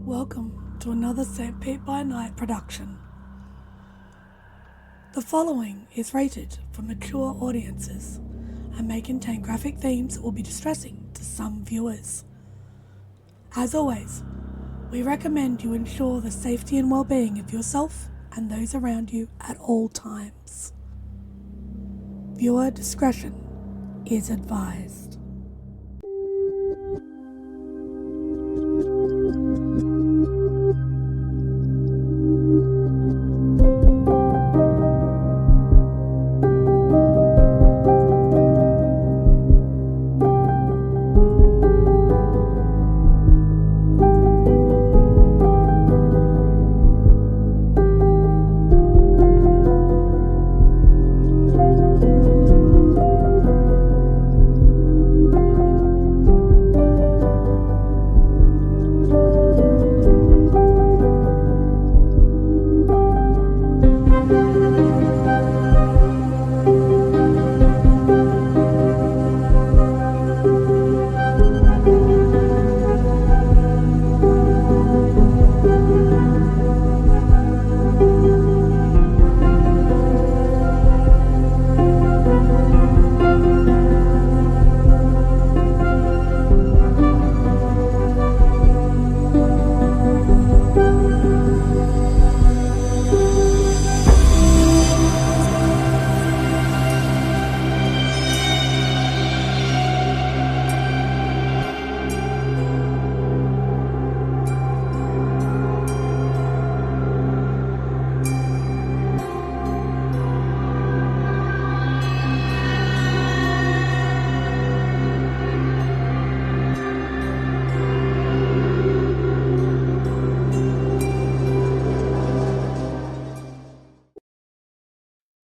Welcome to another SPbN production. The following is rated for mature audiences and may contain graphic themes that will be distressing to some viewers. As always, we recommend you ensure the safety and well-being of yourself and those around you at all times. Viewer discretion is advised.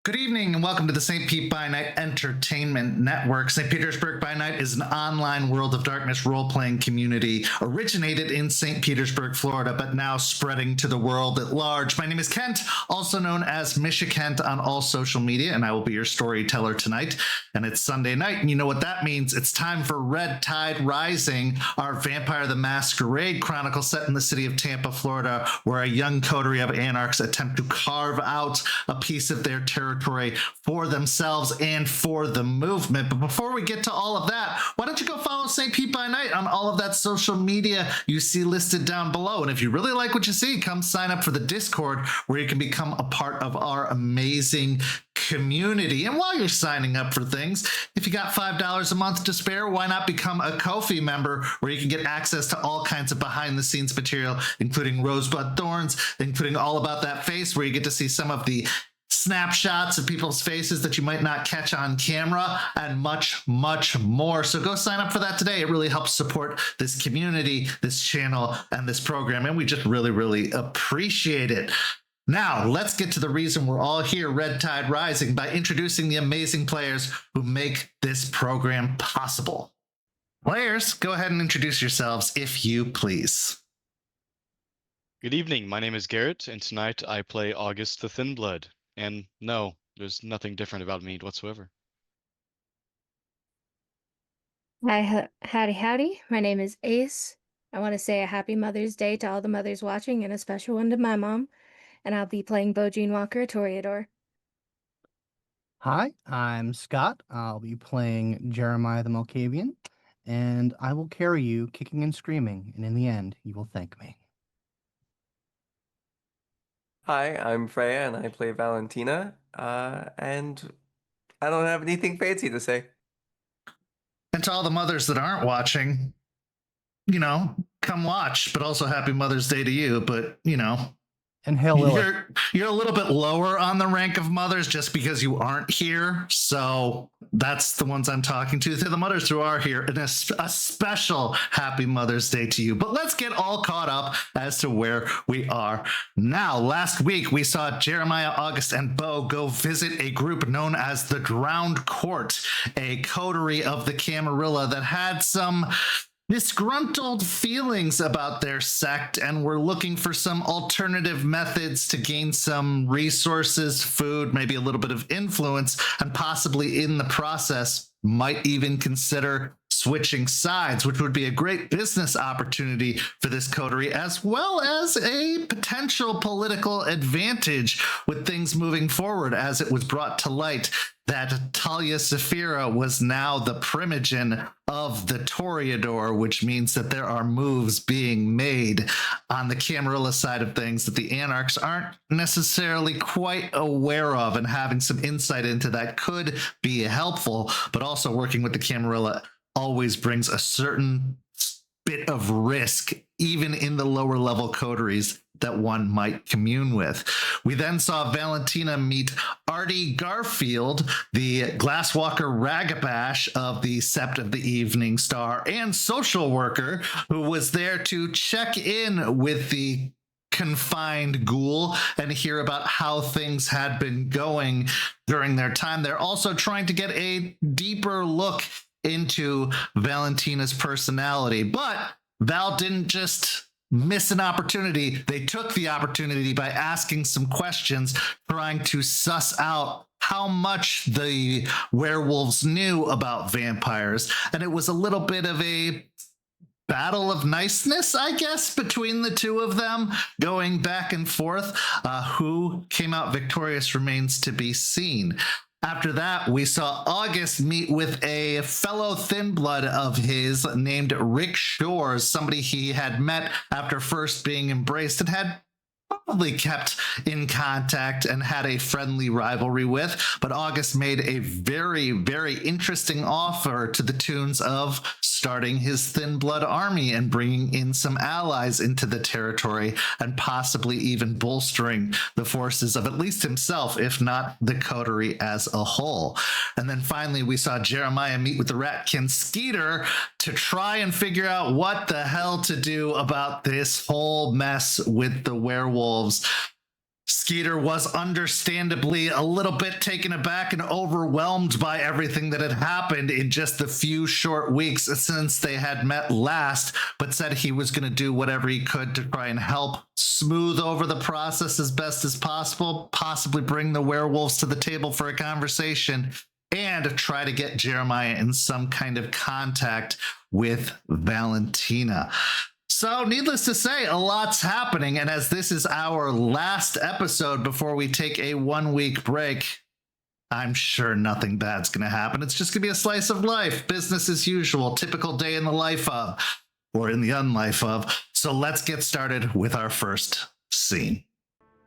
Good evening and welcome to the St. Pete by Night Entertainment Network. St. Petersburg by Night is an online World of Darkness role-playing community originated in St. Petersburg, Florida, but now spreading to the world at large. My name is Kent, also known as Misha Kent on all social media, and I will be your storyteller tonight. And it's Sunday night, and you know what that means. It's time for Red Tide Rising, our Vampire the Masquerade chronicle set in the city of Tampa, Florida, where a young coterie of anarchs attempt to carve out a piece of their territory for themselves and for the movement. But before we get to all of that, why don't you go follow St. Pete by Night on all of that social media you see listed down below. And if you really like what you see, come sign up for the Discord where you can become a part of our amazing community. And while you're signing up for things, if you got $5 a month to spare, why not become a Ko-fi member where you can get access to all kinds of behind the scenes material, including Rosebud Thorns, including All About That Face, where you get to see some of the snapshots of people's faces that you might not catch on camera, and much, much more. So go sign up for that today. It really helps support this community, this channel, and this program, and we just really, really appreciate it. Now, let's get to the reason we're all here, Red Tide Rising, by introducing the amazing players who make this program possible. Players, go ahead and introduce yourselves, if you please. Good evening, my name is Garrett, and tonight I play August the Thin Blood. And no, there's nothing different about me whatsoever. Hi, howdy. My name is Ace. I want to say a happy Mother's Day to all the mothers watching, and a special one to my mom. And I'll be playing Beau Walker, a Toreador. Hi, I'm Scott. I'll be playing Jeremiah the Malkavian, and I will carry you kicking and screaming, and in the end, you will thank me. Hi, I'm Freya, and I play Valentina, and I don't have anything fancy to say. And to all the mothers that aren't watching, you know, come watch, but also happy Mother's Day to you. But, you know, And hail Lilith. You're a little bit lower on the rank of mothers just because you aren't here. So that's the ones I'm talking to. To the mothers who are here, and a special happy Mother's Day to you. But let's get all caught up as to where we are now. Last week, we saw Jeremiah, August, and Beau go visit a group known as the Drowned Court, a coterie of the Camarilla that had some disgruntled feelings about their sect and were looking for some alternative methods to gain some resources, food, maybe a little bit of influence, and possibly in the process might even consider switching sides, which would be a great business opportunity for this coterie, as well as a potential political advantage with things moving forward, as it was brought to light that Talia Saphira was now the primogen of the Toreador, which means that there are moves being made on the Camarilla side of things that the Anarchs aren't necessarily quite aware of, and having some insight into that could be helpful, but also working with the Camarilla always brings a certain bit of risk, even in the lower level coteries that one might commune with. We then saw Valentina meet Artie Garfield, the Glasswalker Ragabash of the Sept of the Evening Star and social worker, who was there to check in with the confined ghoul and hear about how things had been going during their time. They're also trying to get a deeper look into Valentina's personality, but Val didn't just miss an opportunity. They took the opportunity by asking some questions, trying to suss out how much the werewolves knew about vampires. And it was a little bit of a battle of niceness, I guess, between the two of them, going back and forth. Who came out victorious remains to be seen. After that, we saw August meet with a fellow thin blood of his named Rick Shores, somebody he had met after first being embraced and had probably kept in contact and had a friendly rivalry with. But August made a very, very interesting offer to the tunes of starting his thin blood army and bringing in some allies into the territory, and possibly even bolstering the forces of at least himself, if not the coterie as a whole. And then finally, we saw Jeremiah meet with the ratkin Skeeter to try and figure out what the hell to do about this whole mess with the werewolves. Skeeter was understandably a little bit taken aback and overwhelmed by everything that had happened in just the few short weeks since they had met last, but said he was going to do whatever he could to try and help smooth over the process as best as possible, possibly bring the werewolves to the table for a conversation, and try to get Jeremiah in some kind of contact with Valentina. So, needless to say, a lot's happening, and as this is our last episode before we take a 1-week break, I'm sure nothing bad's going to happen. It's just going to be a slice of life, business as usual, typical day in the life of, or in the unlife of. So let's get started with our first scene.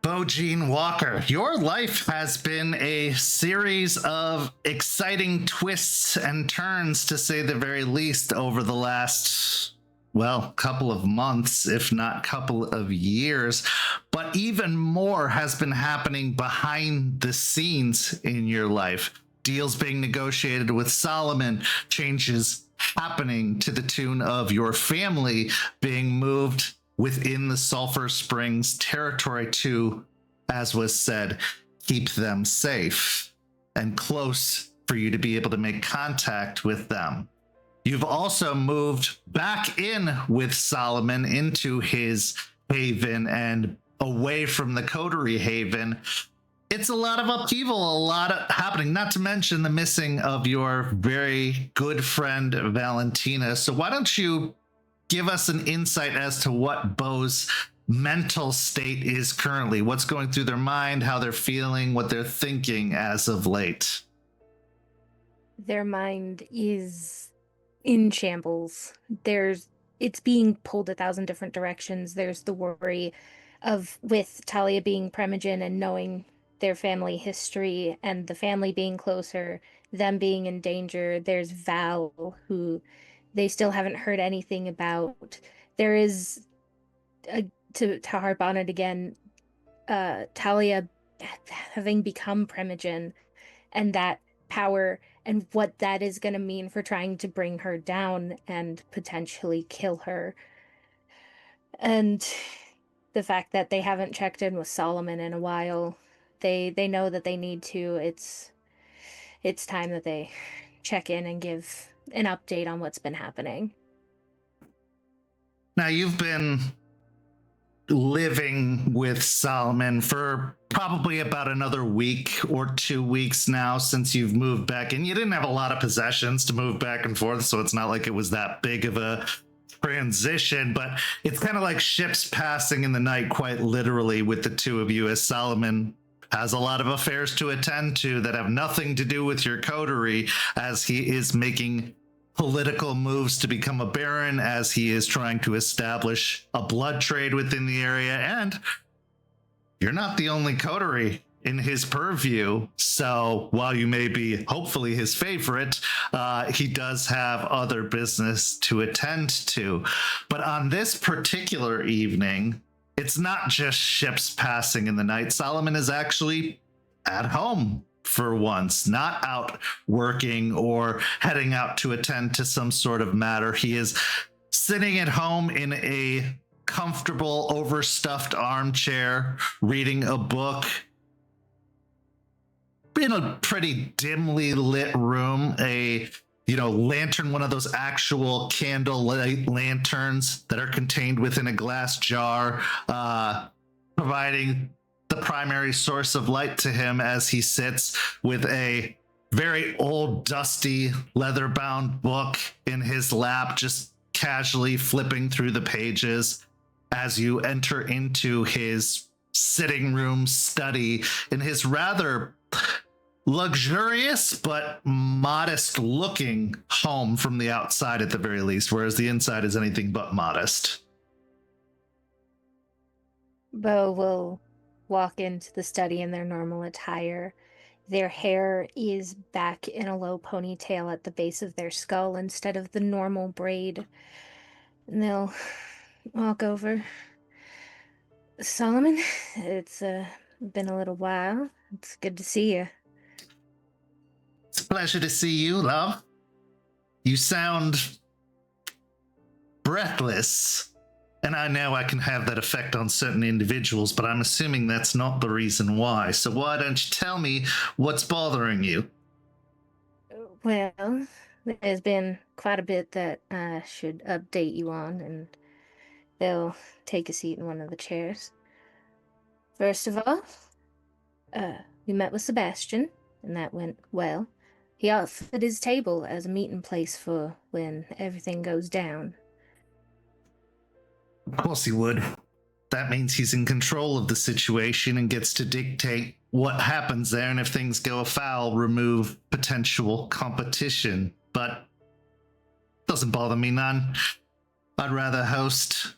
Beau Walker, your life has been a series of exciting twists and turns, to say the very least, over the last, well, couple of months, if not couple of years. But even more has been happening behind the scenes in your life. Deals being negotiated with Solomon, changes happening to the tune of your family being moved within the Sulphur Springs territory to, as was said, keep them safe and close for you to be able to make contact with them. You've also moved back in with Solomon into his haven and away from the coterie haven. It's a lot of upheaval, a lot of happening, not to mention the missing of your very good friend Valentina. So why don't you give us an insight as to what Beau's mental state is currently, what's going through their mind, how they're feeling, what they're thinking as of late. Their mind is in shambles. It's being pulled 1,000 different directions. There's the worry of, with Talia being primogen and knowing their family history and the family being closer, them being in danger. There's Val, who they still haven't heard anything about. There is, to harp on it again, Talia having become primogen, and that power and what that is going to mean for trying to bring her down and potentially kill her. And the fact that they haven't checked in with Solomon in a while. They know that they need to. It's time that they check in and give an update on what's been happening. Now, you've been living with Solomon for probably about another week or 2 weeks now since you've moved back. And you didn't have a lot of possessions to move back and forth, so it's not like it was that big of a transition, but it's kind of like ships passing in the night, quite literally, with the two of you, as Solomon has a lot of affairs to attend to that have nothing to do with your coterie, as he is making political moves to become a baron, as he is trying to establish a blood trade within the area. And you're not the only coterie in his purview. So while you may be hopefully his favorite, he does have other business to attend to. But on this particular evening, it's not just ships passing in the night. Solomon is actually at home for once, not out working or heading out to attend to some sort of matter. He is sitting at home in a comfortable, overstuffed armchair, reading a book in a pretty dimly lit room. A lantern, one of those actual candle light lanterns that are contained within a glass jar, providing the primary source of light to him as he sits with a very old, dusty, leather-bound book in his lap, just casually flipping through the pages as you enter into his sitting room study in his rather luxurious but modest looking home from the outside, at the very least, whereas the inside is anything but modest. Beau will walk into the study in their normal attire. Their hair is back in a low ponytail at the base of their skull instead of the normal braid. And they'll walk over. Solomon, it's been a little while. It's good to see you. It's a pleasure to see you, love. You sound breathless. And I know I can have that effect on certain individuals, but I'm assuming that's not the reason why. So why don't you tell me what's bothering you? Well, there's been quite a bit that I should update you on, and they'll take a seat in one of the chairs. First of all, we met with Sebastian, and that went well. He offered his table as a meeting place for when everything goes down. Of course he would. That means he's in control of the situation and gets to dictate what happens there, and if things go afoul, remove potential competition. But doesn't bother me none. I'd rather host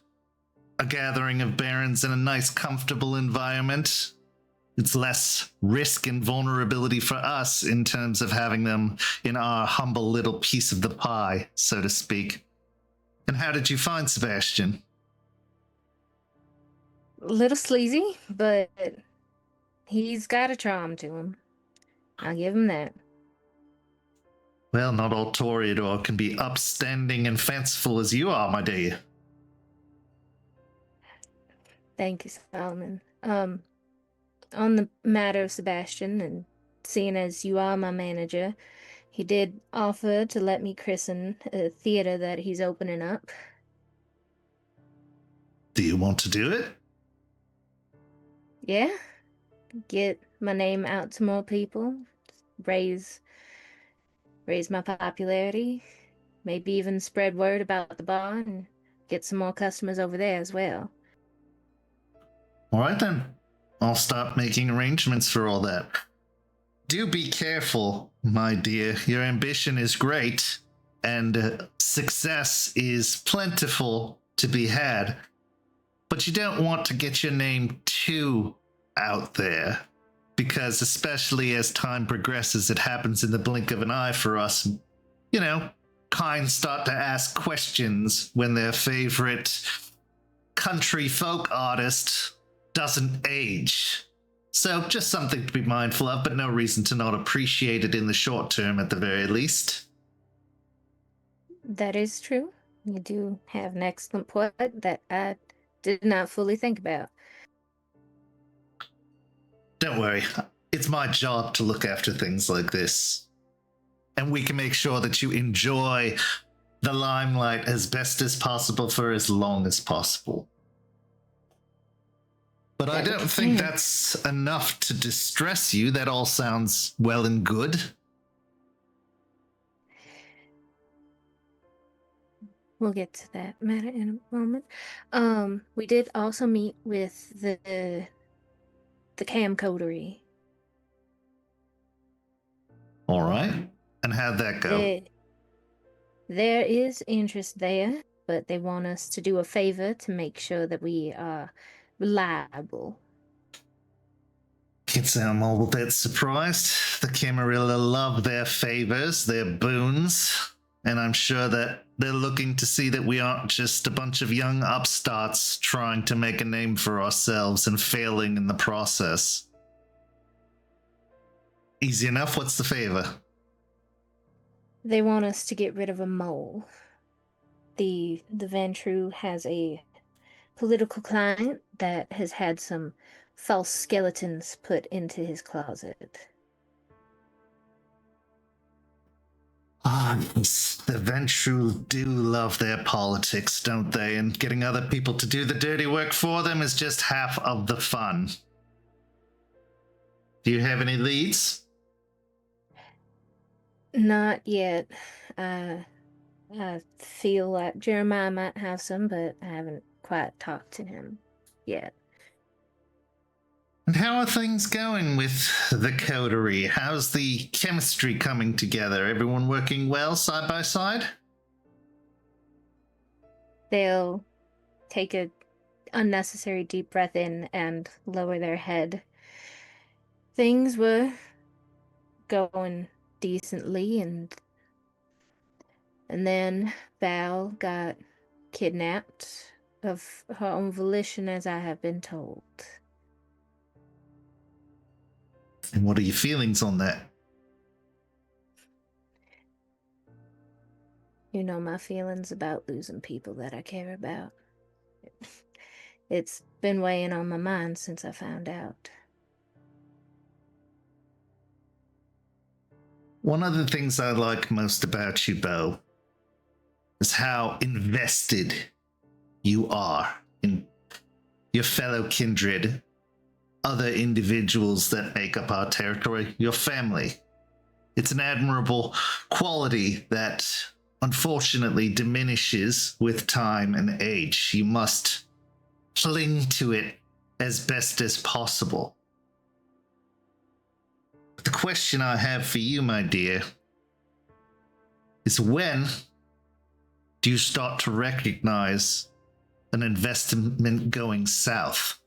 a gathering of barons in a nice, comfortable environment. It's less risk and vulnerability for us in terms of having them in our humble little piece of the pie, so to speak. And how did you find Sebastian? A little sleazy, but he's got a charm to him. I'll give him that. Well, not all Toreador can be upstanding and fanciful as you are, my dear. Thank you, Solomon. On the matter of Sebastian, and seeing as you are my manager, he did offer to let me christen a theater that he's opening up. Do you want to do it? Yeah, get my name out to more people, raise my popularity, maybe even spread word about the bar and get some more customers over there as well. All right then. I'll start making arrangements for all that. Do be careful, my dear. Your ambition is great, and success is plentiful to be had. But you don't want to get your name too out there, because especially as time progresses, it happens in the blink of an eye for us. Kind start to ask questions when their favorite country folk artist doesn't age. So just something to be mindful of, but no reason to not appreciate it in the short term at the very least. That is true. You do have an excellent point that I did not fully think about. Don't worry. It's my job to look after things like this. And we can make sure that you enjoy the limelight as best as possible for as long as possible. But I that we don't think can. that's enough to distress you. That all sounds well and good. We'll get to that matter in a moment. We did also meet with the cam coterie. All right. And how'd that go? There is interest there, but they want us to do a favor to make sure that we are reliable. Can't say I'm all that surprised. The Camarilla love their favors, their boons, and I'm sure that they're looking to see that we aren't just a bunch of young upstarts trying to make a name for ourselves and failing in the process. Easy enough. What's the favor? They want us to get rid of a mole. The Ventru has a political client that has had some false skeletons put into his closet. Ah, yes, the Ventru do love their politics, don't they? And getting other people to do the dirty work for them is just half of the fun. Do you have any leads? Not yet. I feel like Jeremiah might have some, but I haven't quite talked to him yet. And how are things going with the coterie? How's the chemistry coming together? Everyone working well side by side? They'll take a unnecessary deep breath in and lower their head. Things were going decently, and then Val got kidnapped of her own volition, as I have been told. And what are your feelings on that? You know my feelings about losing people that I care about. It's been weighing on my mind since I found out. One of the things I like most about you, Beau, is how invested you are in your fellow kindred, other individuals that make up our territory, your family. It's an admirable quality that unfortunately diminishes with time and age. You must cling to it as best as possible. But the question I have for you, my dear, is when do you start to recognize an investment going south?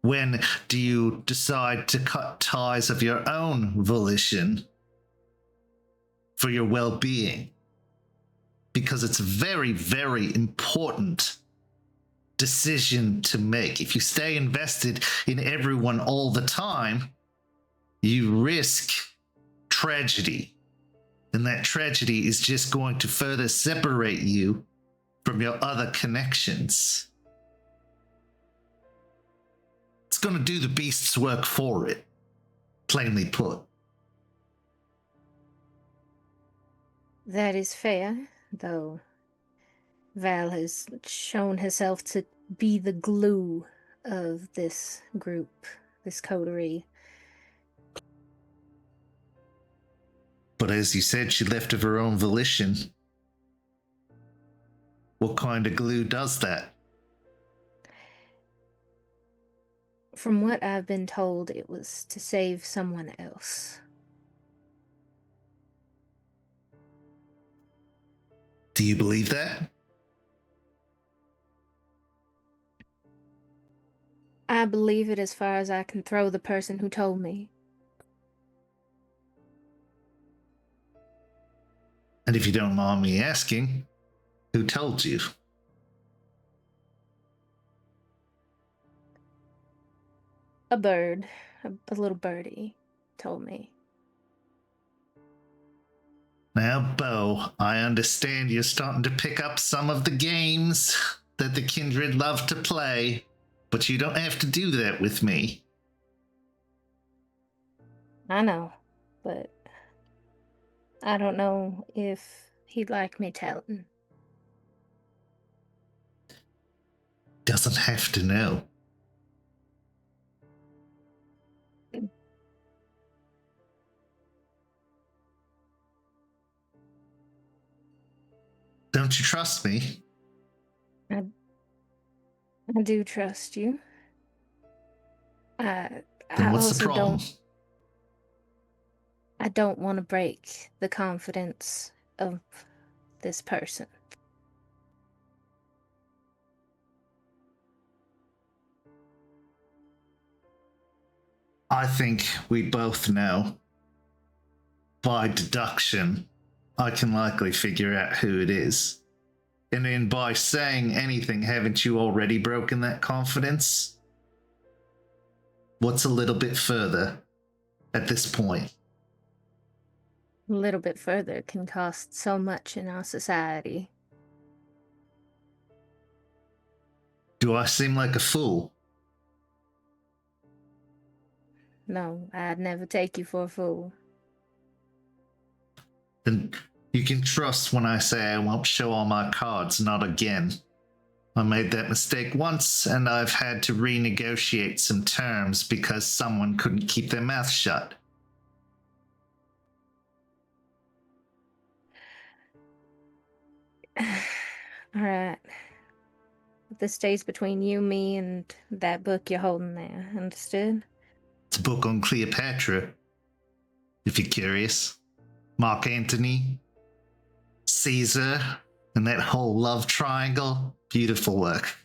When do you decide to cut ties of your own volition for your well-being? Because it's a very, very important decision to make. If you stay invested in everyone all the time, you risk tragedy. And that tragedy is just going to further separate you from your other connections. It's going to do the beast's work for it, plainly put. That is fair, though Val has shown herself to be the glue of this group, this coterie. But as you said, she left of her own volition. What kind of glue does that? From what I've been told, it was to save someone else. Do you believe that? I believe it as far as I can throw the person who told me. And if you don't mind me asking, who told you? A bird, a little birdie, told me. Now, Beau, I understand you're starting to pick up some of the games that the kindred love to play, but you don't have to do that with me. I know, but I don't know if he'd like me telling. Doesn't have to know. Don't you trust me? I do trust you. I Then what's the also problem? I don't want to break the confidence of this person. I think we both know. By deduction, I can likely figure out who it is. And then by saying anything, haven't you already broken that confidence? What's a little bit further at this point? A little bit further can cost so much in our society. Do I seem like a fool? No, I'd never take you for a fool. Then you can trust when I say I won't show all my cards, not again. I made that mistake once, and I've had to renegotiate some terms because someone couldn't keep their mouth shut. Alright. This stays between you, me, and that book you're holding there. Understood? It's a book on Cleopatra, if you're curious. Mark Antony, Caesar, and that whole love triangle. Beautiful work.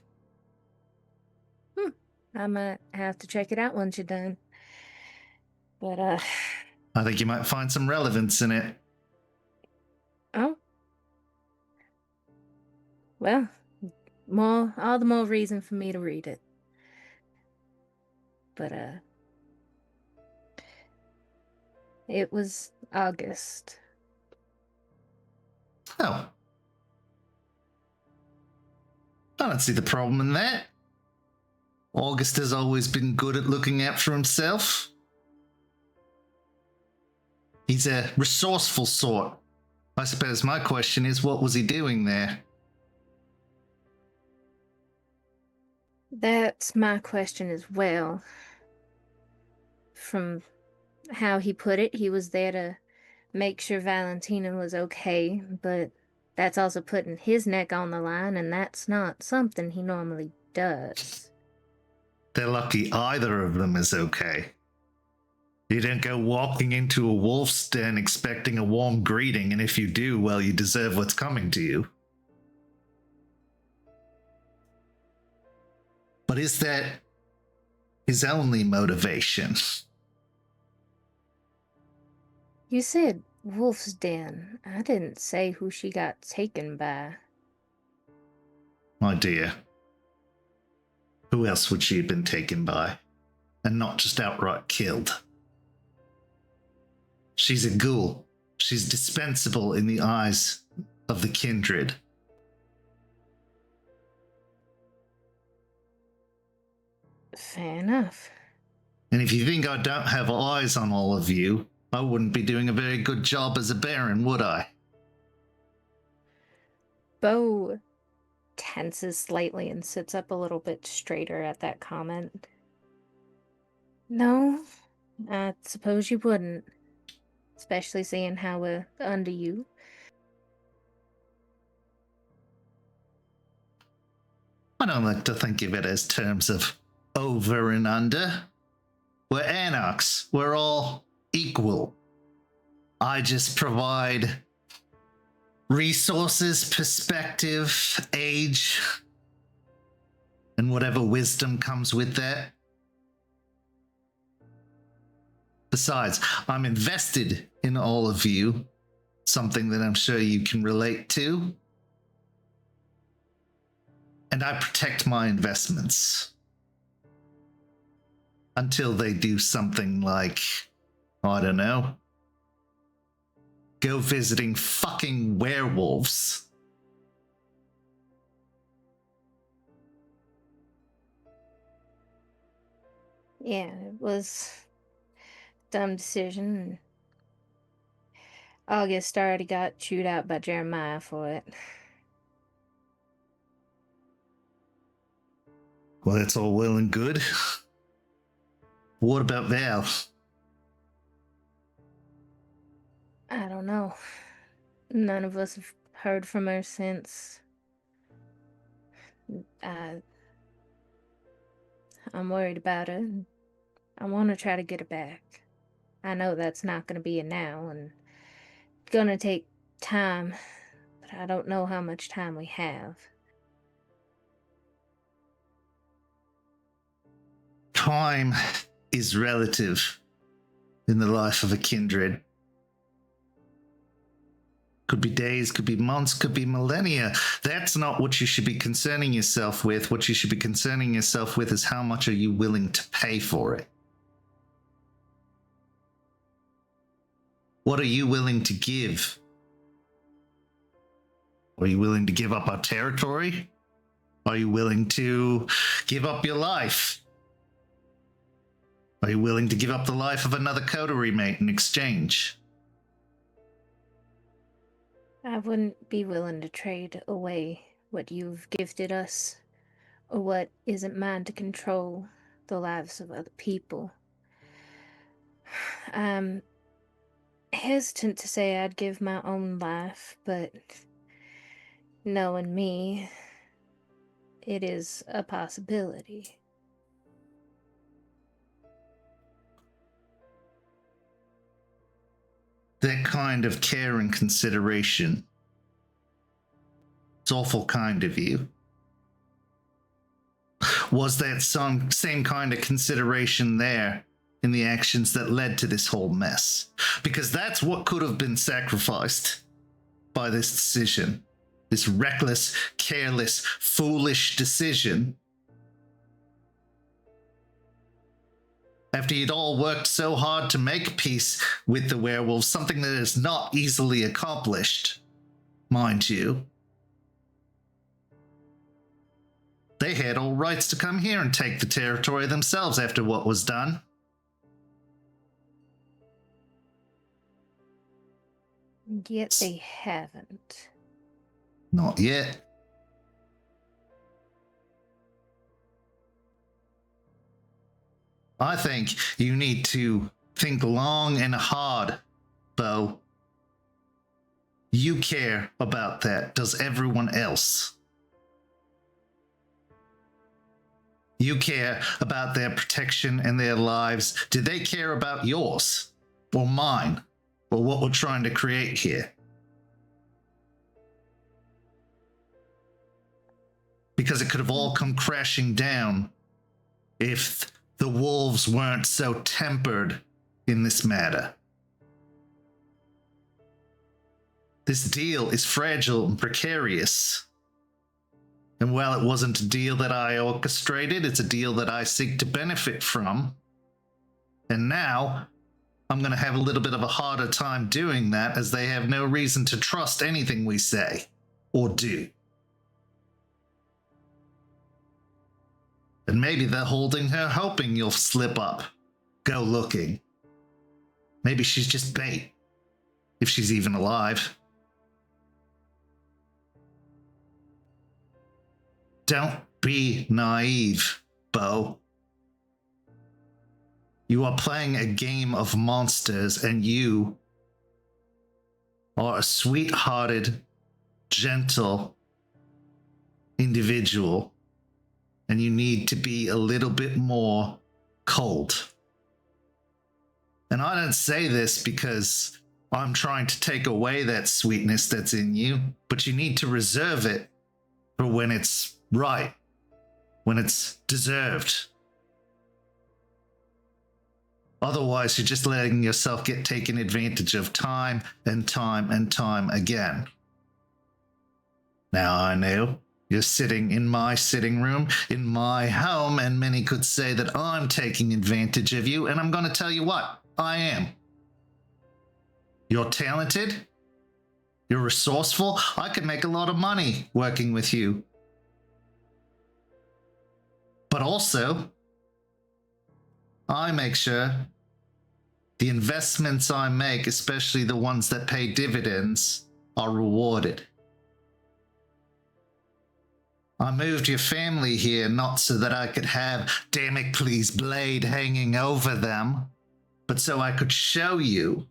I might have to check it out once you're done. But, I think you might find some relevance in it. oh. Well, all the more reason for me to read it. But, it was August. Oh. I don't see the problem in that. August has always been good at looking out for himself. He's a resourceful sort. I suppose my question is, what was he doing there? That's my question as well. From how he put it, he was there to make sure Valentina was okay, but that's also putting his neck on the line, and that's not something he normally does. They're lucky either of them is okay. You don't go walking into a wolf's den expecting a warm greeting, and if you do, well, you deserve what's coming to you. But is that his only motivation? You said Wolf's Den. I didn't say who she got taken by. My dear, who else would she have been taken by? And not just outright killed? She's a ghoul. She's dispensable in the eyes of the kindred. Fair enough. And if you think I don't have eyes on all of you, I wouldn't be doing a very good job as a baron, would I? Beau tenses slightly and sits up a little bit straighter at that comment. No, I suppose you wouldn't. Especially seeing how we're under you. I don't like to think of it as terms of over and under. We're anarchs. We're all equal. I just provide resources, perspective, age, and whatever wisdom comes with that. Besides, I'm invested in all of you, something that I'm sure you can relate to. And I protect my investments. Until they do something like, I don't know, go visiting fucking werewolves. Yeah, it was a dumb decision. August already got chewed out by Jeremiah for it. Well, that's all well and good. What about Val? I don't know. None of us have heard from her since. I'm worried about her. And I want to try to get her back. I know that's not going to be a now, and it's going to take time, but I don't know how much time we have. Time is relative in the life of a kindred. Could be days, could be months, could be millennia. That's not what you should be concerning yourself with. What you should be concerning yourself with is how much are you willing to pay for it? What are you willing to give? Are you willing to give up our territory? Are you willing to give up your life? Are you willing to give up the life of another coterie mate in exchange? I wouldn't be willing to trade away what you've gifted us, or what isn't mine to control the lives of other people. I'm hesitant to say I'd give my own life, but knowing me, it is a possibility. That kind of care and consideration. It's awful kind of you. Was that same kind of consideration there in the actions that led to this whole mess? Because that's what could have been sacrificed by this decision. This reckless, careless, foolish decision. After you'd all worked so hard to make peace with the werewolves, something that is not easily accomplished, mind you. They had all rights to come here and take the territory themselves after what was done. Yet they haven't. Not yet. I think you need to think long and hard, Beau. You care about that. Does everyone else? You care about their protection and their lives. Do they care about yours? Or mine? Or what we're trying to create here? Because it could have all come crashing down if the wolves weren't so tempered in this matter. This deal is fragile and precarious. And while it wasn't a deal that I orchestrated, it's a deal that I seek to benefit from. And now, I'm going to have a little bit of a harder time doing that, as they have no reason to trust anything we say or do. And maybe they're holding her, hoping you'll slip up. Go looking. Maybe she's just bait. If she's even alive. Don't be naive, Beau. You are playing a game of monsters, and you are a sweet-hearted, gentle individual. And you need to be a little bit more cold. And I don't say this because I'm trying to take away that sweetness that's in you, but you need to reserve it for when it's right, when it's deserved. Otherwise, you're just letting yourself get taken advantage of time and time and time again. Now I know you're sitting in my sitting room, in my home, and many could say that I'm taking advantage of you, and I'm going to tell you what, I am. You're talented. You're resourceful. I could make a lot of money working with you. But also, I make sure the investments I make, especially the ones that pay dividends, are rewarded. I moved your family here not so that I could have Damocles' blade hanging over them, but so I could show you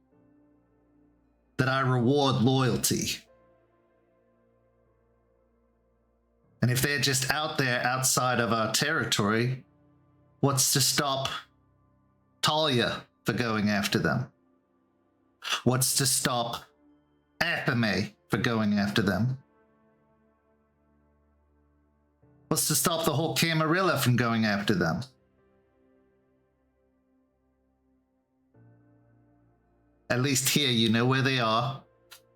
that I reward loyalty. And if they're just out there outside of our territory, what's to stop Talia for going after them? What's to stop Athame for going after them? What's to stop the whole Camarilla from going after them? At least here, you know where they are.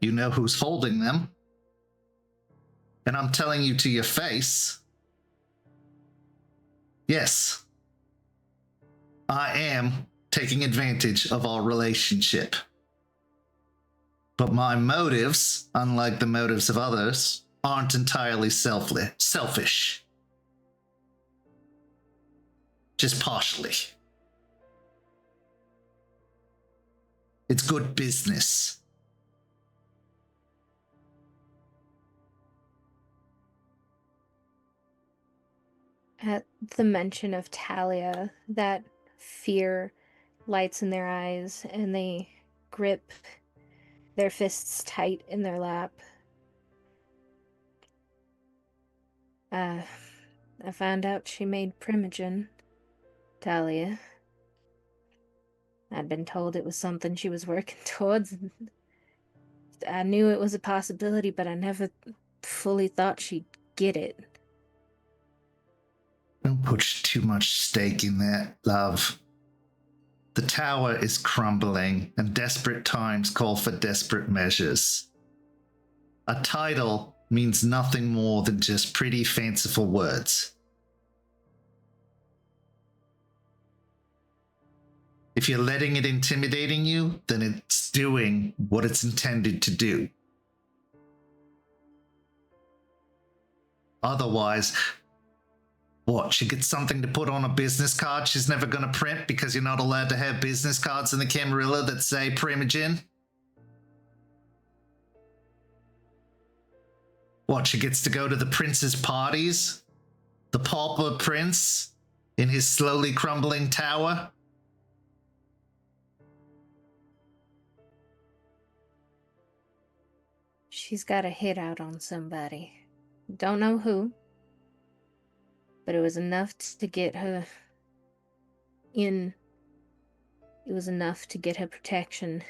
You know who's holding them. And I'm telling you to your face, yes, I am taking advantage of our relationship. But my motives, unlike the motives of others, aren't entirely selfish. Just partially. It's good business. At the mention of Talia, that fear lights in their eyes and they grip their fists tight in their lap. I found out she made Primogen, Talia. I'd been told it was something she was working towards. I knew it was a possibility, but I never fully thought she'd get it. Don't put too much stake in that, love. The tower is crumbling, and desperate times call for desperate measures. A title means nothing more than just pretty fanciful words. If you're letting it intimidating you, then it's doing what it's intended to do. Otherwise, what, she gets something to put on a business card she's never going to print because you're not allowed to have business cards in the Camarilla that say Primogen? What, she gets to go to the prince's parties? The pauper prince in his slowly crumbling tower? She's got a hit out on somebody. Don't know who, but it was enough to get her in. It was enough to get her protection.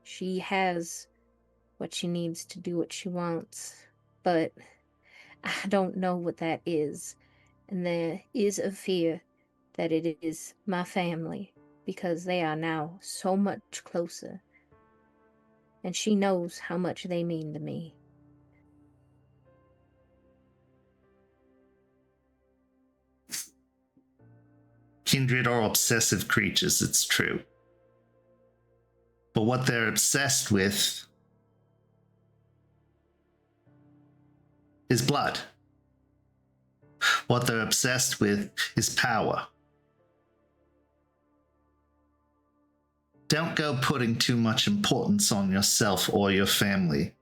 She has what she needs to do what she wants, but I don't know what that is. And there is a fear that it is my family, because they are now so much closer. And she knows how much they mean to me. Kindred are obsessive creatures, it's true. But what they're obsessed with is blood. What they're obsessed with is power. Don't go putting too much importance on yourself or your family.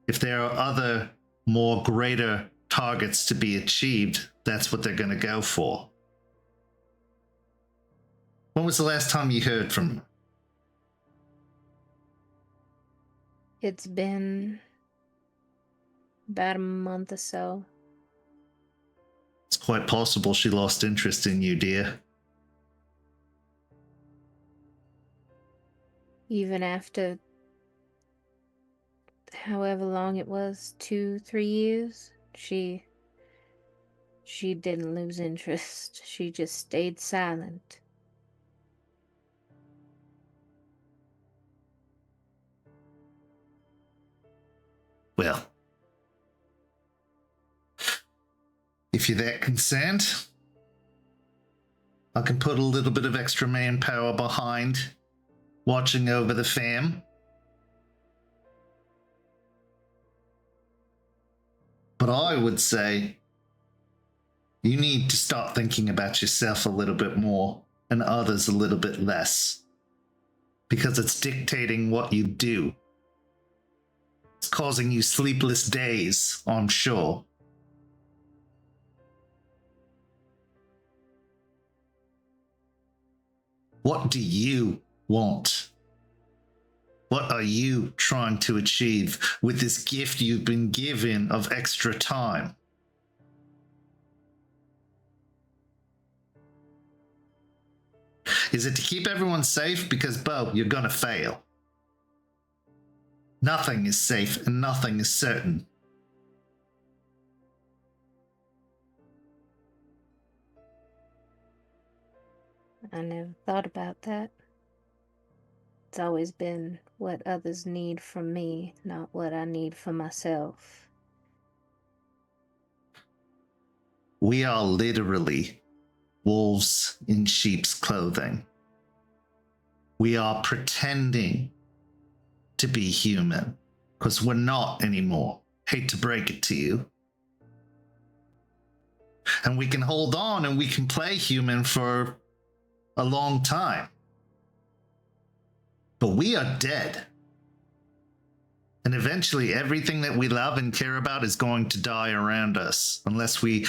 If there are other, more greater targets to be achieved, that's what they're going to go for. When was the last time you heard from her? It's been about a month or so. It's quite possible she lost interest in you, dear. Even after however long it was, 2-3 years, she didn't lose interest. She just stayed silent. Well, if you're that concerned, I can put a little bit of extra manpower behind watching over the fam. But I would say you need to start thinking about yourself a little bit more and others a little bit less, because it's dictating what you do. It's causing you sleepless days, I'm sure. What do you want? What are you trying to achieve with this gift you've been given of extra time? Is it to keep everyone safe? Because, Beau, you're gonna fail. Nothing is safe and nothing is certain. I never thought about that. It's always been what others need from me, not what I need for myself. We are literally wolves in sheep's clothing. We are pretending to be human, because we're not anymore. Hate to break it to you. And we can hold on and we can play human for a long time. But we are dead. And eventually everything that we love and care about is going to die around us, unless we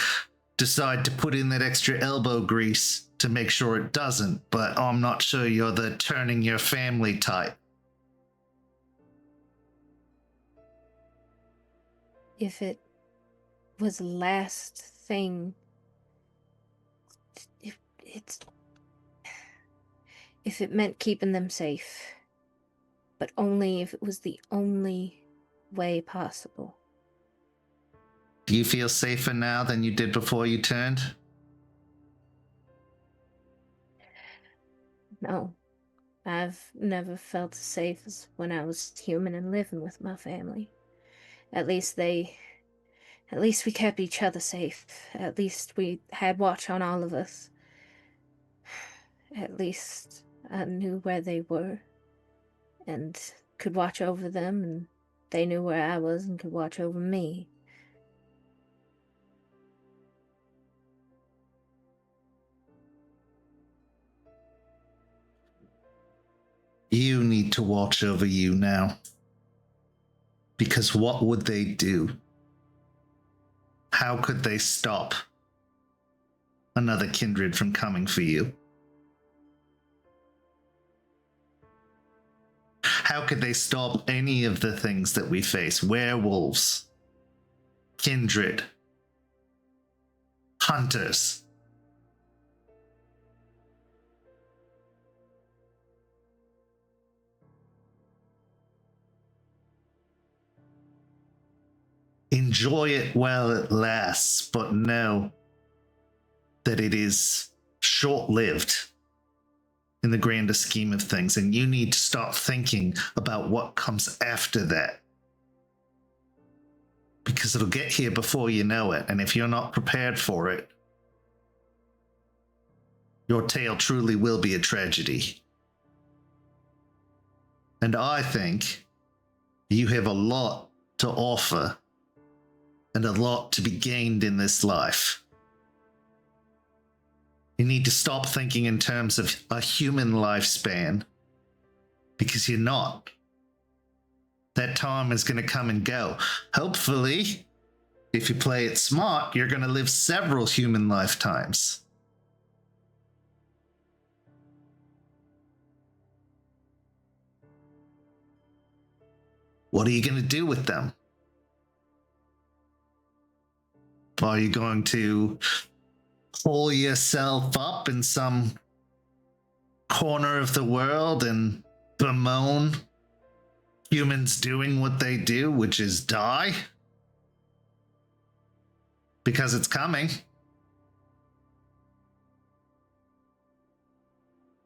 decide to put in that extra elbow grease to make sure it doesn't. But I'm not sure you're the turning your family type. If it was the last thing, if it meant keeping them safe, but only if it was the only way possible. Do you feel safer now than you did before you turned? No, I've never felt as safe as when I was human and living with my family. At least we kept each other safe. At least we had watch on all of us. At least I knew where they were and could watch over them, and they knew where I was and could watch over me. You need to watch over you now. Because what would they do? How could they stop another kindred from coming for you? How could they stop any of the things that we face? Werewolves, kindred, hunters. Enjoy it while it lasts, but know that it is short-lived in the grander scheme of things, and you need to start thinking about what comes after that. Because it'll get here before you know it, and if you're not prepared for it, your tale truly will be a tragedy. And I think you have a lot to offer and a lot to be gained in this life. You need to stop thinking in terms of a human lifespan, because you're not. That time is going to come and go. Hopefully, if you play it smart, you're going to live several human lifetimes. What are you going to do with them? Are you going to pull yourself up in some corner of the world and bemoan humans doing what they do, which is die? Because it's coming.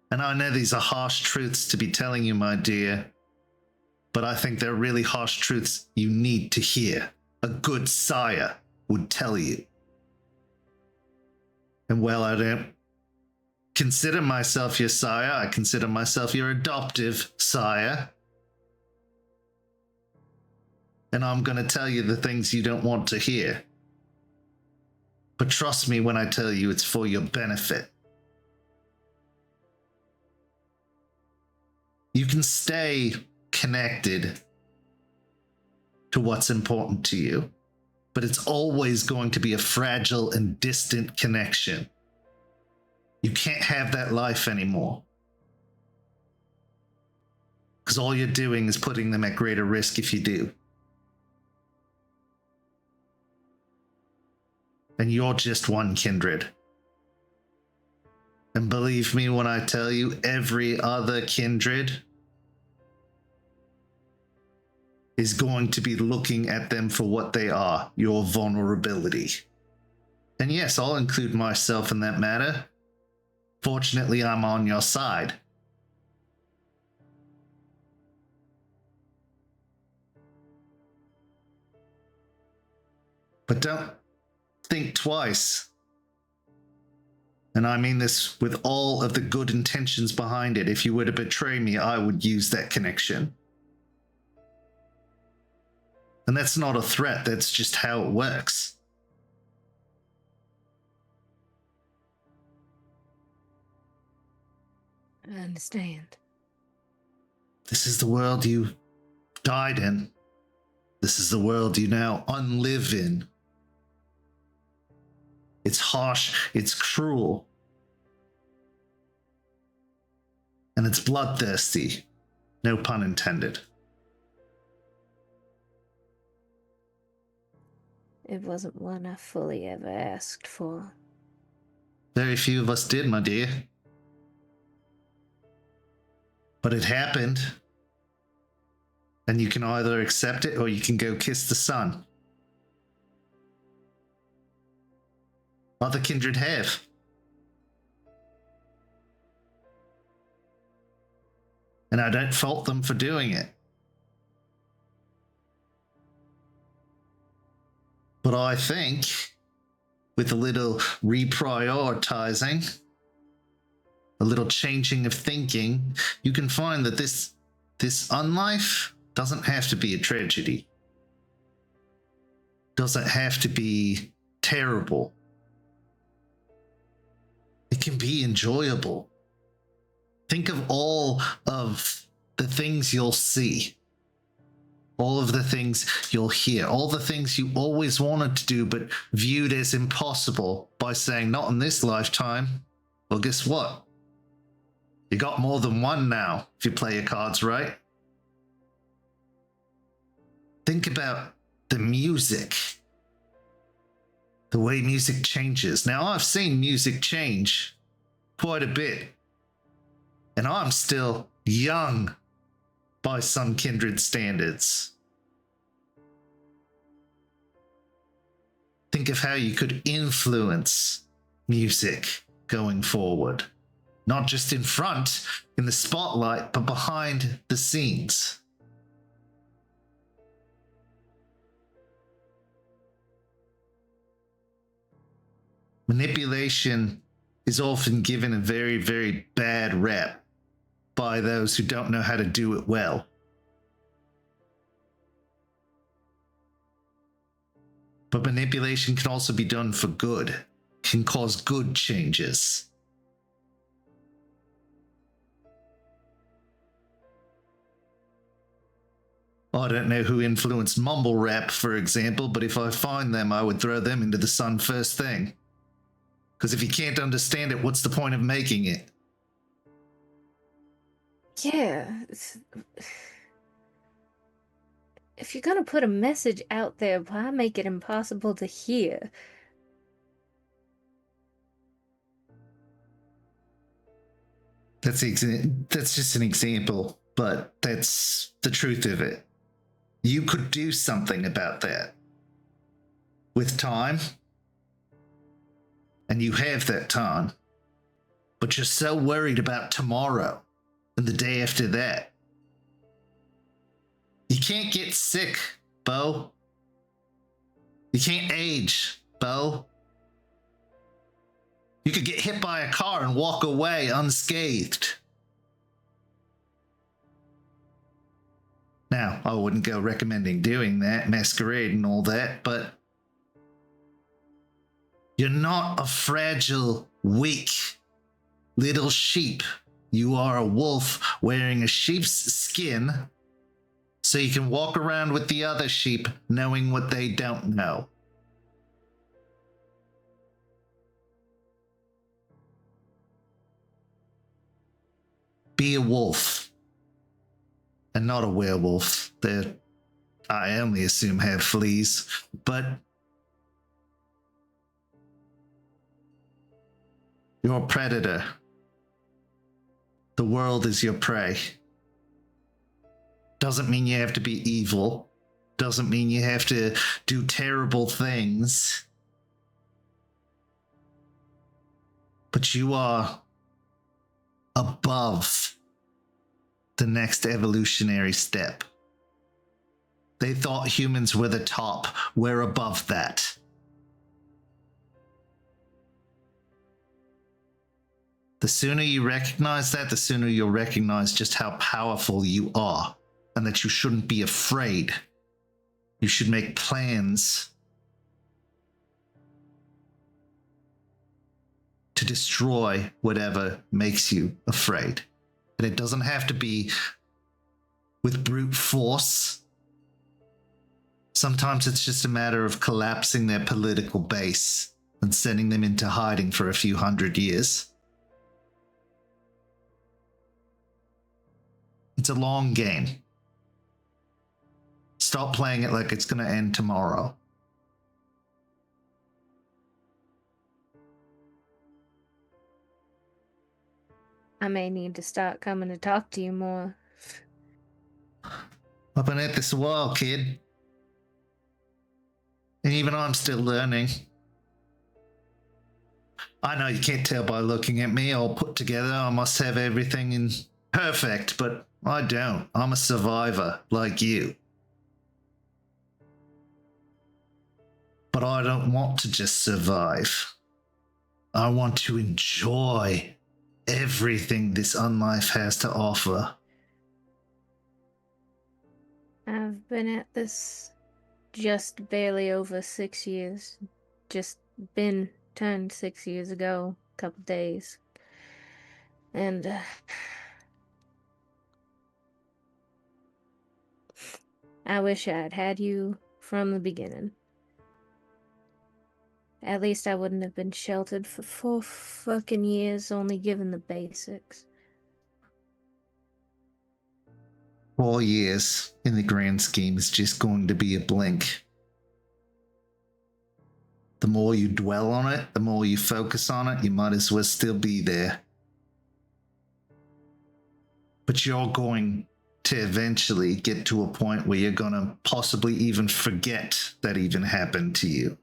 And I know these are harsh truths to be telling you, my dear, but I think they're really harsh truths you need to hear. A good sire would tell you. And while I don't consider myself your sire, I consider myself your adoptive sire. And I'm going to tell you the things you don't want to hear. But trust me when I tell you it's for your benefit. You can stay connected to what's important to you, but it's always going to be a fragile and distant connection. You can't have that life anymore. Because all you're doing is putting them at greater risk if you do. And you're just one kindred. And believe me when I tell you, every other kindred is going to be looking at them for what they are, your vulnerability. And yes, I'll include myself in that matter. Fortunately, I'm on your side. But don't think twice. And I mean this with all of the good intentions behind it. If you were to betray me, I would use that connection. And that's not a threat, that's just how it works. I understand. This is the world you died in. This is the world you now unlive in. It's harsh, it's cruel, and it's bloodthirsty. No pun intended. It wasn't one I fully ever asked for. Very few of us did, my dear. But it happened. And you can either accept it or you can go kiss the sun. Other kindred have. And I don't fault them for doing it. But I think with a little reprioritizing, a little changing of thinking, you can find that this unlife doesn't have to be a tragedy. Doesn't have to be terrible. It can be enjoyable. Think of all of the things you'll see. All of the things you'll hear. All the things you always wanted to do but viewed as impossible by saying, not in this lifetime. Well, guess what? You got more than one now if you play your cards right. Think about the music. The way music changes. Now, I've seen music change quite a bit. And I'm still young by some kindred standards. Think of how you could influence music going forward. Not just in front, in the spotlight, but behind the scenes. Manipulation is often given a very, very bad rep by those who don't know how to do it well. But manipulation can also be done for good, can cause good changes. I don't know who influenced mumble rap, for example, but if I find them, I would throw them into the sun first thing. Because if you can't understand it, what's the point of making it? Yeah. If you're gonna put a message out there, why make it impossible to hear? That's just an example, but that's the truth of it. You could do something about that with time, and you have that time, but you're so worried about tomorrow and the day after that. You can't get sick, Beau. You can't age, Beau. You could get hit by a car and walk away unscathed. Now, I wouldn't go recommending doing that, Masquerade and all that, but you're not a fragile, weak little sheep. You are a wolf wearing a sheep's skin so you can walk around with the other sheep knowing what they don't know. Be a wolf. And not a werewolf. They're, I only assume, have fleas. But you're a predator. The world is your prey. Doesn't mean you have to be evil. Doesn't mean you have to do terrible things. But you are above the next evolutionary step. They thought humans were the top. We're above that. The sooner you recognize that, the sooner you'll recognize just how powerful you are, and that you shouldn't be afraid. You should make plans to destroy whatever makes you afraid. And it doesn't have to be with brute force. Sometimes it's just a matter of collapsing their political base and sending them into hiding for a few hundred years. It's a long game. Stop playing it like it's going to end tomorrow. I may need to start coming to talk to you more. I've been at this a while, kid. And even I'm still learning. I know you can't tell by looking at me all put together. I must have everything in perfect, but I don't. I'm a survivor like you. But I don't want to just survive. I want to enjoy everything this unlife has to offer. I've been at this just barely over 6 years. Just been turned 6 years ago, a couple days. And I wish I'd had you from the beginning. At least I wouldn't have been sheltered for 4 fucking years, only given the basics. 4 years in the grand scheme is just going to be a blink. The more you dwell on it, the more you focus on it, you might as well still be there. But you're going to eventually get to a point where you're going to possibly even forget that even happened to you.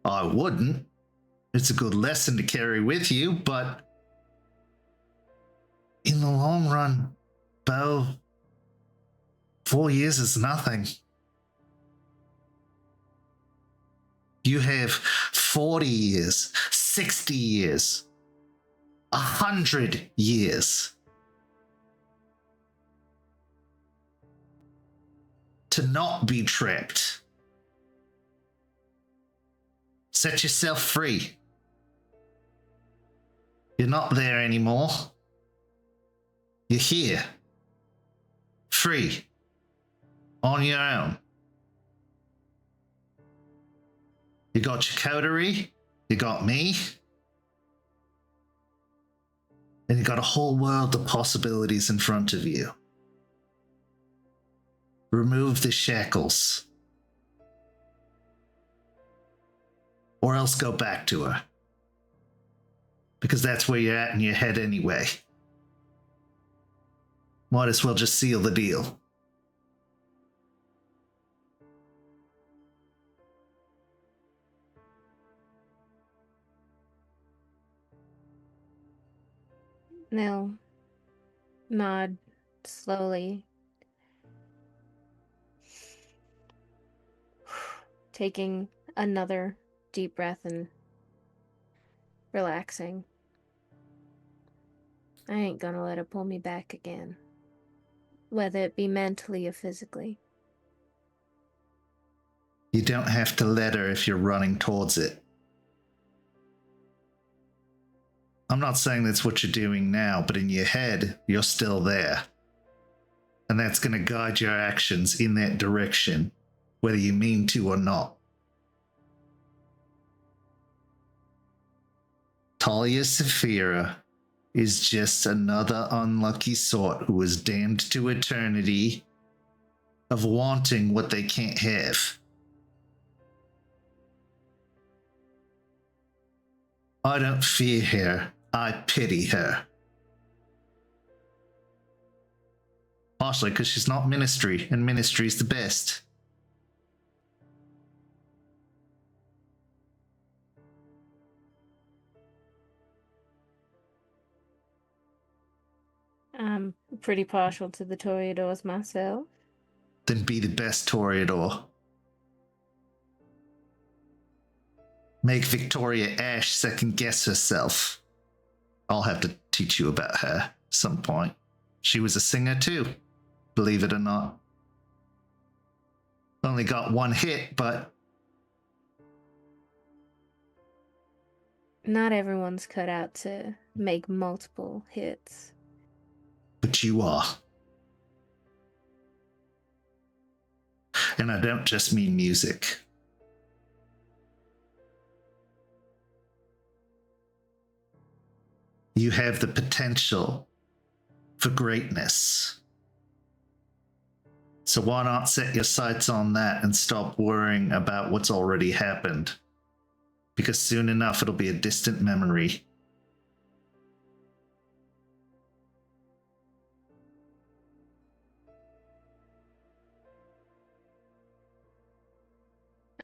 I wouldn't. It's a good lesson to carry with you, but in the long run, Beau, 4 years is nothing. You have 40 years, 60 years, 100 years to not be trapped. Set yourself free. You're not there anymore. You're here. Free. On your own. You got your coterie. You got me. And you got a whole world of possibilities in front of you. Remove the shackles. Or else go back to her. Because that's where you're at in your head anyway. Might as well just seal the deal. They'll nod slowly, taking another deep breath and relaxing. I ain't gonna let her pull me back again, whether it be mentally or physically. You don't have to let her if you're running towards it. I'm not saying that's what you're doing now, but in your head, you're still there. And that's going to guide your actions in that direction, whether you mean to or not. Talia Saphira is just another unlucky sort who is damned to eternity of wanting what they can't have. I don't fear her, I pity her. Partially because she's not ministry, and ministry's the best. I'm pretty partial to the Toreadors myself. Then be the best Toreador. Make Victoria Ash second guess herself. I'll have to teach you about her some point. She was a singer too, believe it or not. Only got one hit, but Not everyone's cut out to make multiple hits. you are. And I don't just mean music. You have the potential for greatness. So why not set your sights on that and stop worrying about what's already happened? Because soon enough it'll be a distant memory.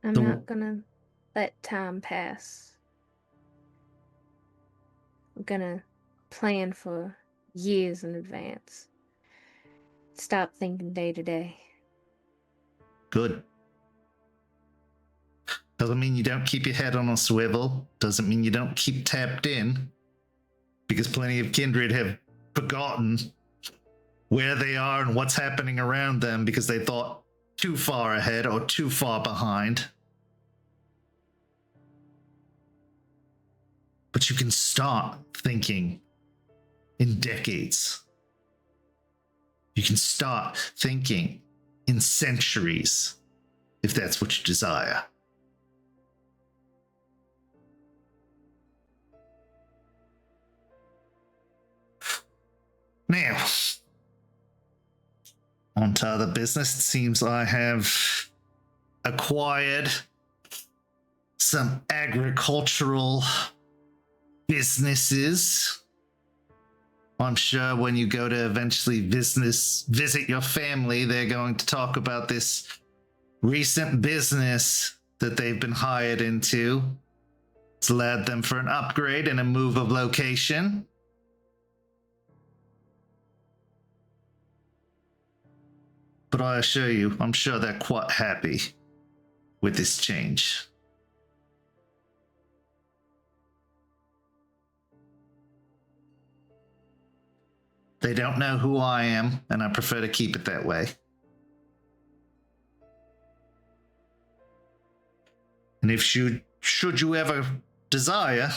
I'm So- not gonna let time pass. I'm gonna plan for years in advance. Stop thinking day to day. Good. Doesn't mean you don't keep your head on a swivel. Doesn't mean you don't keep tapped in. Because plenty of kindred have forgotten where they are and what's happening around them because they thought too far ahead or too far behind. But you can start thinking in decades. You can start thinking in centuries, if that's what you desire. Now, on to other business. It seems I have acquired some agricultural businesses. I'm sure when you go to eventually visit your family, they're going to talk about this recent business that they've been hired into. It's led them for an upgrade and a move of location. But I assure you, I'm sure they're quite happy with this change. They don't know who I am, and I prefer to keep it that way. And if should you ever desire,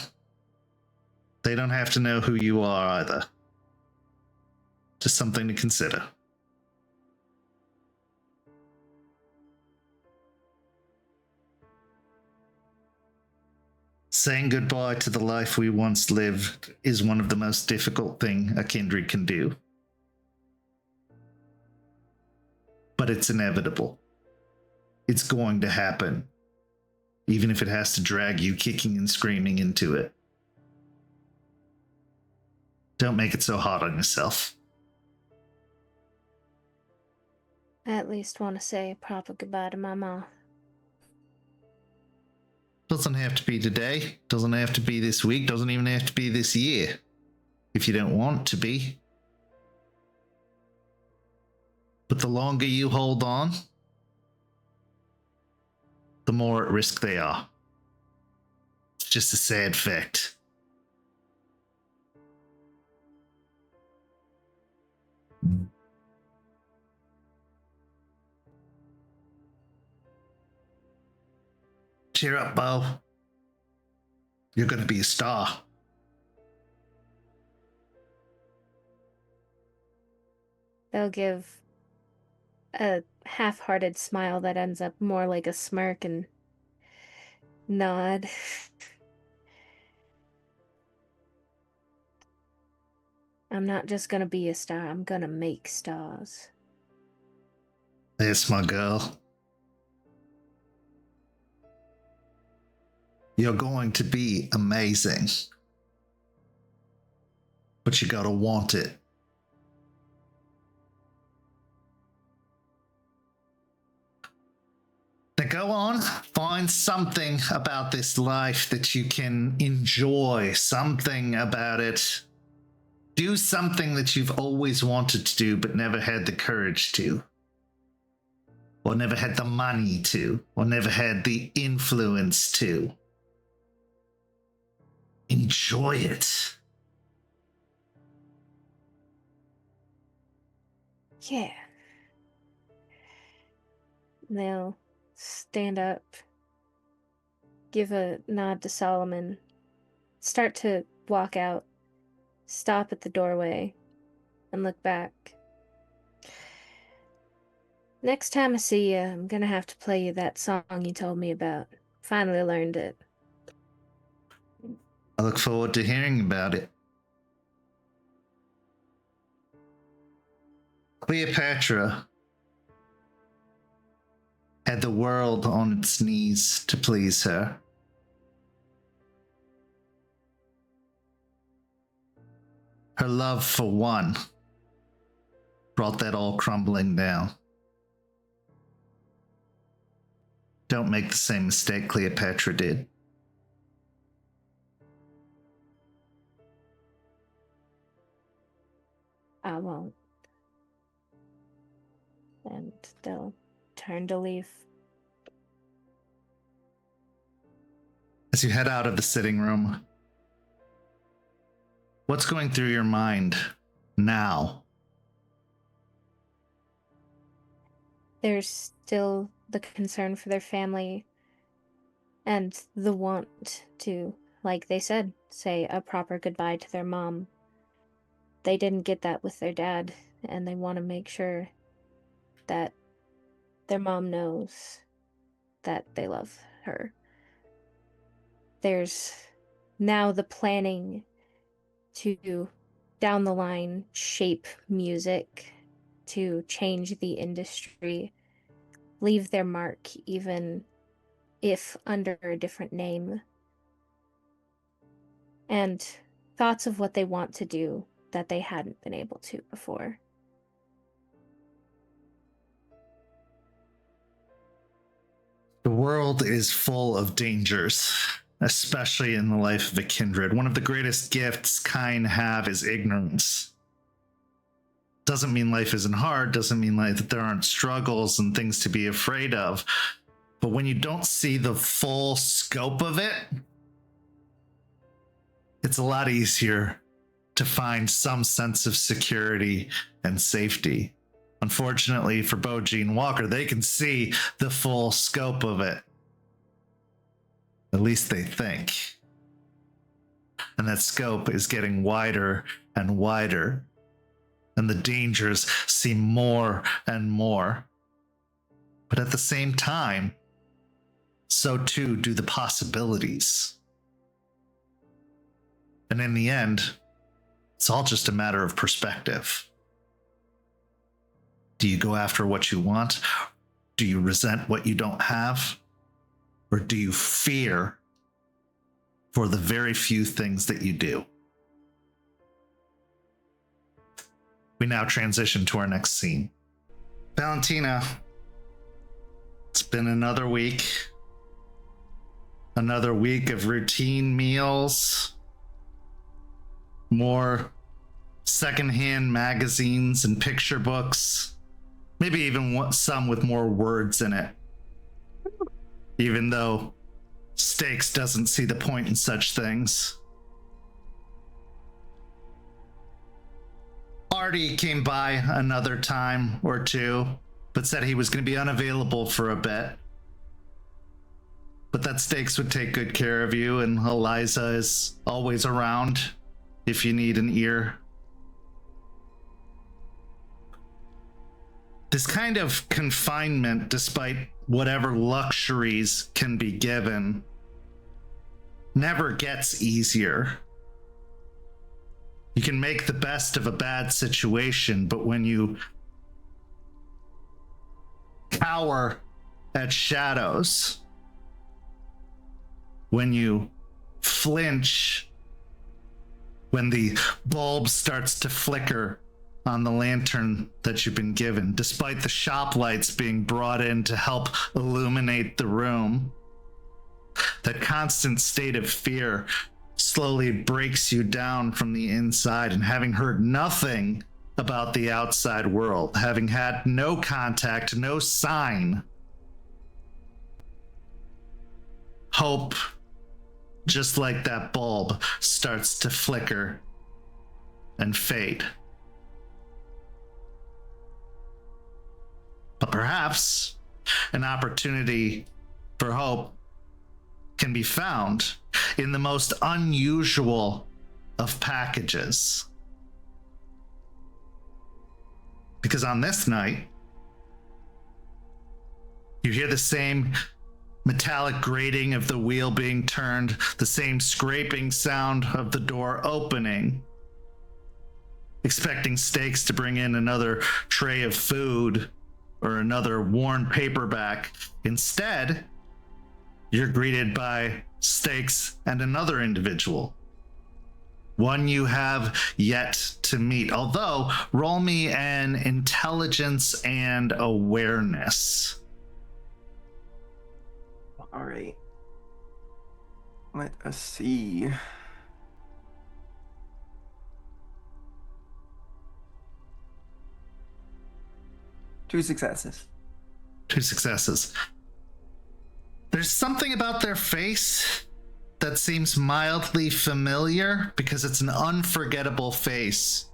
they don't have to know who you are either. Just something to consider. Saying goodbye to the life we once lived is one of the most difficult things a kindred can do. But it's inevitable. It's going to happen, even if it has to drag you kicking and screaming into it. Don't make it so hard on yourself. I at least want to say a proper goodbye to my mom. Doesn't have to be today, doesn't have to be this week, doesn't even have to be this year, if you don't want to be. But the longer you hold on, the more at risk they are. It's just a sad fact. Cheer up, Beau. You're gonna be a star. They'll give a half-hearted smile that ends up more like a smirk and nod. I'm not just gonna be a star, I'm gonna make stars. That's my girl. You're going to be amazing. But you gotta want it. go on. Find something about this life that you can enjoy, something about it. Do something that you've always wanted to do but never had the courage to. Or never had the money to. Or never had the influence to. Enjoy it. Yeah. They'll stand up, give a nod to Solomon, start to walk out, stop at the doorway, and look back. Next time I see you, I'm gonna have to play you that song you told me about. Finally learned it. I look forward to hearing about it. Cleopatra had the world on its knees to please her. Her love for one brought that all crumbling down. Don't make the same mistake Cleopatra did. I won't. And they'll turn to leave. As you head out of the sitting room, what's going through your mind now? There's still the concern for their family and the want to, like they said, say a proper goodbye to their mom. They didn't get that with their dad, and they want to make sure that their mom knows that they love her. There's now the planning to, down the line, shape music, to change the industry, leave their mark even if under a different name, and thoughts of what they want to do that they hadn't been able to before. The world is full of dangers, especially in the life of a kindred. One of the greatest gifts kind have is ignorance. Doesn't mean life isn't hard, doesn't mean that there aren't struggles and things to be afraid of. But when you don't see the full scope of it, it's a lot easier to find some sense of security and safety. Unfortunately for Beau, Gene Walker, they can see the full scope of it. At least they think. And that scope is getting wider and wider. And the dangers seem more and more. But at the same time, so too do the possibilities. And in the end, it's all just a matter of perspective. Do you go after what you want? Do you resent what you don't have? Or do you fear for the very few things that you do? We now transition to our next scene. Valentina, it's been another week. Another week of routine meals. More secondhand magazines and picture books. Maybe even some with more words in it. Even though Stakes doesn't see the point in such things. Artie came by another time or two, but said he was going to be unavailable for a bit. But that Stakes would take good care of you, and Eliza is always around if you need an ear. This kind of confinement, despite whatever luxuries can be given, never gets easier. You can make the best of a bad situation, but when you cower at shadows, when you flinch, when the bulb starts to flicker on the lantern that you've been given, despite the shop lights being brought in to help illuminate the room. That constant state of fear slowly breaks you down from the inside, and having heard nothing about the outside world, having had no contact, no sign, hope, just like that bulb, starts to flicker and fade. But perhaps an opportunity for hope can be found in the most unusual of packages. Because on this night, you hear the same metallic grating of the wheel being turned, the same scraping sound of the door opening, expecting Steaks to bring in another tray of food or another worn paperback. Instead, you're greeted by Steaks and another individual, one you have yet to meet. Although, roll me an intelligence and awareness. All right. Let us see. Two successes. Two successes. There's something about their face that seems mildly familiar because it's an unforgettable face.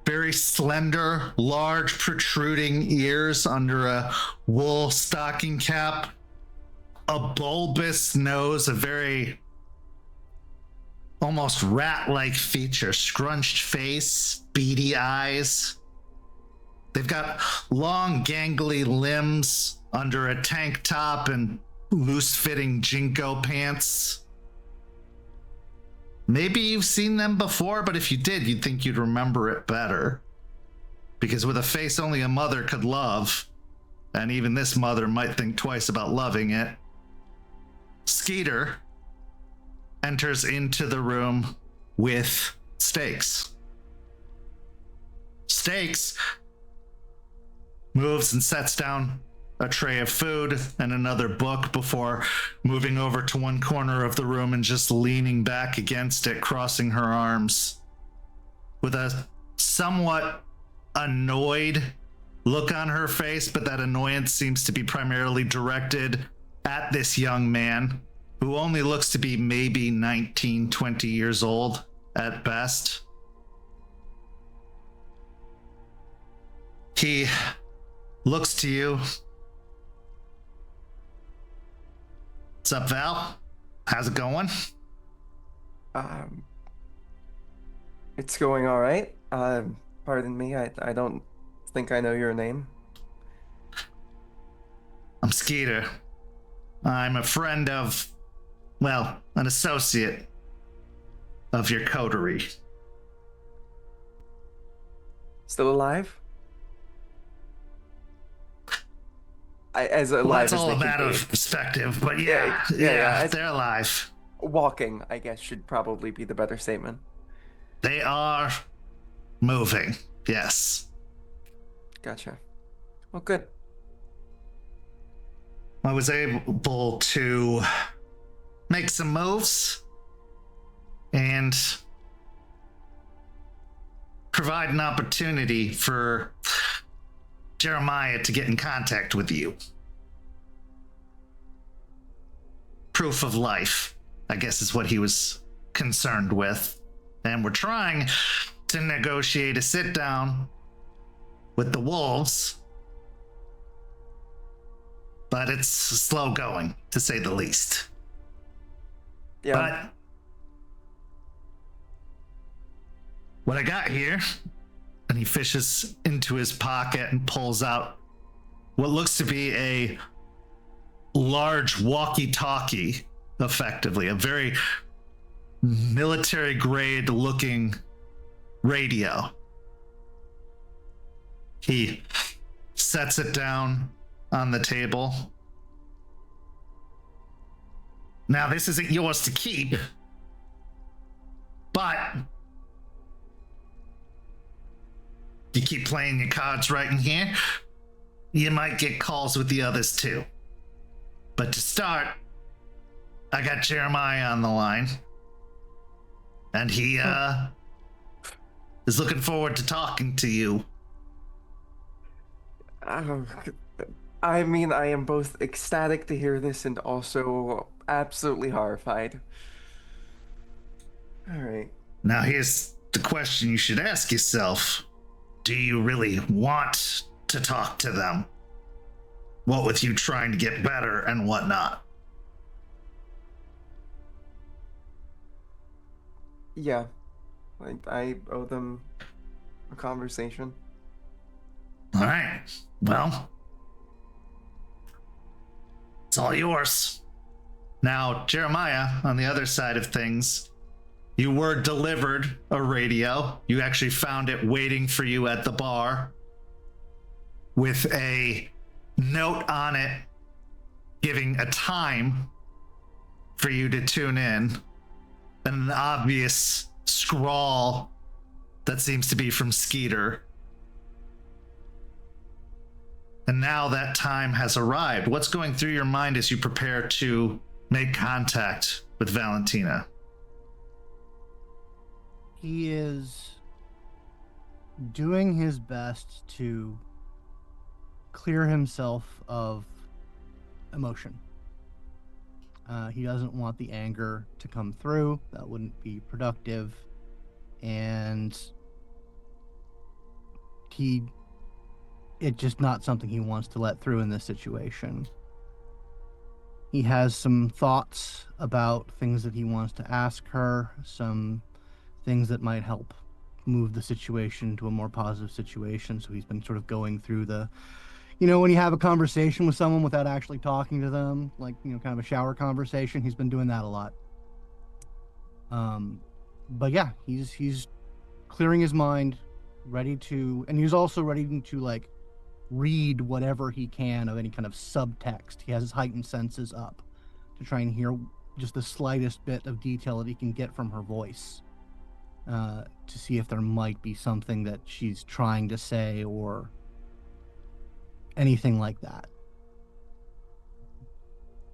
Very slender, large protruding ears under a wool stocking cap, a bulbous nose, a very almost rat-like feature, scrunched face, beady eyes. They've got long, gangly limbs under a tank top and loose-fitting Jinko pants. Maybe you've seen them before, but if you did, you'd think you'd remember it better. Because with a face only a mother could love, and even this mother might think twice about loving it, Skeeter enters into the room with Steaks. Steaks moves and sets down a tray of food and another book before moving over to one corner of the room and just leaning back against it, crossing her arms with a somewhat annoyed look on her face, but that annoyance seems to be primarily directed at this young man who only looks to be maybe 19, 20 years old at best. He looks to you. What's up, Val? How's it going? It's going all right. Pardon me, I don't think I know your name. I'm Skeeter. I'm a friend of, well, an associate of your coterie. Still alive? As Well, alive that's as all they a can matter be. of perspective, but yeah, Yeah, they're alive. Walking, I guess, should probably be the better statement. They are moving, yes. Gotcha. Well, good. I was able to make some moves and provide an opportunity for Jeremiah to get in contact with you. Proof of life, I guess, is what he was concerned with. And we're trying to negotiate a sit down with the wolves, but it's slow going, to say the least. Yeah. But what I got here, and he fishes into his pocket and pulls out what looks to be a large walkie-talkie, effectively, a very military-grade looking radio. He sets it down on the table. Now, this isn't yours to keep, but you keep playing your cards right in here, you might get calls with the others too. But to start, I got Jeremiah on the line. And he is looking forward to talking to you. I mean, I am both ecstatic to hear this and also absolutely horrified. All right. Now here's the question you should ask yourself. Do you really want to talk to them? What with you trying to get better and whatnot? Yeah. I owe them a conversation. All right. Well, it's all yours. Now, Jeremiah, on the other side of things, you were delivered a radio. You actually found it waiting for you at the bar with a note on it giving a time for you to tune in, and an obvious scrawl that seems to be from Skeeter. And now that time has arrived. What's going through your mind as you prepare to make contact with Valentina? He is doing his best to clear himself of emotion. He doesn't want the anger to come through. That wouldn't be productive. And it's just not something he wants to let through in this situation. He has some thoughts about things that he wants to ask her, some things that might help move the situation to a more positive situation. So he's been sort of going through the, when you have a conversation with someone without actually talking to them, like, kind of a shower conversation, he's been doing that a lot. But yeah, he's clearing his mind, and he's also ready to like read whatever he can of any kind of subtext. He has his heightened senses up to try and hear just the slightest bit of detail that he can get from her voice, to see if there might be something that she's trying to say or anything like that.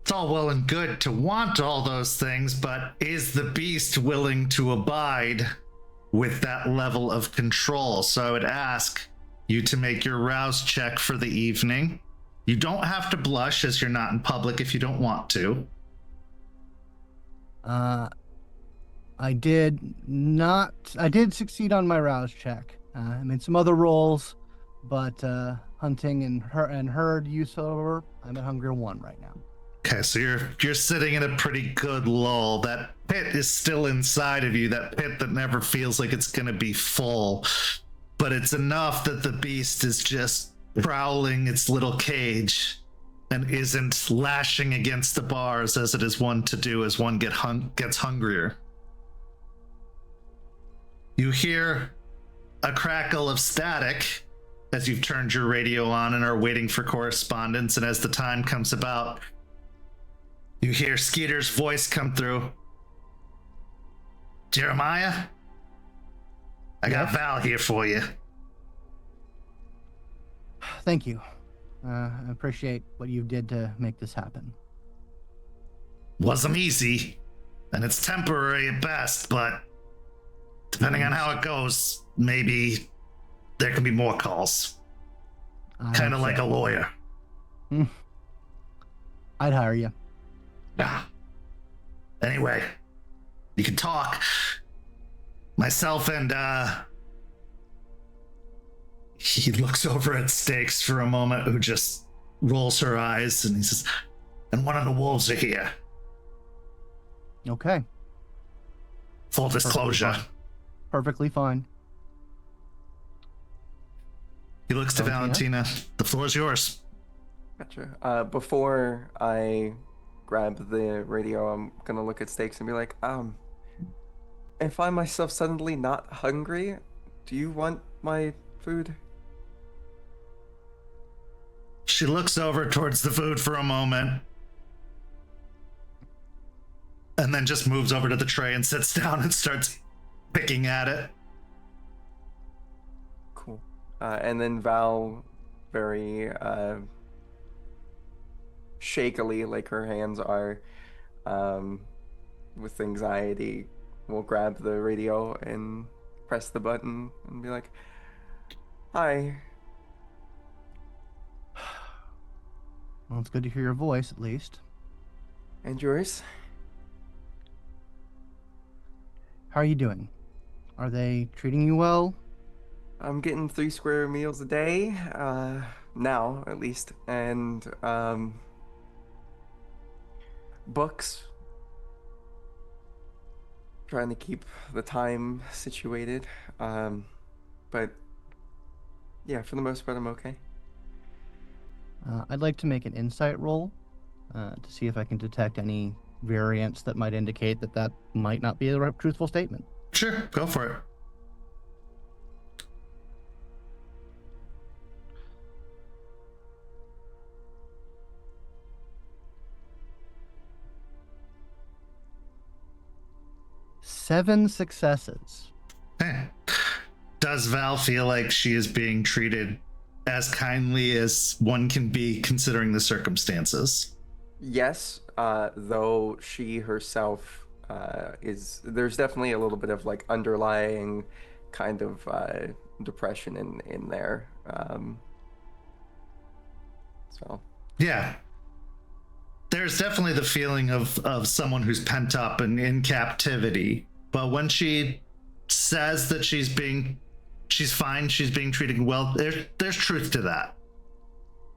It's all well and good to want all those things, but is the beast willing to abide with that level of control? So I would ask you to make your rouse check for the evening. You don't have to blush, as you're not in public if you don't want to. I did succeed on my rouse check. I made some other rolls, but hunting and herd use over, I'm at hunger 1 right now. Okay, so you're sitting in a pretty good lull. That pit is still inside of you, that pit that never feels like it's gonna be full, but it's enough that the beast is just prowling its little cage and isn't lashing against the bars as it is wont to do as one gets hungrier. You hear a crackle of static as you've turned your radio on and are waiting for correspondence, and as the time comes about, you hear Skeeter's voice come through. Jeremiah, I got Val here for you. Thank you. I appreciate what you did to make this happen. Wasn't easy, and it's temporary at best, but depending on how it goes, maybe there can be more calls. Kind of like a lawyer. I'd hire you. Anyway, you can talk. Myself and he looks over at Stakes for a moment, who just rolls her eyes, and he says, and one of the wolves are here. Okay. Full disclosure. Perfectly fine. He looks to Valentina. The floor is yours. Gotcha. Before I grab the radio, I'm gonna look at Stakes and be like, I find myself suddenly not hungry. Do you want my food? She looks over towards the food for a moment, and then just moves over to the tray and sits down and starts picking at it. Cool. And then Val, very shakily, like her hands are, um, with anxiety, will grab the radio and press the button and be like, "Hi." Well, it's good to hear your voice, at least. And yours? How are you doing? Are they treating you well? I'm getting 3 square meals a day, now at least, and books. Trying to keep the time situated, but yeah, for the most part, I'm okay. I'd like to make an insight roll to see if I can detect any variants that might indicate that that might not be a truthful statement. Sure, go for it. Seven successes. Eh. Does Val feel like she is being treated as kindly as one can be considering the circumstances? Yes, though she herself there's definitely a little bit of like underlying kind of depression in there. So Yeah. There's definitely the feeling of someone who's pent up and in captivity. But when she says that she's fine, she's being treated well, there's truth to that.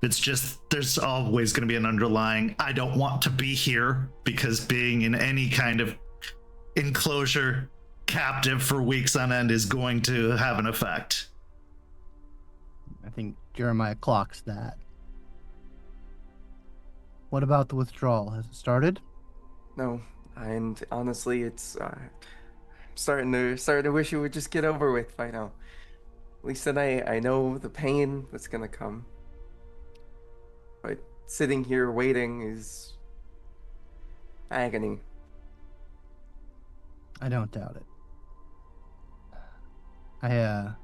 It's just there's always going to be an underlying I don't want to be here, because being in any kind of enclosure captive for weeks on end is going to have an effect. I think Jeremiah clocks that. What about the withdrawal? Has it started? no, and honestly, it's starting to wish it would just get over with by now. At least then I know the pain that's gonna come. But sitting here waiting is agony. I don't doubt it. I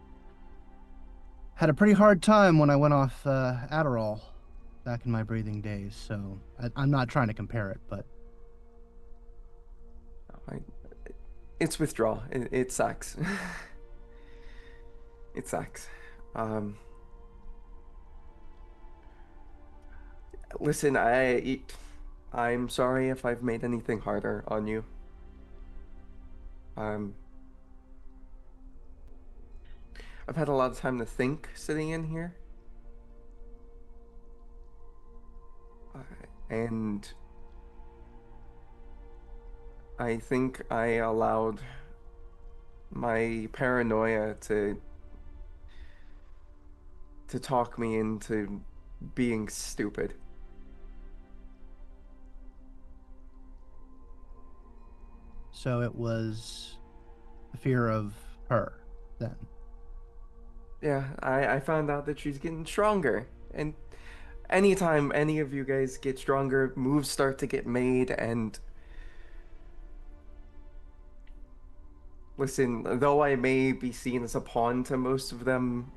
had a pretty hard time when I went off Adderall back in my breathing days, so I'm not trying to compare it, but It's withdrawal. It sucks. It sucks. Listen, I'm sorry if I've made anything harder on you. I've had a lot of time to think sitting in here. And I think I allowed my paranoia to talk me into being stupid. so it was the fear of her then. Yeah, I found out that she's getting stronger. And anytime any of you guys get stronger, moves start to get made. And listen, though I may be seen as a pawn to most of them,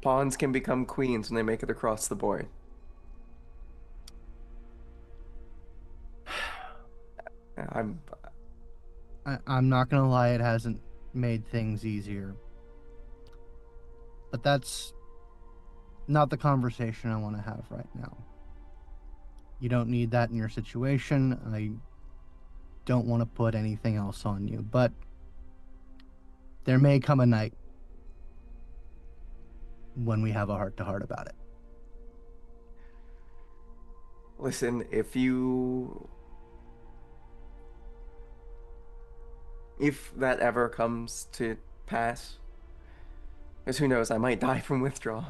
pawns can become queens when they make it across the board. I'm not gonna lie, it hasn't made things easier. But that's not the conversation I want to have right now. You don't need that in your situation. I don't want to put anything else on you, but there may come a night when we have a heart-to-heart about it. Listen, if that ever comes to pass, because who knows, I might die from withdrawal.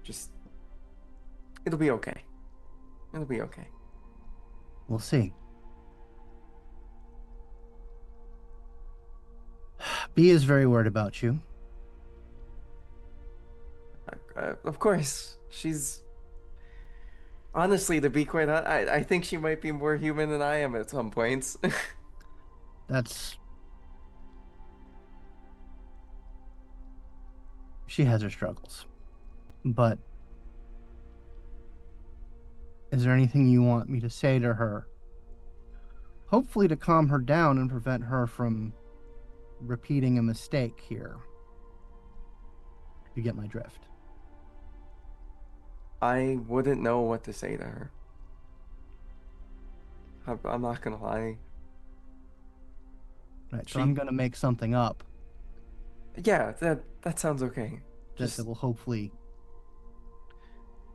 Just, it'll be okay. It'll be okay. We'll see. B is very worried about you. Of course, she's honestly, to be quite honest, I think she might be more human than I am at some points. That's She has her struggles. But is there anything you want me to say to her? Hopefully to calm her down and prevent her from repeating a mistake here. You get my drift. I wouldn't know what to say to her. I'm not gonna lie. Right, so She- I'm going to make something up Yeah, that sounds okay. that will hopefully...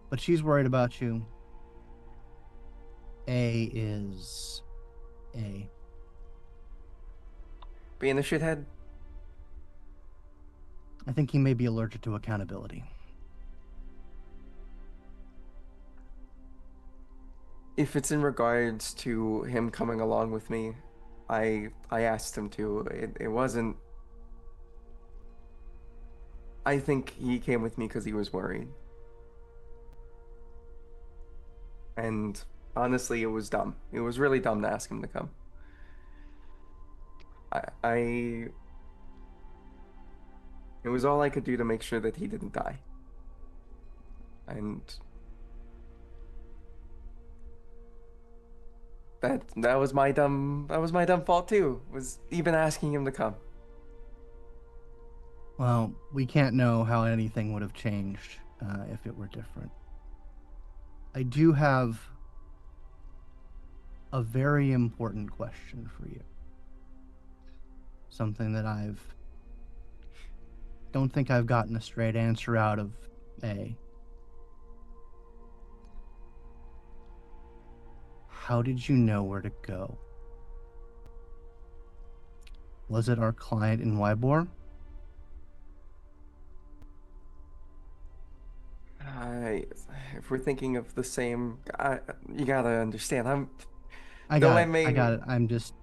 But she's worried about you. A is... A. Being a shithead. I think he may be allergic to accountability. If it's in regards to him coming along with me, I asked him to. It wasn't. I think he came with me because he was worried. And honestly, it was dumb. It was really dumb to ask him to come. I it was all I could do to make sure that he didn't die. And that was my dumb fault too. Was even asking him to come. Well, we can't know how anything would have changed if it were different. I do have a very important question for you. Something that don't think I've gotten a straight answer out of A. How did you know where to go? Was it our client in Wybor? If we're thinking of the same, you gotta understand. I got it. I'm just...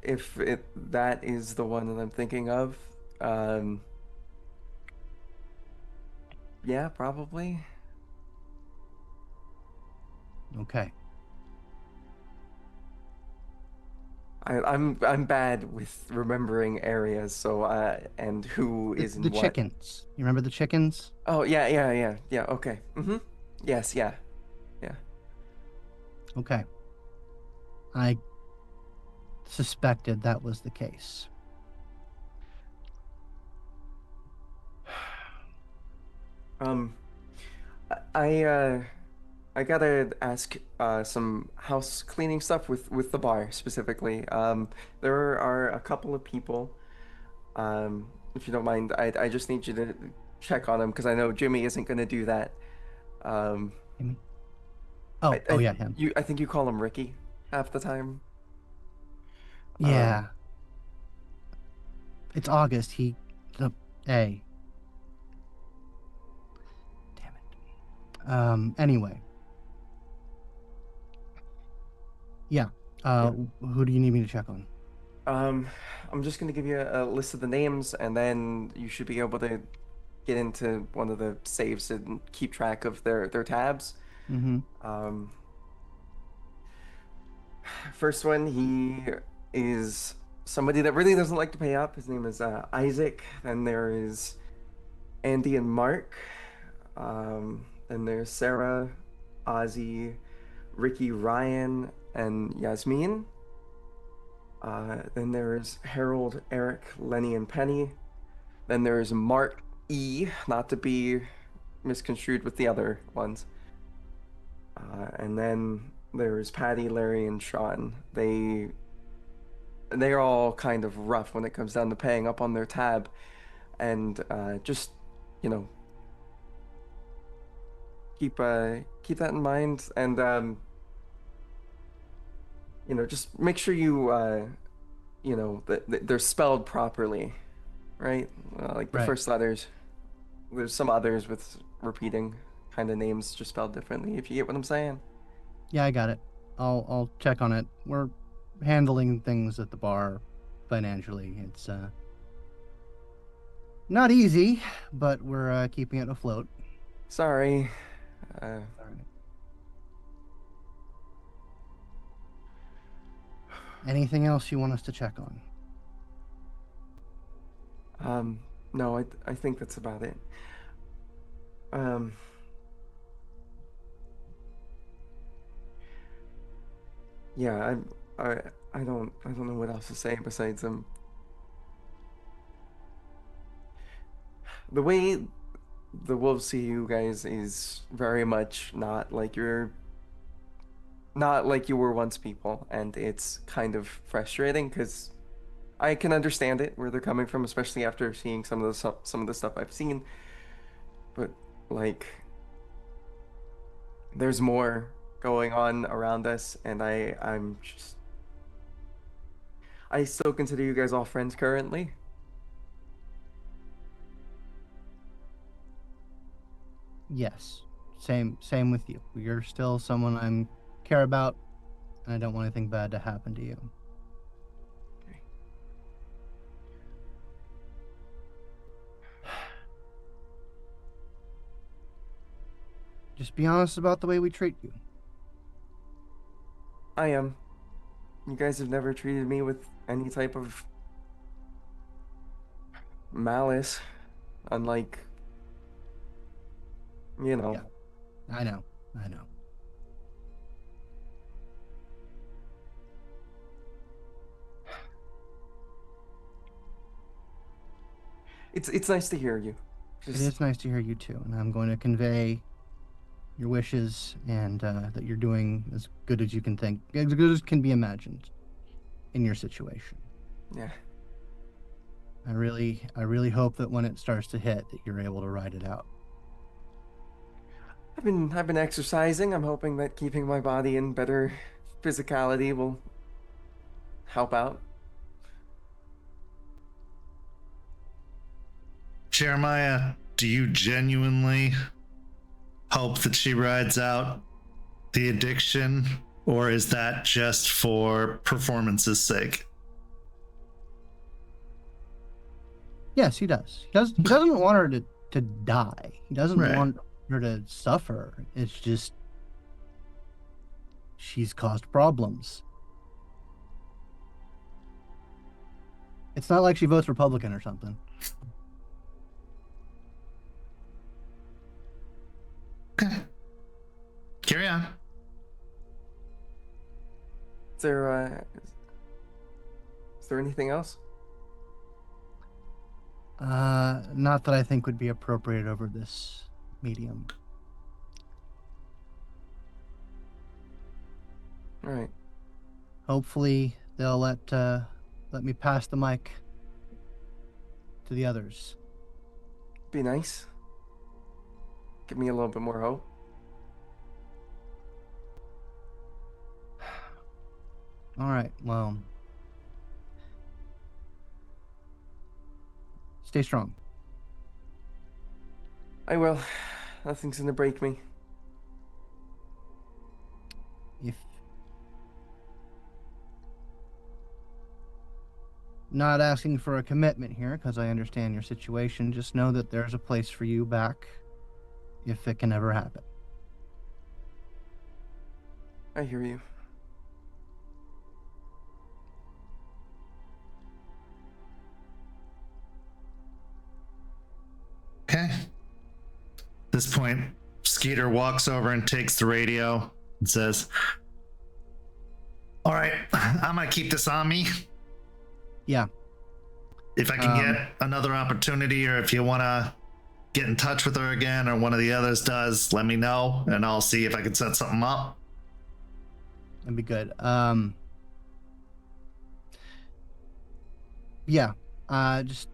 If that is the one that I'm thinking of, yeah, probably. Okay. I'm bad with remembering areas, so and who is in The what. chickens. You remember the chickens? Oh yeah. Okay. Yes, yeah. Okay. I suspected that was the case. I gotta ask some house cleaning stuff with the bar specifically. There are a couple of people. If you don't mind, I just need you to check on them because I know Jimmy isn't gonna do that. Amy? Oh yeah, him. I think you call him Ricky half the time. Yeah. It's August. Hey. Damn it. Anyway. Yeah. Who do you need me to check on? I'm just gonna give you a list of the names, and then you should be able to get into one of the saves and keep track of their tabs. Mm-hmm. First one, he is somebody that really doesn't like to pay up. His name is Isaac. Then there is Andy and Mark. Then there's Sarah, Ozzy, Ricky, Ryan, and Yasmin. Then there's Harold, Eric, Lenny, and Penny. Then there's Mark E, not to be misconstrued with the other ones. And then there's Patty, Larry, and Sean. They're all kind of rough when it comes down to paying up on their tab, and just keep that in mind, and just make sure that they're spelled properly, right? Like the Right. first letters. There's some others with repeating kind of names just spelled differently, if you get what I'm saying. Yeah, I got it. I'll check on it. We're handling things at the bar financially. It's not easy, but we're keeping it afloat. Sorry. All right. Anything else you want us to check on? No, I think that's about it. Yeah, I don't know what else to say besides the way the wolves see you guys is very much not like you were once people, and it's kind of frustrating because I can understand it where they're coming from, especially after seeing some of the stuff I've seen. But like, there's more going on around us, and I still consider you guys all friends currently. Yes. Same with you. You're still someone I care about, and I don't want anything bad to happen to you. Okay. Just be honest about the way we treat you. I am. You guys have never treated me with any type of malice, unlike, you know. Yeah. I know. It's nice to hear you. It is nice to hear you too, and I'm going to convey your wishes and that you're doing as good as you can think, as good as can be imagined in your situation. Yeah. I really hope that when it starts to hit, that you're able to ride it out. I've been exercising. I'm hoping that keeping my body in better physicality will help out. Jeremiah, do you genuinely hope that she rides out the addiction, or is that just for performance's sake? Yes, he does. He doesn't want her to die. He doesn't Right. want her to suffer. It's just she's caused problems. It's not like she votes Republican or something. Okay. Carry on. Is there anything else? Not that I think would be appropriate over this medium. All right. Hopefully they'll let me pass the mic to the others. Be nice. Give me a little bit more hope. All right. Well, stay strong. I will. Nothing's gonna break me. If not asking for a commitment here, because I understand your situation, just know that there's a place for you back if it can ever happen. I hear you. Okay. At this point, Skeeter walks over and takes the radio and says, "All right, I'm gonna keep this on me. Yeah. If I can get another opportunity, or if you want to get in touch with her again, or one of the others does, let me know, and I'll see if I can set something up." That'd be good. Yeah. Just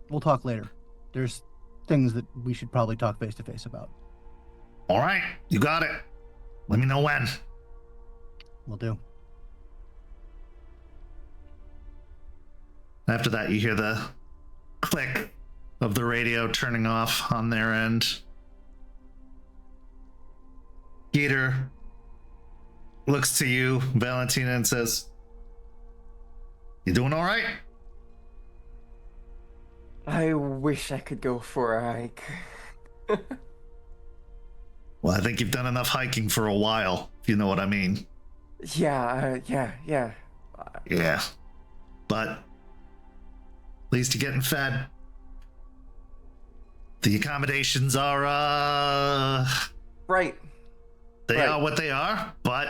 we'll talk later. There's things that we should probably talk face to face about. All right, you got it. Let me know when. Will do. After that, you hear the click of the radio turning off on their end. Skeeter looks to you, Valentina, and says, "You doing all right?" I wish I could go for a hike. Well, I think you've done enough hiking for a while, if you know what I mean. Yeah. Yeah. But at least you're getting fed. The accommodations are, Right. they Right. are what they are, but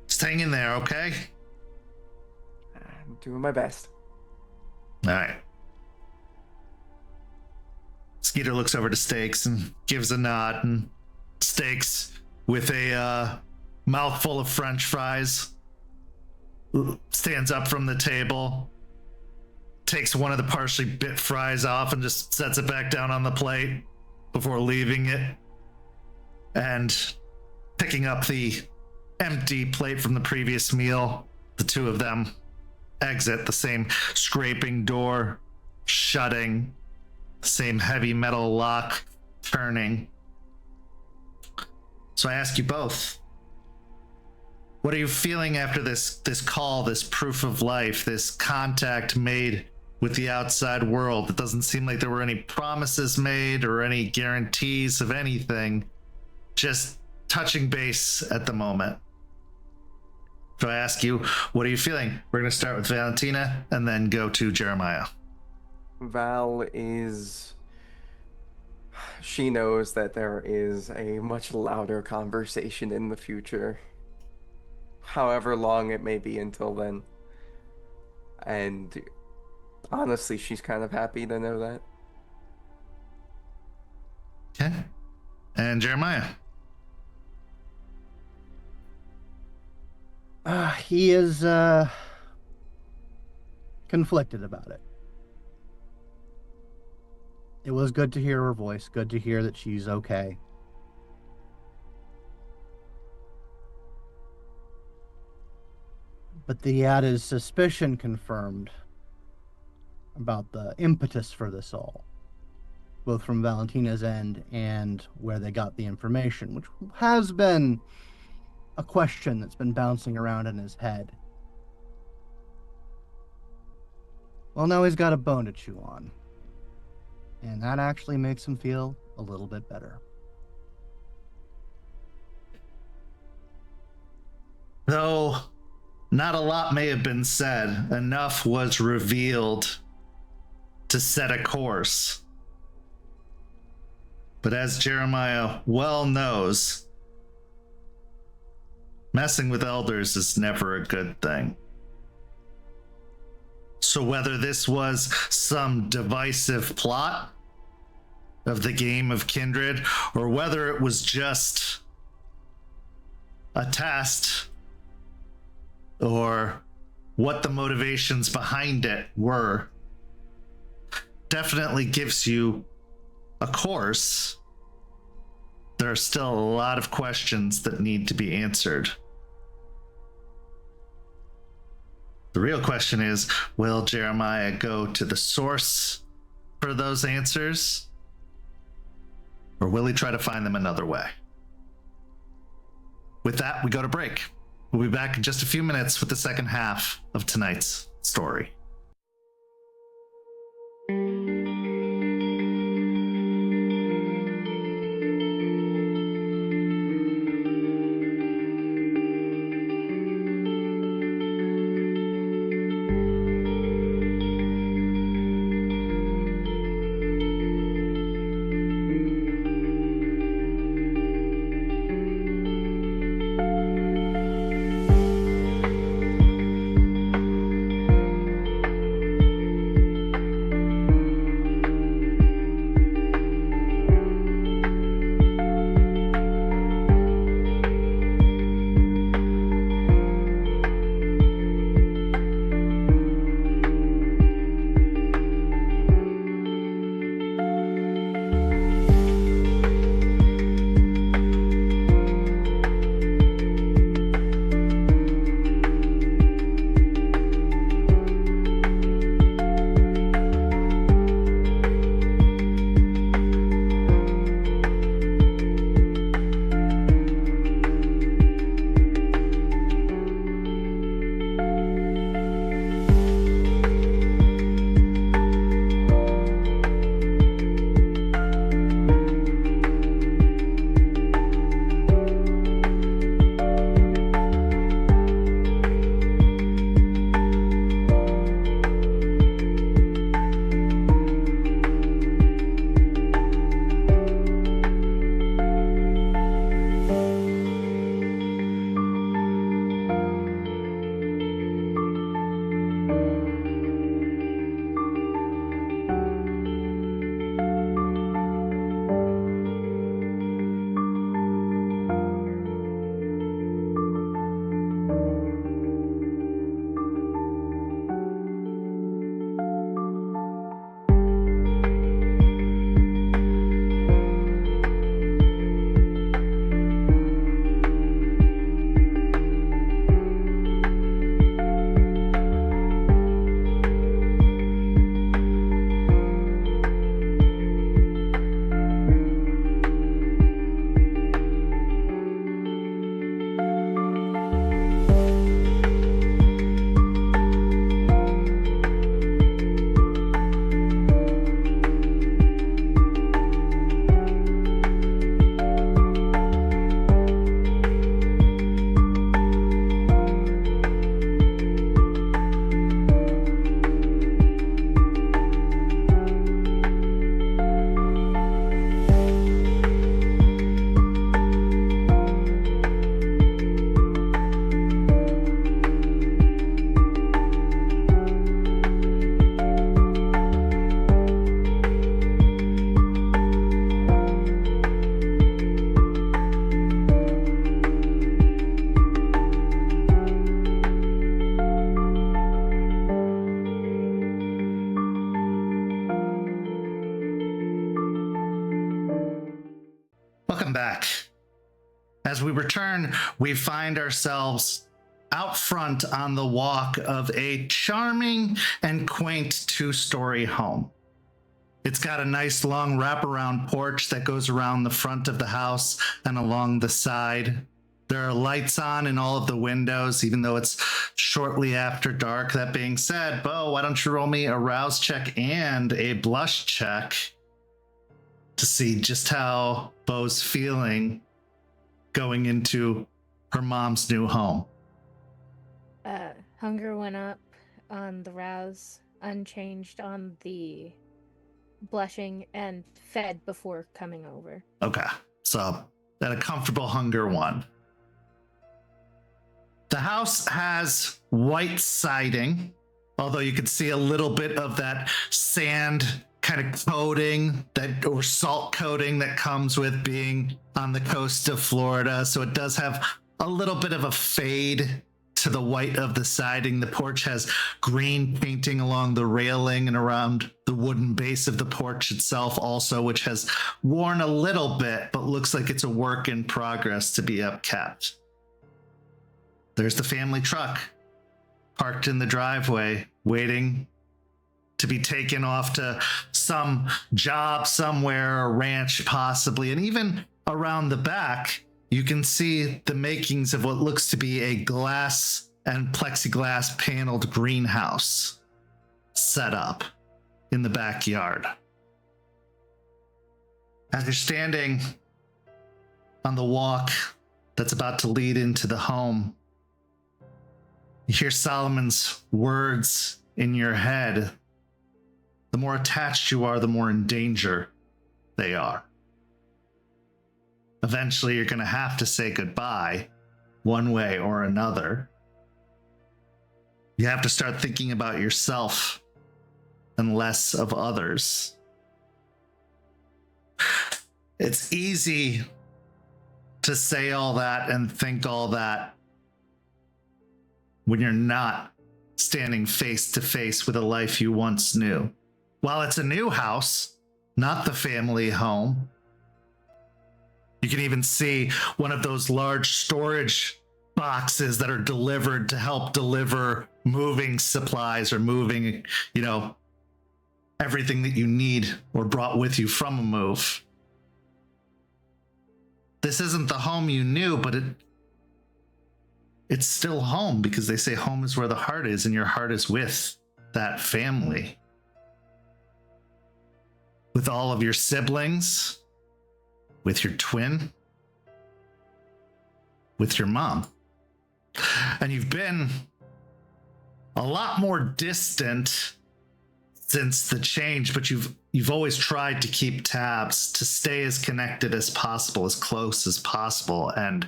just hang in there, okay? I'm doing my best. All right. Skeeter looks over to Stakes and gives a nod, and Stakes, with a mouthful of French fries, stands up from the table, takes one of the partially bit fries off, and just sets it back down on the plate before leaving it, and picking up the empty plate from the previous meal. The two of them exit, the same scraping door shutting, the same heavy metal lock turning. So I ask you both, what are you feeling after this call, this proof of life, this contact made with the outside world? It doesn't seem like there were any promises made or any guarantees of anything, just touching base at the moment. So I ask you, what are you feeling? We're going to start with Valentina and then go to Jeremiah. Val she knows that there is a much louder conversation in the future, however long it may be until then. And honestly, she's kind of happy to know that. Okay. And Jeremiah. He is conflicted about it. It was good to hear her voice, good to hear that she's okay. But he had his suspicion confirmed about the impetus for this all, both from Valentina's end and where they got the information, which has been a question that's been bouncing around in his head. Well, now he's got a bone to chew on. And that actually makes him feel a little bit better. Though not a lot may have been said, enough was revealed to set a course. But as Jeremiah well knows, messing with elders is never a good thing. So whether this was some divisive plot of the game of Kindred, or whether it was just a test, or what the motivations behind it were, definitely gives you a course. There are still a lot of questions that need to be answered. The real question is, will Jeremiah go to the source for those answers? Or will he try to find them another way? With that, we go to break. We'll be back in just a few minutes with the second half of tonight's story. back. As we return, we find ourselves out front on the walk of a charming and quaint two-story home. It's got a nice long wraparound porch that goes around the front of the house and along the side. There are lights on in all of the windows, even though it's shortly after dark. That being said, Beau, why don't you roll me a rouse check and a blush check to see just how Beau's feeling going into her mom's new home. Hunger went up on the rouse, unchanged on the blushing, and fed before coming over. Okay, so at a comfortable hunger 1. The house has white siding, although you can see a little bit of that sand kind of coating or salt coating that comes with being on the coast of Florida. So it does have a little bit of a fade to the white of the siding. The porch has green painting along the railing and around the wooden base of the porch itself also, which has worn a little bit, but looks like it's a work in progress to be upkept. There's the family truck parked in the driveway, waiting to be taken off to some job somewhere, a ranch possibly. And even around the back, you can see the makings of what looks to be a glass and plexiglass paneled greenhouse set up in the backyard. As you're standing on the walk that's about to lead into the home, you hear Solomon's words in your head. The more attached you are, the more in danger they are. Eventually, you're going to have to say goodbye one way or another. You have to start thinking about yourself and less of others. It's easy to say all that and think all that when you're not standing face to face with a life you once knew. While it's a new house, not the family home, you can even see one of those large storage boxes that are delivered to help deliver moving supplies or moving, everything that you need or brought with you from a move. This isn't the home you knew, but it's still home, because they say home is where the heart is, and your heart is with that family. With all of your siblings, with your twin, with your mom. And you've been a lot more distant since the change, but you've always tried to keep tabs, to stay as connected as possible, as close as possible. And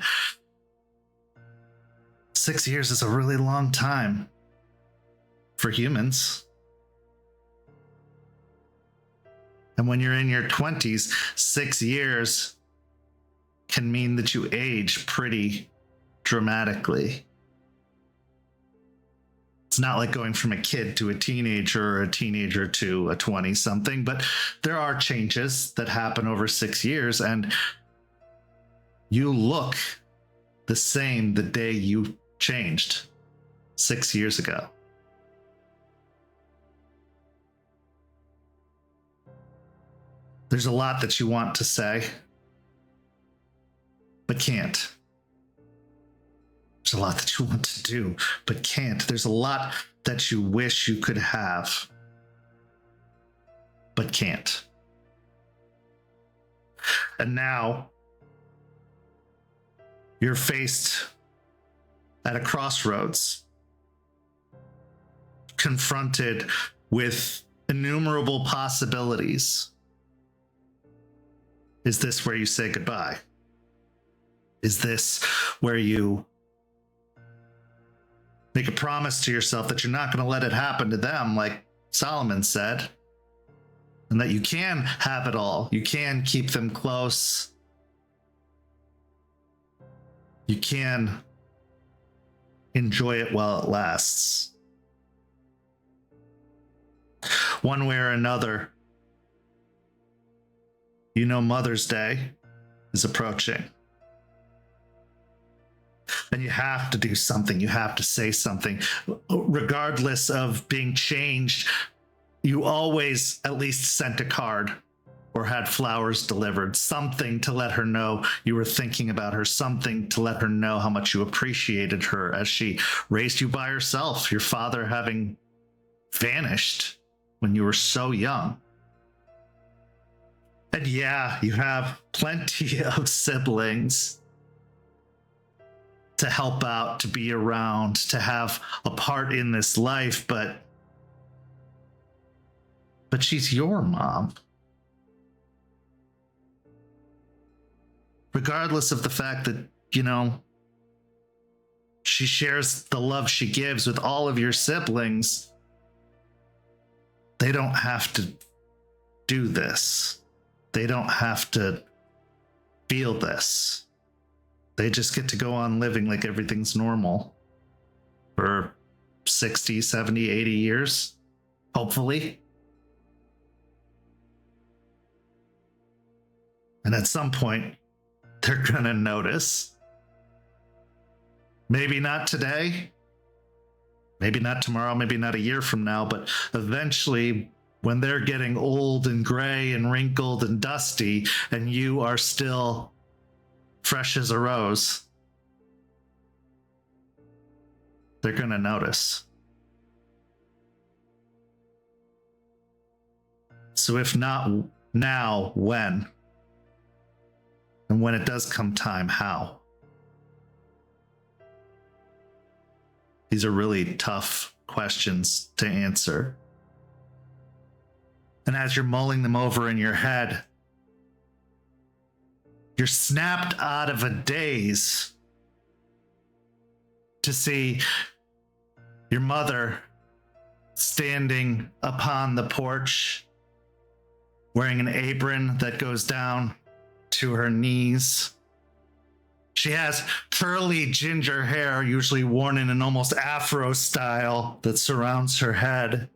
6 years is a really long time for humans. And when you're in your 20s, 6 years can mean that you age pretty dramatically. It's not like going from a kid to a teenager or a teenager to a 20-something, but there are changes that happen over 6 years, and you look the same the day you changed 6 years ago. There's a lot that you want to say, but can't. There's a lot that you want to do, but can't. There's a lot that you wish you could have, but can't. And now you're faced at a crossroads, confronted with innumerable possibilities. Is this where you say goodbye? Is this where you make a promise to yourself that you're not going to let it happen to them, like Solomon said, and that you can have it all? You can keep them close. You can enjoy it while it lasts. One way or another, Mother's Day is approaching. And you have to do something. You have to say something. Regardless of being changed, you always at least sent a card or had flowers delivered, something to let her know you were thinking about her, something to let her know how much you appreciated her as she raised you by herself, your father having vanished when you were so young. And yeah, you have plenty of siblings to help out, to be around, to have a part in this life, but she's your mom. Regardless of the fact that, you know, she shares the love she gives with all of your siblings, they don't have to do this. They don't have to feel this. They just get to go on living like everything's normal for 60, 70, 80 years, hopefully. And at some point, they're gonna notice. Maybe not today, maybe not tomorrow, maybe not a year from now, but eventually when they're getting old and gray and wrinkled and dusty and you are still fresh as a rose, they're gonna notice. So if not now, when? And when it does come time, how? These are really tough questions to answer. And as you're mulling them over in your head, you're snapped out of a daze to see your mother standing upon the porch, wearing an apron that goes down to her knees. She has curly ginger hair, usually worn in an almost afro style, that surrounds her head.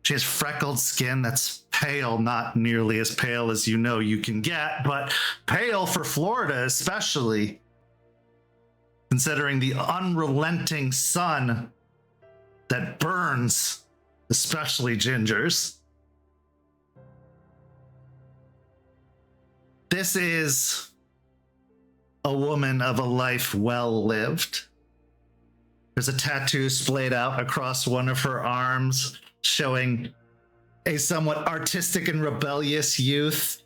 She has freckled skin that's pale, not nearly as pale as you know you can get, but pale for Florida especially, considering the unrelenting sun that burns, especially gingers. This is a woman of a life well lived. There's a tattoo splayed out across one of her arms, showing a somewhat artistic and rebellious youth.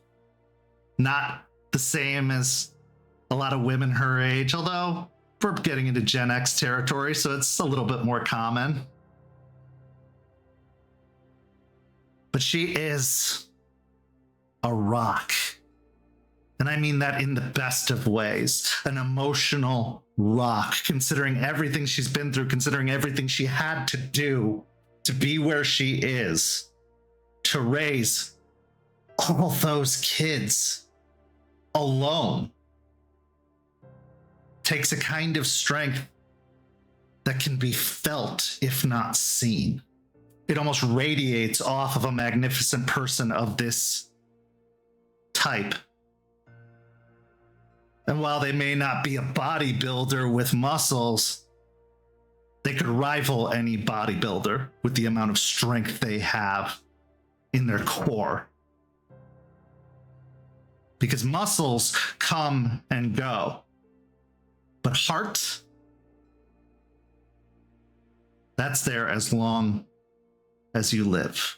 Not the same as a lot of women her age, although we're getting into Gen X territory, so it's a little bit more common. But she is a rock. And I mean that in the best of ways. An emotional rock, considering everything she's been through, considering everything she had to do to be where she is, to raise all those kids alone. Takes a kind of strength that can be felt, if not seen. It almost radiates off of a magnificent person of this type. And while they may not be a bodybuilder with muscles, they could rival any bodybuilder with the amount of strength they have in their core. Because muscles come and go, but heart, that's there as long as you live.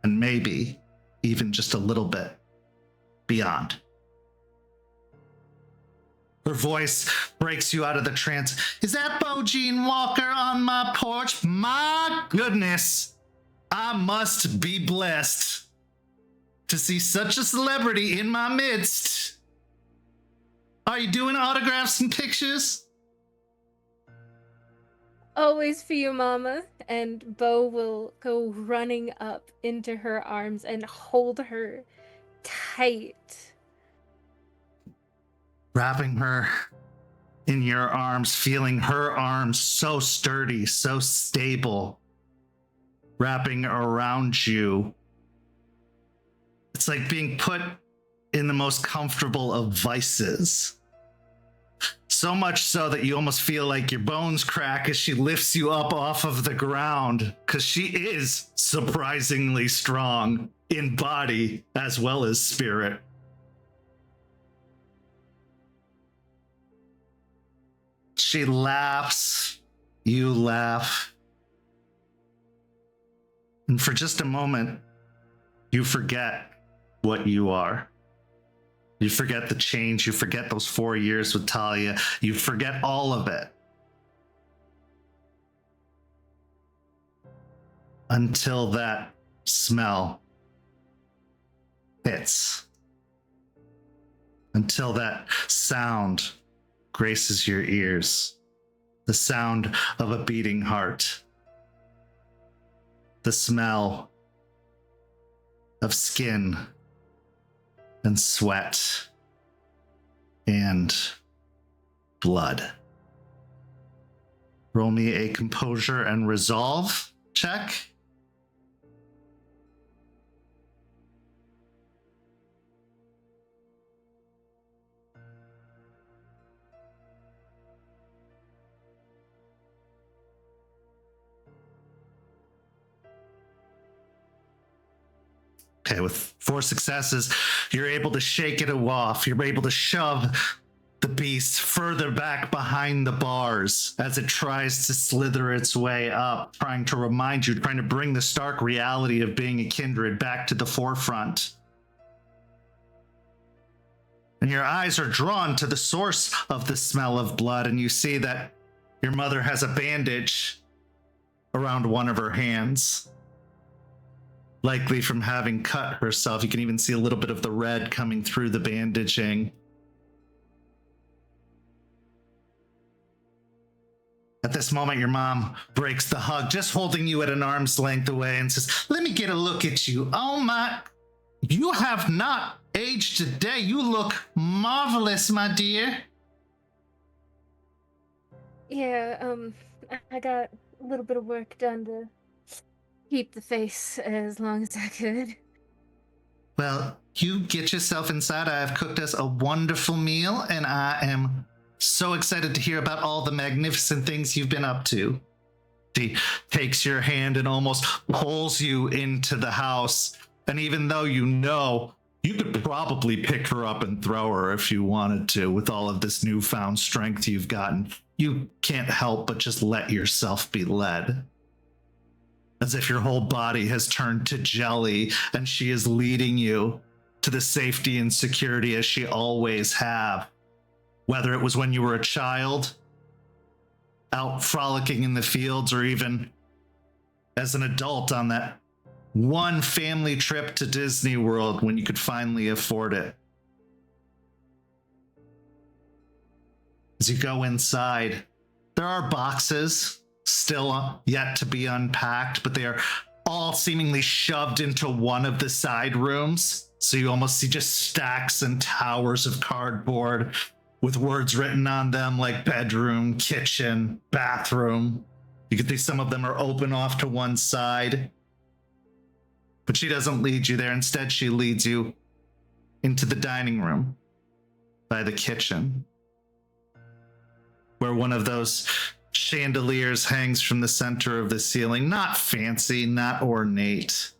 And maybe even just a little bit beyond. Her voice breaks you out of the trance. Is that Beau Jean Walker on my porch? My goodness, I must be blessed to see such a celebrity in my midst. Are you doing autographs and pictures? Always for you, Mama. And Beau will go running up into her arms and hold her tight. Wrapping her in your arms, feeling her arms so sturdy, so stable, wrapping around you. It's like being put in the most comfortable of vices. So much so that you almost feel like your bones crack as she lifts you up off of the ground, because she is surprisingly strong in body as well as spirit. She laughs, you laugh. And for just a moment, you forget what you are. You forget the change. You forget those 4 years with Talia. You forget all of it. Until that smell hits. Until that sound graces your ears. The sound of a beating heart. The smell of skin and sweat and blood. Roll me a composure and resolve check. Okay, with 4 successes, you're able to shake it off. You're able to shove the beast further back behind the bars as it tries to slither its way up, trying to remind you, trying to bring the stark reality of being a kindred back to the forefront. And your eyes are drawn to the source of the smell of blood, and you see that your mother has a bandage around one of her hands. Likely from having cut herself. You can even see a little bit of the red coming through the bandaging. At this moment, your mom breaks the hug, just holding you at an arm's length away, and says, "Let me get a look at you. Oh my, you have not aged a day. You look marvelous, my dear." Yeah, I got a little bit of work done to keep the face as long as I could. Well, you get yourself inside. I have cooked us a wonderful meal, and I am so excited to hear about all the magnificent things you've been up to. She takes your hand and almost pulls you into the house. And even though you know you could probably pick her up and throw her if you wanted to, with all of this newfound strength you've gotten, you can't help but just let yourself be led. As if your whole body has turned to jelly and she is leading you to the safety and security as she always have. Whether it was when you were a child, out frolicking in the fields, or even as an adult on that one family trip to Disney World when you could finally afford it. As you go inside, there are boxes still yet to be unpacked, but they are all seemingly shoved into one of the side rooms. So you almost see just stacks and towers of cardboard with words written on them like bedroom, kitchen, bathroom. You can see some of them are open off to one side. But she doesn't lead you there. Instead, she leads you into the dining room by the kitchen, where one of those chandeliers hangs from the center of the ceiling. Not fancy, not ornate.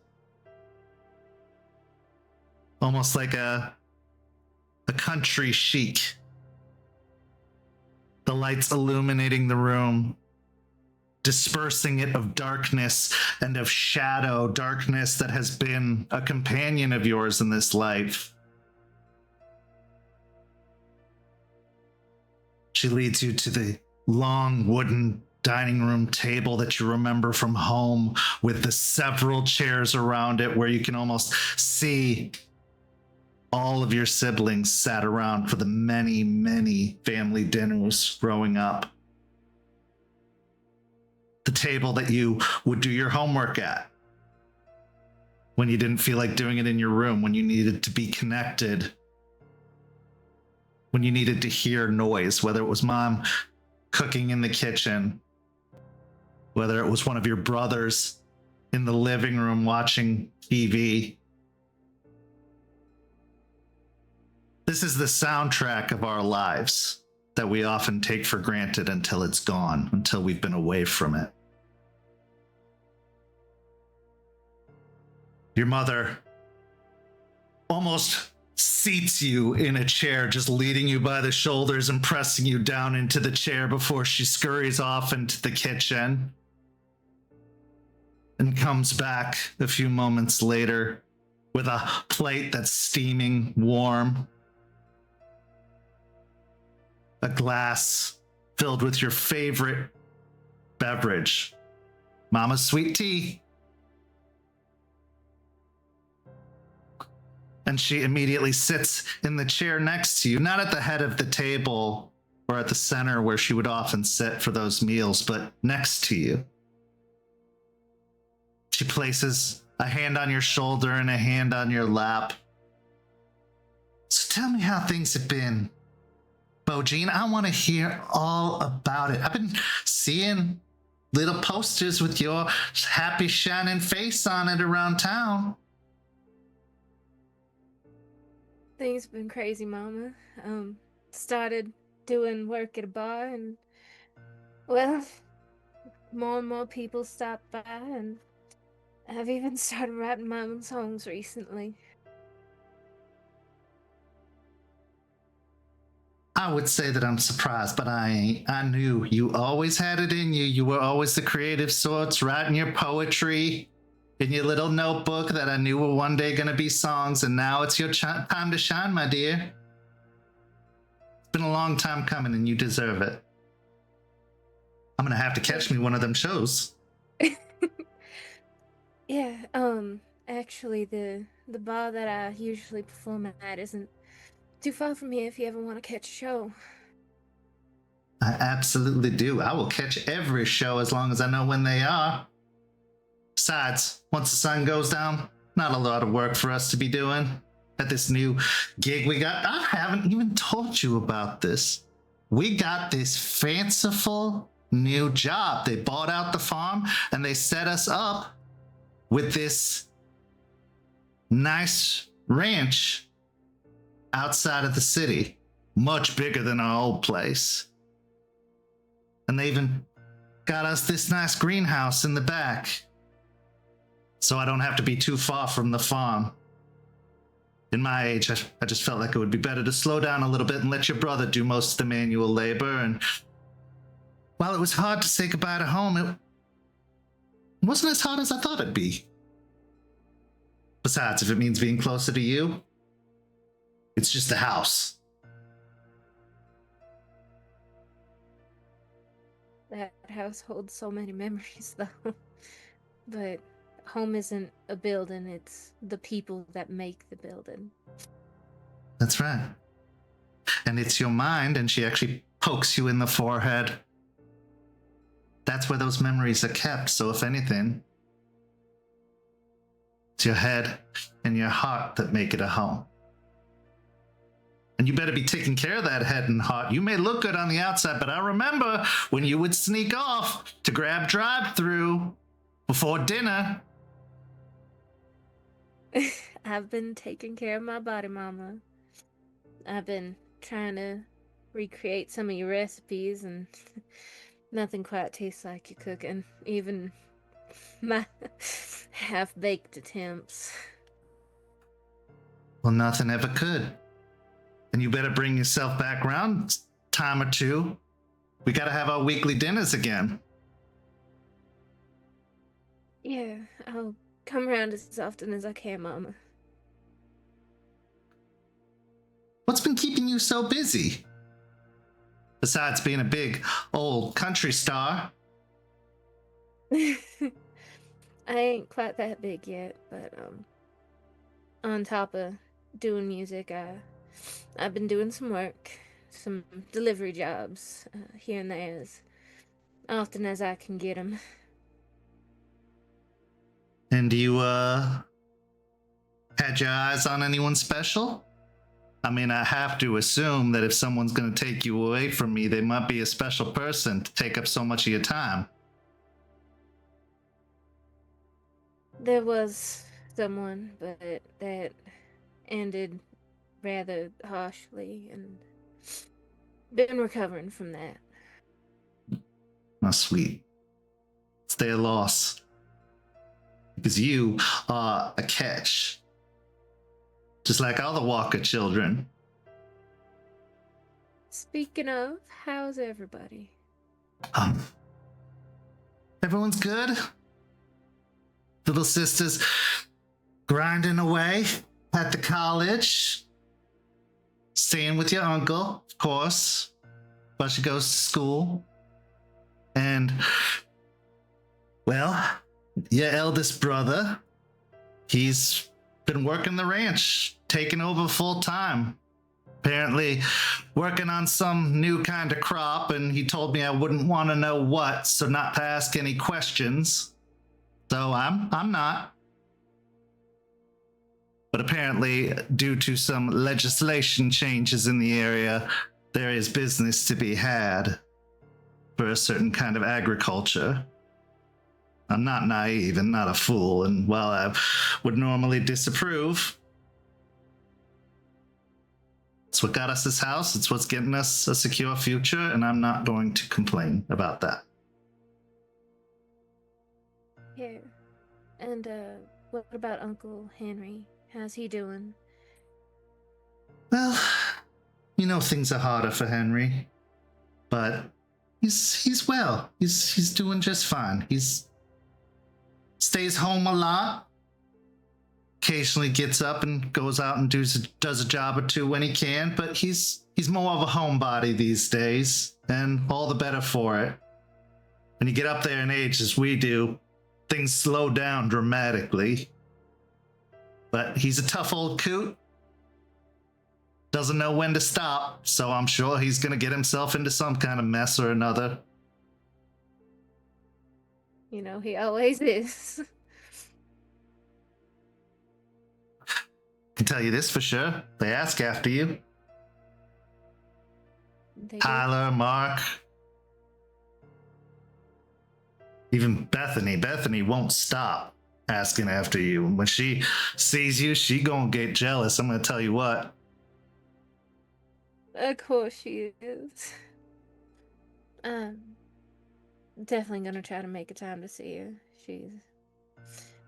Almost like a country chic. The lights illuminating the room, dispersing it of darkness and of shadow, darkness that has been a companion of yours in this life. She leads you to the long wooden dining room table that you remember from home, with the several chairs around it where you can almost see all of your siblings sat around for the many, many family dinners growing up. The table that you would do your homework at when you didn't feel like doing it in your room, when you needed to be connected, when you needed to hear noise, whether it was mom cooking in the kitchen, whether it was one of your brothers in the living room watching TV, This is the soundtrack of our lives that we often take for granted until it's gone, until we've been away from it. Your mother almost seats you in a chair, just leading you by the shoulders and pressing you down into the chair before she scurries off into the kitchen and comes back a few moments later with a plate that's steaming warm, a glass filled with your favorite beverage, Mama's sweet tea. And she immediately sits in the chair next to you, not at the head of the table or at the center where she would often sit for those meals, but next to you. She places a hand on your shoulder and a hand on your lap. So tell me how things have been, Beau. I want to hear all about it. I've been seeing little posters with your happy shining face on it around town. Things have been crazy, Mama. Started doing work at a bar, and well, more and more people stop by, and I've even started writing my own songs recently. I would say that I'm surprised, but I ain't. I knew you always had it in you. You were always the creative sorts, writing your poetry in your little notebook that I knew were one day going to be songs, and now it's your time to shine, my dear. It's been a long time coming, and you deserve it. I'm going to have to catch me one of them shows. Yeah, actually, the bar that I usually perform at isn't too far from here if you ever want to catch a show. I absolutely do. I will catch every show as long as I know when they are. Besides, once the sun goes down, not a lot of work for us to be doing at this new gig we got. I haven't even told you about this. We got this fanciful new job. They bought out the farm and they set us up with this nice ranch outside of the city, much bigger than our old place. And they even got us this nice greenhouse in the back, so I don't have to be too far from the farm. In my age, I just felt like it would be better to slow down a little bit and let your brother do most of the manual labor. And while it was hard to say goodbye to home, it wasn't as hard as I thought it'd be. Besides, if it means being closer to you, it's just a house. That house holds so many memories, though. But home isn't a building, it's the people that make the building. That's right. And it's your mind, and she actually pokes you in the forehead. That's where those memories are kept, so if anything, it's your head and your heart that make it a home. And you better be taking care of that head and heart. You may look good on the outside, but I remember when you would sneak off to grab drive-through before dinner. I've been taking care of my body, Mama. I've been trying to recreate some of your recipes, and nothing quite tastes like your cooking, even my half-baked attempts. Well, nothing ever could. And you better bring yourself back around time or two. We gotta have our weekly dinners again. Yeah, I'll come around as often as I can, Mama. What's been keeping you so busy? Besides being a big old country star. I ain't quite that big yet, but on top of doing music, I've been doing some work, some delivery jobs here and there as often as I can get them. And you, had your eyes on anyone special? I mean, I have to assume that if someone's gonna take you away from me, they might be a special person to take up so much of your time. There was someone, but that ended rather harshly, and been recovering from that. Oh, sweet. It's their loss. Because you are a catch. Just like all the Walker children. Speaking of, how's everybody? Everyone's good. Little sister's grinding away at the college. Staying with your uncle, of course, while she goes to school. And, well, your eldest brother, he's been working the ranch, taking over full time. Apparently working on some new kind of crop, and he told me I wouldn't want to know what, so not to ask any questions. So I'm not. But apparently, due to some legislation changes in the area, there is business to be had for a certain kind of agriculture. I'm not naive and not a fool, and while I would normally disapprove, it's what got us this house, it's what's getting us a secure future, and I'm not going to complain about that. Yeah. And, what about Uncle Henry? How's he doing? Well, you know things are harder for Henry, but he's well. He's doing just fine. He's stays home a lot. Occasionally gets up and goes out and does a job or two when he can, but he's more of a homebody these days, and all the better for it. When you get up there in age as we do, things slow down dramatically. But he's a tough old coot. Doesn't know when to stop, so I'm sure he's gonna get himself into some kind of mess or another. You know, he always is. Can tell you this for sure. They ask after you. They do. Tyler, Mark. Even Bethany. Bethany won't stop asking after you. And when she sees you, she gonna get jealous. I'm gonna tell you what. Of course she is. Definitely gonna try to make a time to see her. She's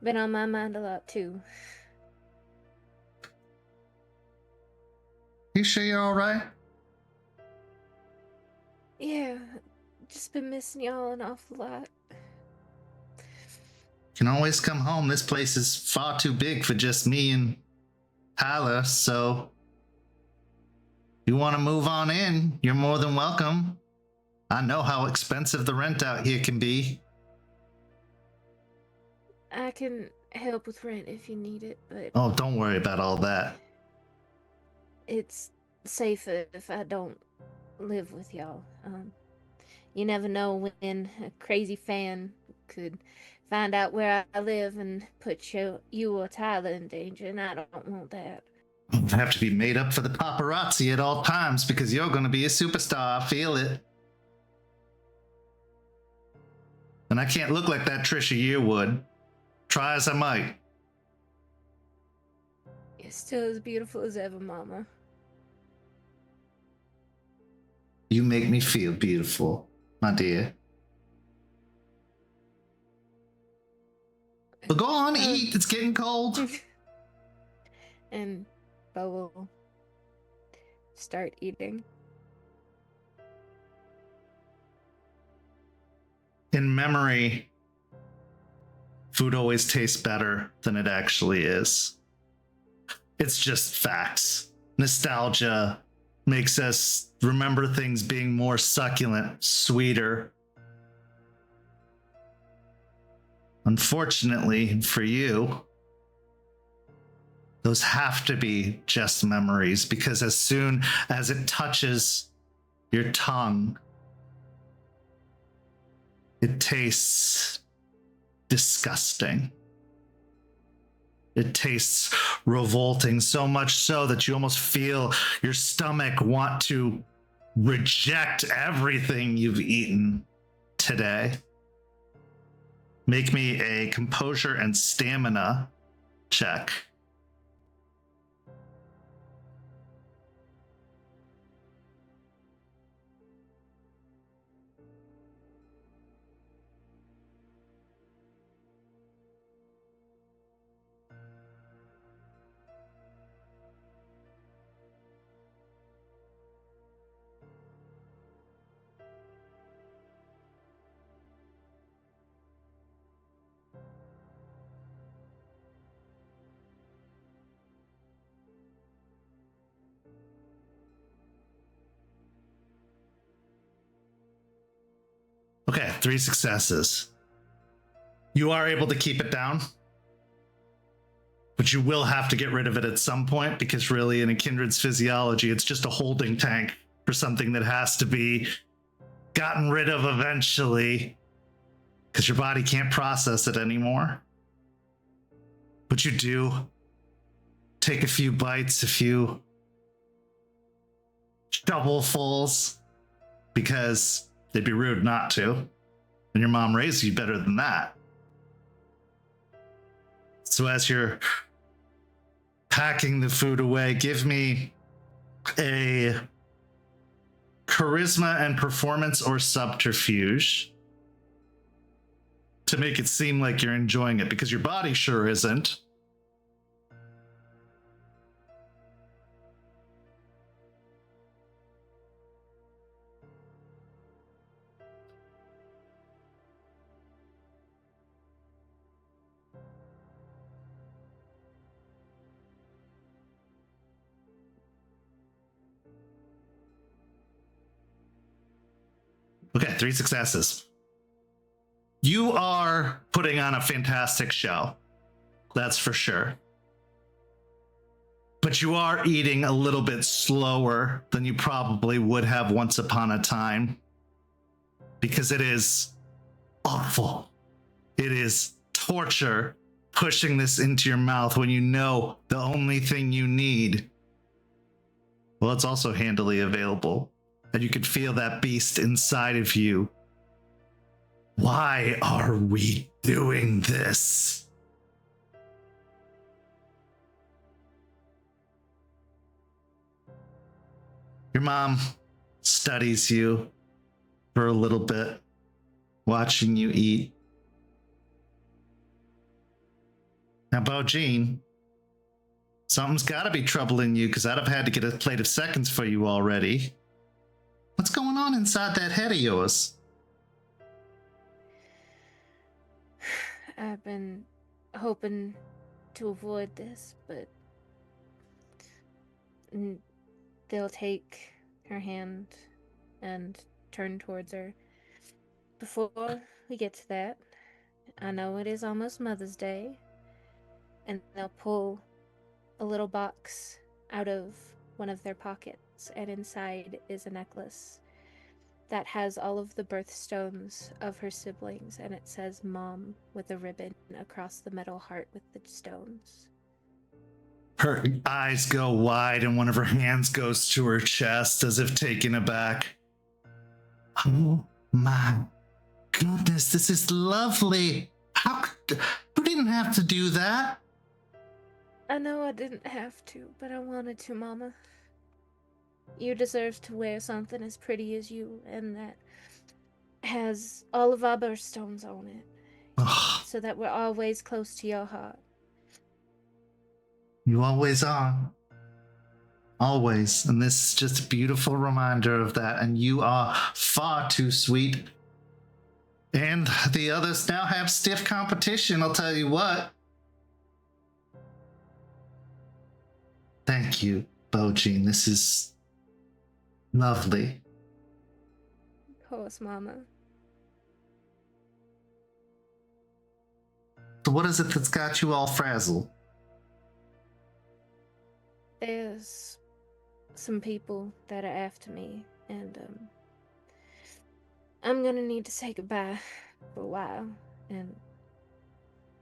been on my mind a lot too. You sure you're all right? Yeah, just been missing y'all an awful lot. Can always come home. This place is far too big for just me and Tyler, so you want to move on in, you're more than welcome. I know how expensive the rent out here can be. I can help with rent if you need it, but Oh, don't worry about all that. it's safer if I don't live with y'all. You never know when a crazy fan could find out where I live and put you or Tyler in danger, and I don't want that. You have to be made up for the paparazzi at all times because you're going to be a superstar. I feel it. And I can't look like that Trisha Yearwood. Try as I might. You're still as beautiful as ever, Mama. You make me feel beautiful, my dear. But go on, eat. It's getting cold. And Beau will start eating. In memory, food always tastes better than it actually is. It's just facts. Nostalgia makes us remember things being more succulent, sweeter. Unfortunately for you, those have to be just memories, because as soon as it touches your tongue, it tastes disgusting. It tastes revolting, so much so that you almost feel your stomach want to reject everything you've eaten today. Make me a composure and stamina check. 3 successes. You are able to keep it down, but you will have to get rid of it at some point, because really in a kindred's physiology, it's just a holding tank for something that has to be gotten rid of eventually, because your body can't process it anymore. But you do take a few bites, a few shovelfuls, because they'd be rude not to. And your mom raised you better than that. So as you're packing the food away, give me a charisma and performance or subterfuge to make it seem like you're enjoying it, because your body sure isn't. Okay, 3 successes. You are putting on a fantastic show. That's for sure. But you are eating a little bit slower than you probably would have once upon a time, because it is awful. It is torture pushing this into your mouth when you know the only thing you need, well, it's also handily available. And you can feel that beast inside of you. Why are we doing this? Your mom studies you for a little bit, watching you eat. Now, Beau, something's got to be troubling you, because I'd have had to get a plate of seconds for you already. What's going on inside that head of yours? I've been hoping to avoid this, but they'll take her hand and turn towards her. Before we get to that, I know it is almost Mother's Day, and they'll pull a little box out of one of their pockets, and inside is a necklace that has all of the birthstones of her siblings, and it says Mom with a ribbon across the metal heart with the stones. Her eyes go wide and one of her hands goes to her chest as if taken aback. Oh my goodness, this is lovely. You didn't have to do that. I know I didn't have to, but I wanted to, Mama. You deserve to wear something as pretty as you, and that has all of our birthstones on it, so that we're always close to your heart. You always are. Always. And this is just a beautiful reminder of that. And you are far too sweet. And the others now have stiff competition, I'll tell you what. Thank you, Beau. This is lovely. Of course, Mama. So what is it that's got you all frazzled? There's some people that are after me, and I'm gonna need to say goodbye for a while, and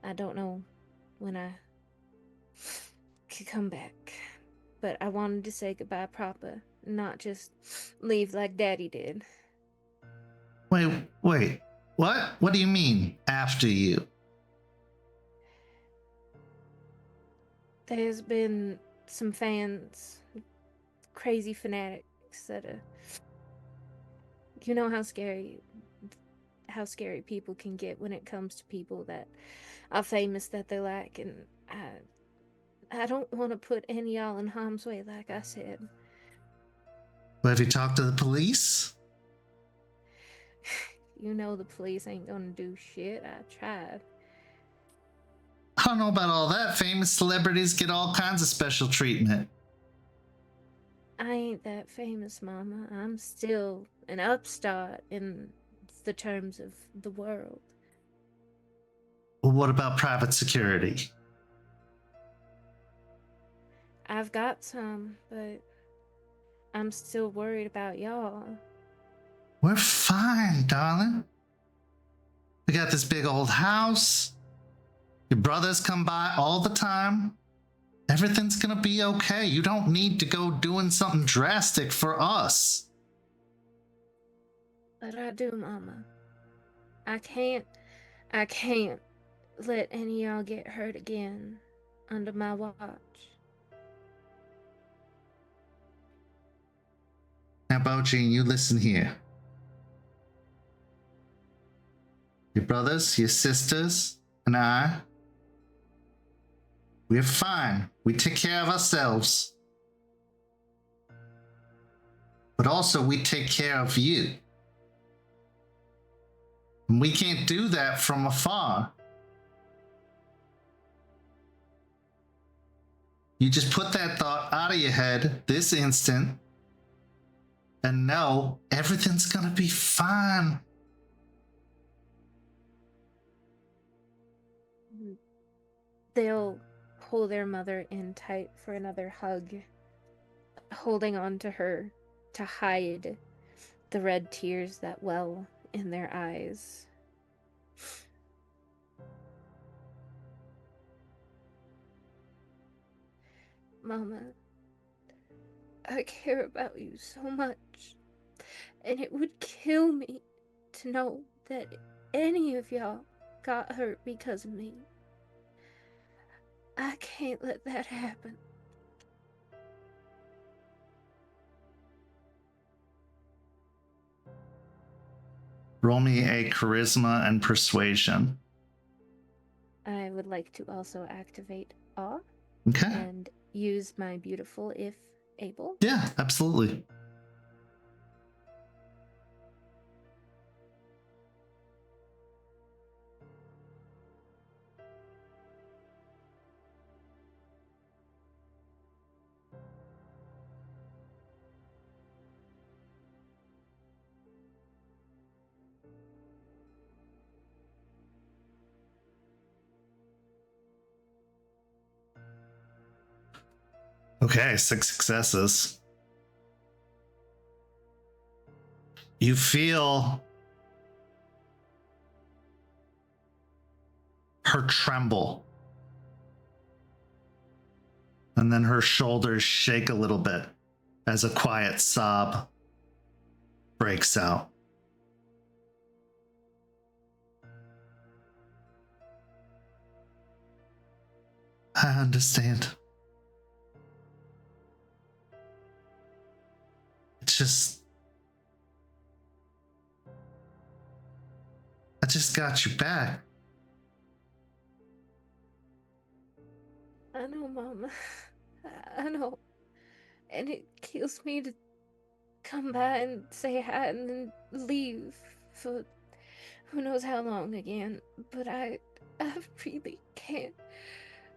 I don't know when I could come back. But I wanted to say goodbye proper, not just leave like Daddy did. Wait, what? What do you mean, after you? There's been some fans, crazy fanatics that you know how scary people can get when it comes to people that are famous that they like, and I don't want to put any y'all in harm's way, like I said. Well, have you talked to the police? You know the police ain't gonna do shit. I tried. I don't know about all that. Famous celebrities get all kinds of special treatment. I ain't that famous, Mama. I'm still an upstart in the terms of the world. Well, what about private security? I've got some, but I'm still worried about y'all. We're fine, darling. We got this big old house. Your brothers come by all the time. Everything's gonna be okay. You don't need to go doing something drastic for us. But I do, Mama. I can't let any of y'all get hurt again under my watch. Now, Beaujean, you listen here. Your brothers, your sisters, and I, we're fine. We take care of ourselves. But also, we take care of you. And we can't do that from afar. You just put that thought out of your head this instant and know everything's gonna be fine. They'll pull their mother in tight for another hug, holding on to her to hide the red tears that well in their eyes. Mama, I care about you so much, and it would kill me to know that any of y'all got hurt because of me. I can't let that happen. Roll me a charisma and persuasion. I would like to also activate awe Okay. and use my beautiful if able. Yeah, absolutely. Okay, 6 successes. You feel her tremble. And then her shoulders shake a little bit as a quiet sob breaks out. I understand. I just got you back. I know, Mama. I know. And it kills me to come by and say hi and then leave for who knows how long again. But I really can't.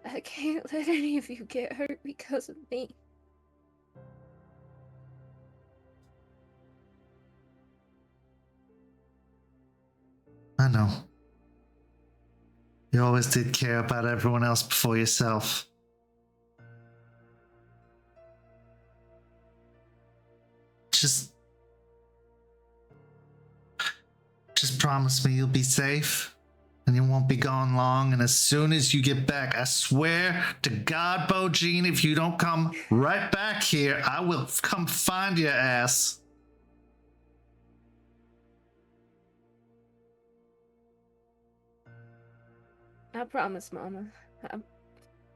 I can't let any of you get hurt because of me. I know. You always did care about everyone else before yourself. Just promise me you'll be safe and you won't be gone long. And as soon as you get back, I swear to God, Beaujean, if you don't come right back here, I will come find your ass. I promise, Mama.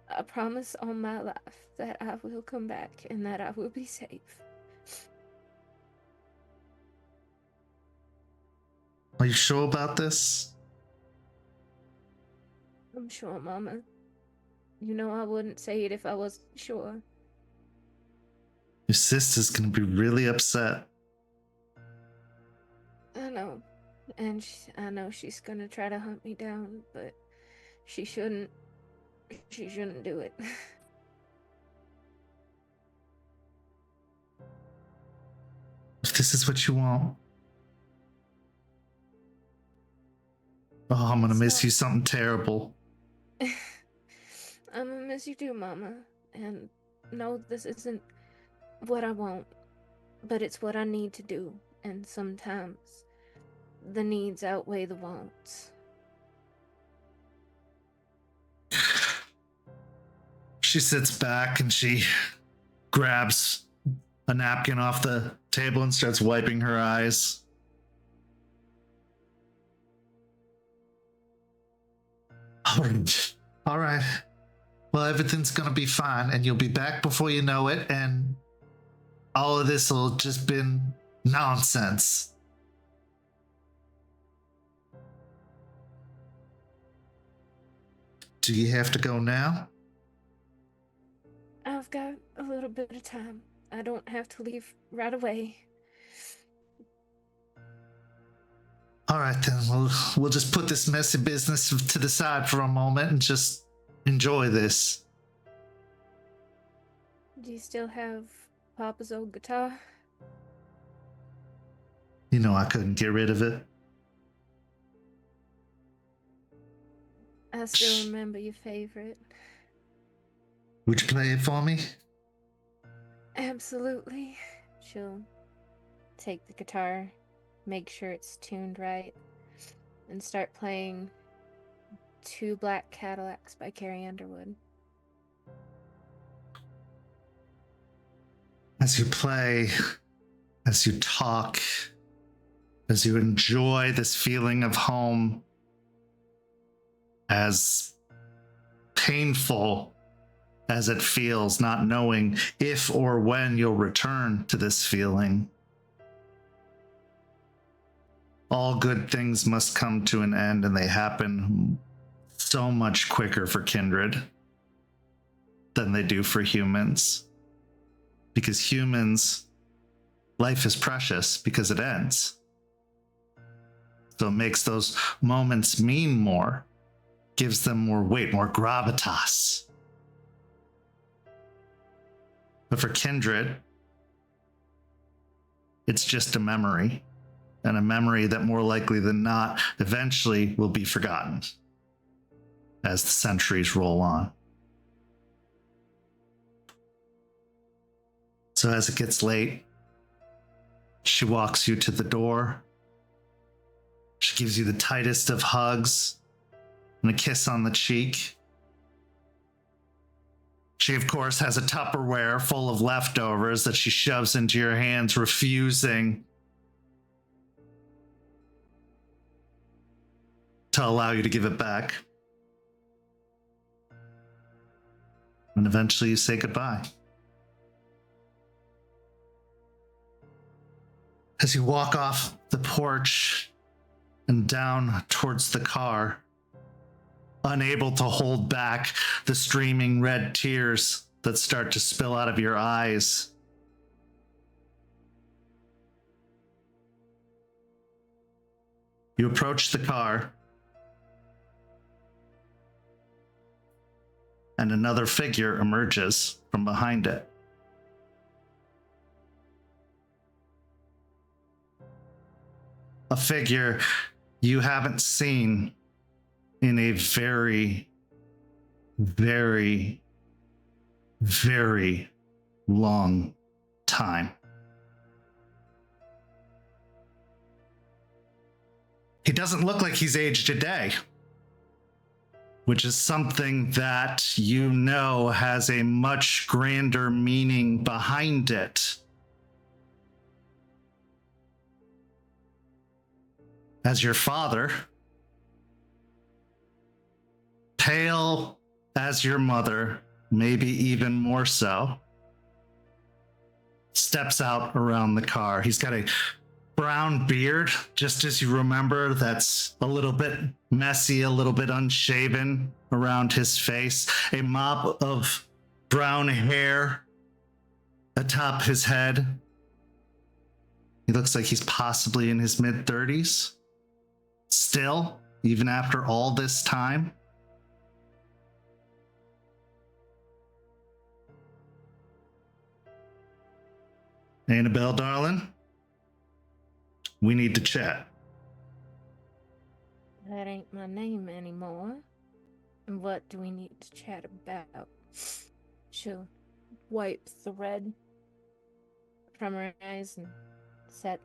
I promise on my life that I will come back and that I will be safe. Are you sure about this? I'm sure, Mama. You know I wouldn't say it if I wasn't sure. Your sister's gonna be really upset. I know. And I know she's gonna try to hunt me down, but she shouldn't. She shouldn't do it. If this is what you want, Oh, I'm gonna miss So- you something terrible. I'm gonna miss you too, Mama. And no, this isn't what I want, but it's what I need to do. And sometimes the needs outweigh the wants. She sits back and she grabs a napkin off the table and starts wiping her eyes. All right. Well, everything's gonna be fine, and you'll be back before you know it, and all of this will just been nonsense. Do you have to go now? I've got a little bit of time. I don't have to leave right away. All right, then we'll just put this messy business to the side for a moment and just enjoy this. Do you still have Papa's old guitar? You know I couldn't get rid of it. I still remember your favorite. Would you play it for me? Absolutely. She'll take the guitar, make sure it's tuned right, and start playing Two Black Cadillacs by Carrie Underwood. As you play, as you talk, as you enjoy this feeling of home, as painful as it feels not knowing if or when you'll return to this feeling, all good things must come to an end, and they happen so much quicker for kindred than they do for humans. Because humans, life is precious because it ends. So it makes those moments mean more, gives them more weight, more gravitas. But for kindred, it's just a memory, and a memory that more likely than not eventually will be forgotten as the centuries roll on. So as it gets late, she walks you to the door. She gives you the tightest of hugs and a kiss on the cheek. She, of course, has a Tupperware full of leftovers that she shoves into your hands, refusing to allow you to give it back. And eventually you say goodbye. As you walk off the porch and down towards the car, unable to hold back the streaming red tears that start to spill out of your eyes, you approach the car, and another figure emerges from behind it. A figure you haven't seen in a very, very, very long time. He doesn't look like he's aged a day, which is something that you know has a much grander meaning behind it. As your father, pale as your mother, maybe even more so, steps out around the car. He's got a brown beard, just as you remember, that's a little bit messy, a little bit unshaven around his face, a mop of brown hair atop his head. He looks like he's possibly in his mid-30s. Still, even after all this time. Annabelle, darling, we need to chat. That ain't my name anymore. And what do we need to chat about? She'll wipe the red from her eyes and set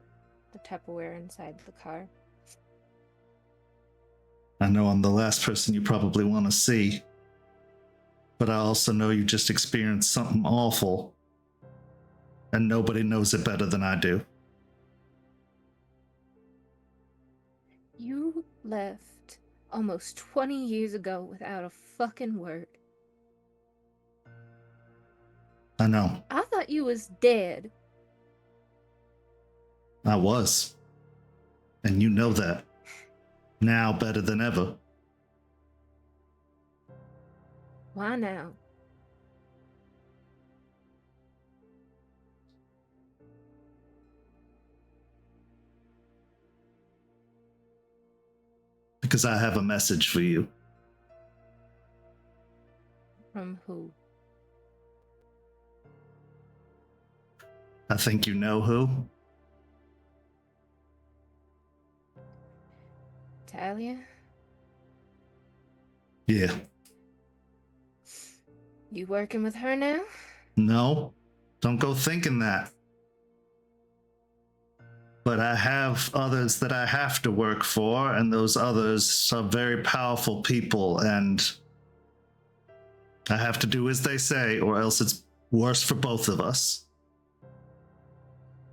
the Tupperware inside the car. I know I'm the last person you probably want to see, but I also know you just experienced something awful, and nobody knows it better than I do. You left almost 20 years ago without a fucking word. I know. I thought you was dead. I was. And you know that. Now better than ever. Why now? Because I have a message for you. From who? I think you know who. Talia? Yeah. You working with her now? No, don't go thinking that. But I have others that I have to work for, and those others are very powerful people, and I have to do as they say, or else it's worse for both of us.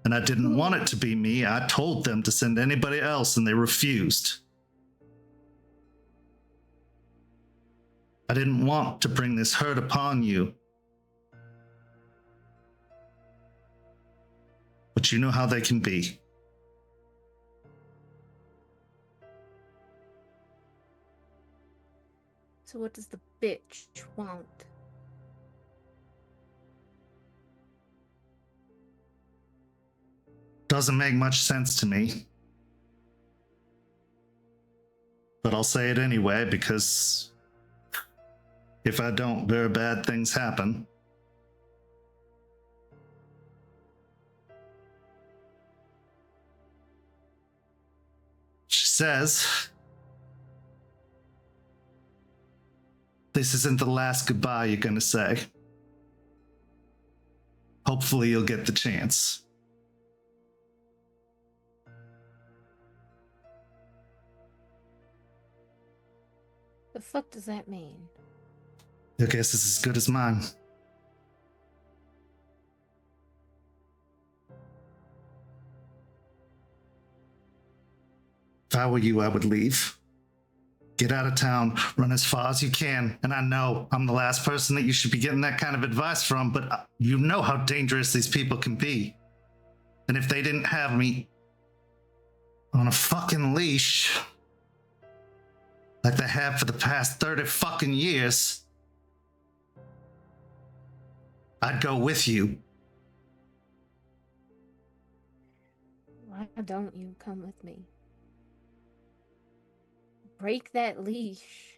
And I didn't want it to be me. I told them to send anybody else, and they refused. I didn't want to bring this hurt upon you. But you know how they can be. So what does the bitch want? Doesn't make much sense to me. But I'll say it anyway, because if I don't, very bad things happen. She says, this isn't the last goodbye you're gonna say. Hopefully you'll get the chance. The fuck does that mean? Your guess is as good as mine. If I were you, I would leave. Get out of town, run as far as you can. And I know I'm the last person that you should be getting that kind of advice from, but you know how dangerous these people can be. And if they didn't have me on a fucking leash, like they have for the past 30 fucking years, I'd go with you. Why don't you come with me? Break that leash.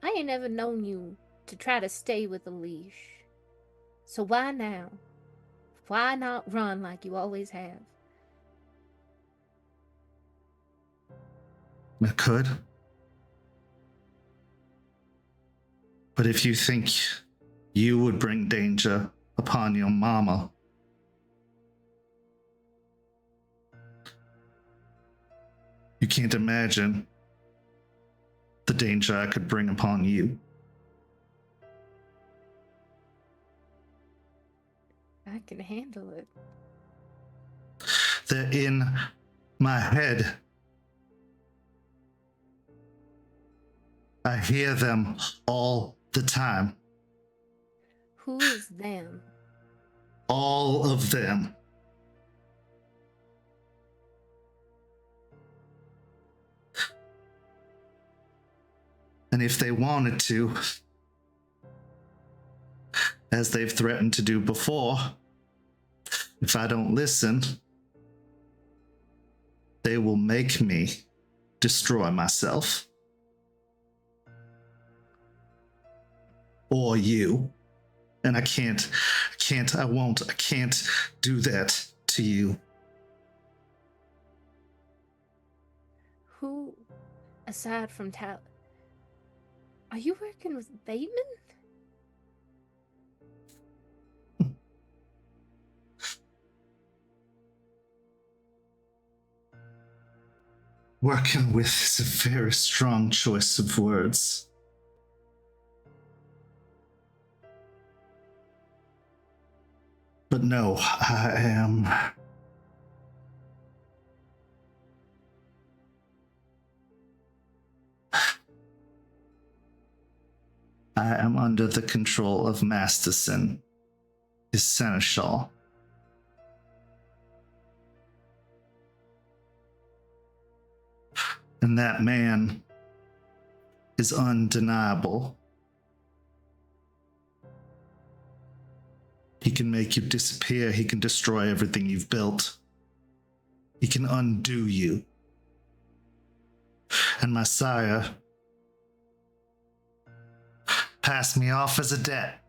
I ain't ever known you to try to stay with a leash. So why now? Why not run like you always have? I could. But if you think you would bring danger upon your mama, you can't imagine the danger I could bring upon you. I can handle it. They're in my head. I hear them all the time. Who is them? All of them. And if they wanted to, as they've threatened to do before, if I don't listen, they will make me destroy myself. Or you. And I can't do that to you. aside from Tal. Are you working with Bateman? Working with is a very strong choice of words. But no, I am under the control of Masterson, his seneschal. And that man is undeniable. He can make you disappear. He can destroy everything you've built. He can undo you. And my sire passed me off as a debt.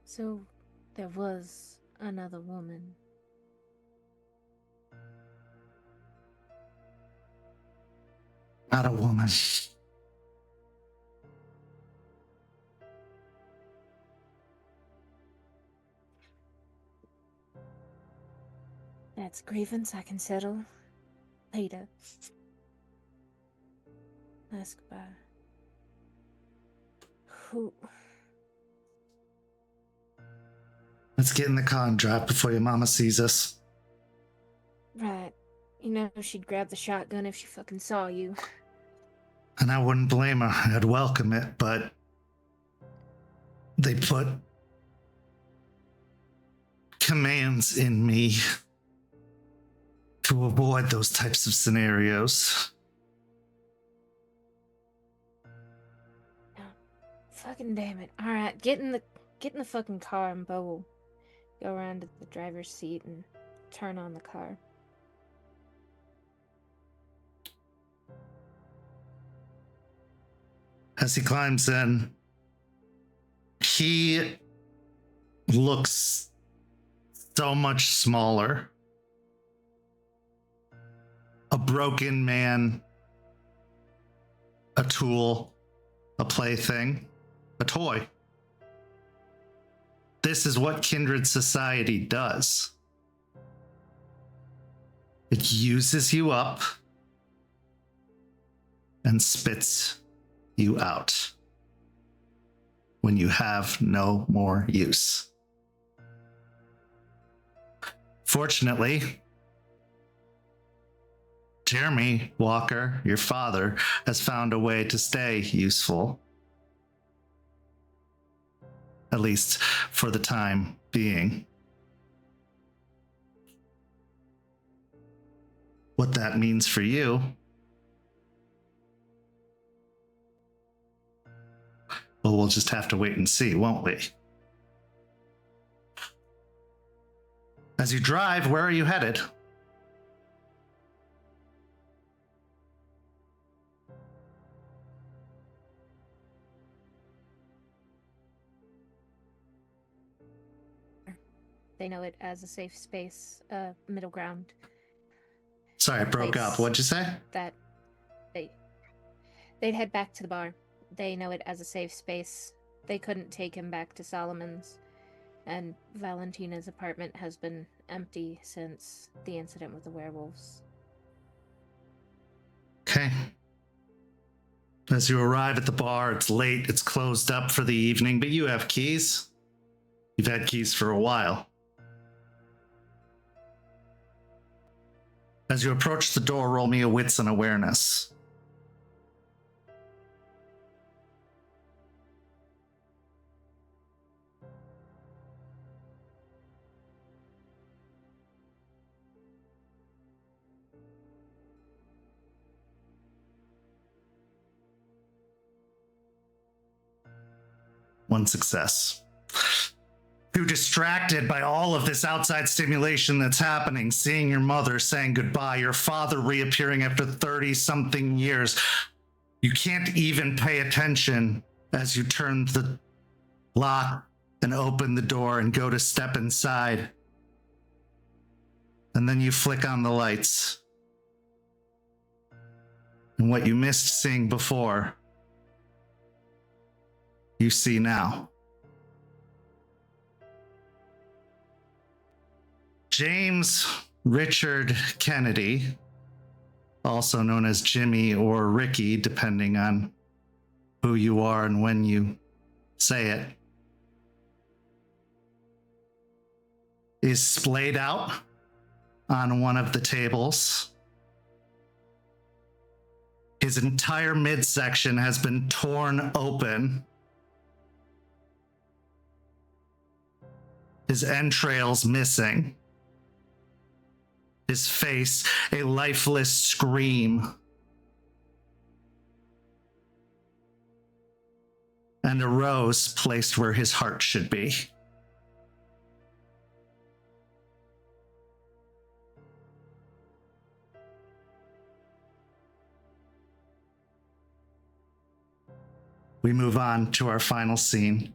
So there was another woman. Not a woman. That's a grievance I can settle later. Ask about who. Let's get in the car and drive before your mama sees us. Right. You know she'd grab the shotgun if she fucking saw you. And I wouldn't blame her. I'd welcome it, but they put commands in me to avoid those types of scenarios. Oh, fucking damn it. Alright, get in the fucking car and Beau will go around to the driver's seat and turn on the car. As he climbs in, he looks so much smaller. A broken man, a tool, a plaything, a toy. This is what kindred society does. It uses you up and spits you out when you have no more use. Fortunately, Jeremy Walker, your father, has found a way to stay useful. At least for the time being. What that means for you, well, we'll just have to wait and see, won't we? As you drive, where are you headed? They know it as a safe space, middle ground. Sorry, I broke Place up. What'd you say? That they'd head back to the bar. They know it as a safe space. They couldn't take him back to Solomon's, and Valentina's apartment has been empty since the incident with the werewolves. Okay. As you arrive at the bar, it's late, it's closed up for the evening, but you have keys. You've had keys for a while. As you approach the door, roll me a wits and awareness. One success. You too distracted by all of this outside stimulation that's happening, seeing your mother saying goodbye, your father reappearing after 30-something years. You can't even pay attention as you turn the lock and open the door and go to step inside. And then you flick on the lights. And what you missed seeing before, you see now. James Richard Kennedy, also known as Jimmy or Ricky, depending on who you are and when you say it, is splayed out on one of the tables. His entire midsection has been torn open. His entrails missing. His face a lifeless scream. And a rose placed where his heart should be. We move on to our final scene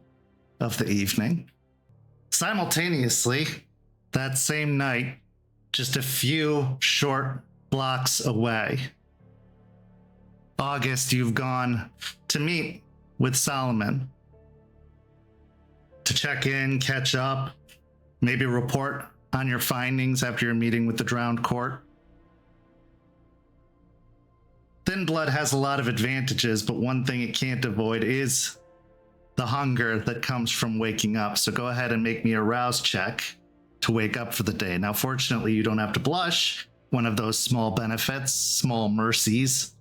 of the evening. Simultaneously, that same night, just a few short blocks away, August, you've gone to meet with Solomon to check in, catch up, maybe report on your findings after your meeting with the Drowned Court. Thin blood has a lot of advantages, but one thing it can't avoid is the hunger that comes from waking up. So go ahead and make me a rouse check to wake up for the day. Now, fortunately, you don't have to blush. One of those small benefits, small mercies.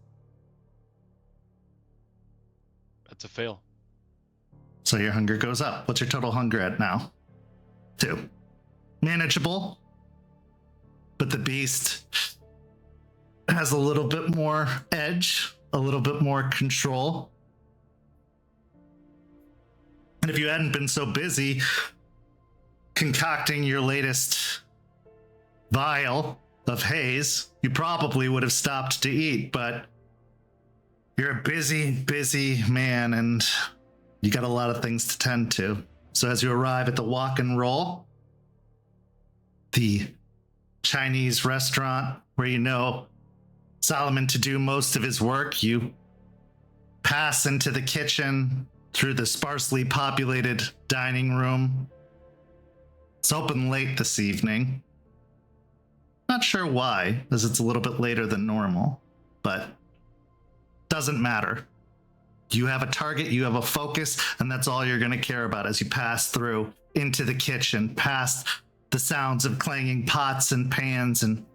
That's a fail. So your hunger goes up. What's your total hunger at now? 2. Manageable. But the beast has a little bit more edge, a little bit more control. And if you hadn't been so busy concocting your latest vial of haze, you probably would have stopped to eat, but you're a busy man and you got a lot of things to tend to. So as you arrive at the Walk and Roll, the Chinese restaurant where you know Solomon to do most of his work, you pass into the kitchen through the sparsely populated dining room. It's open late this evening. Not sure why, as it's a little bit later than normal, but doesn't matter. You have a target, you have a focus, and that's all you're going to care about as you pass through into the kitchen, past the sounds of clanging pots and pans and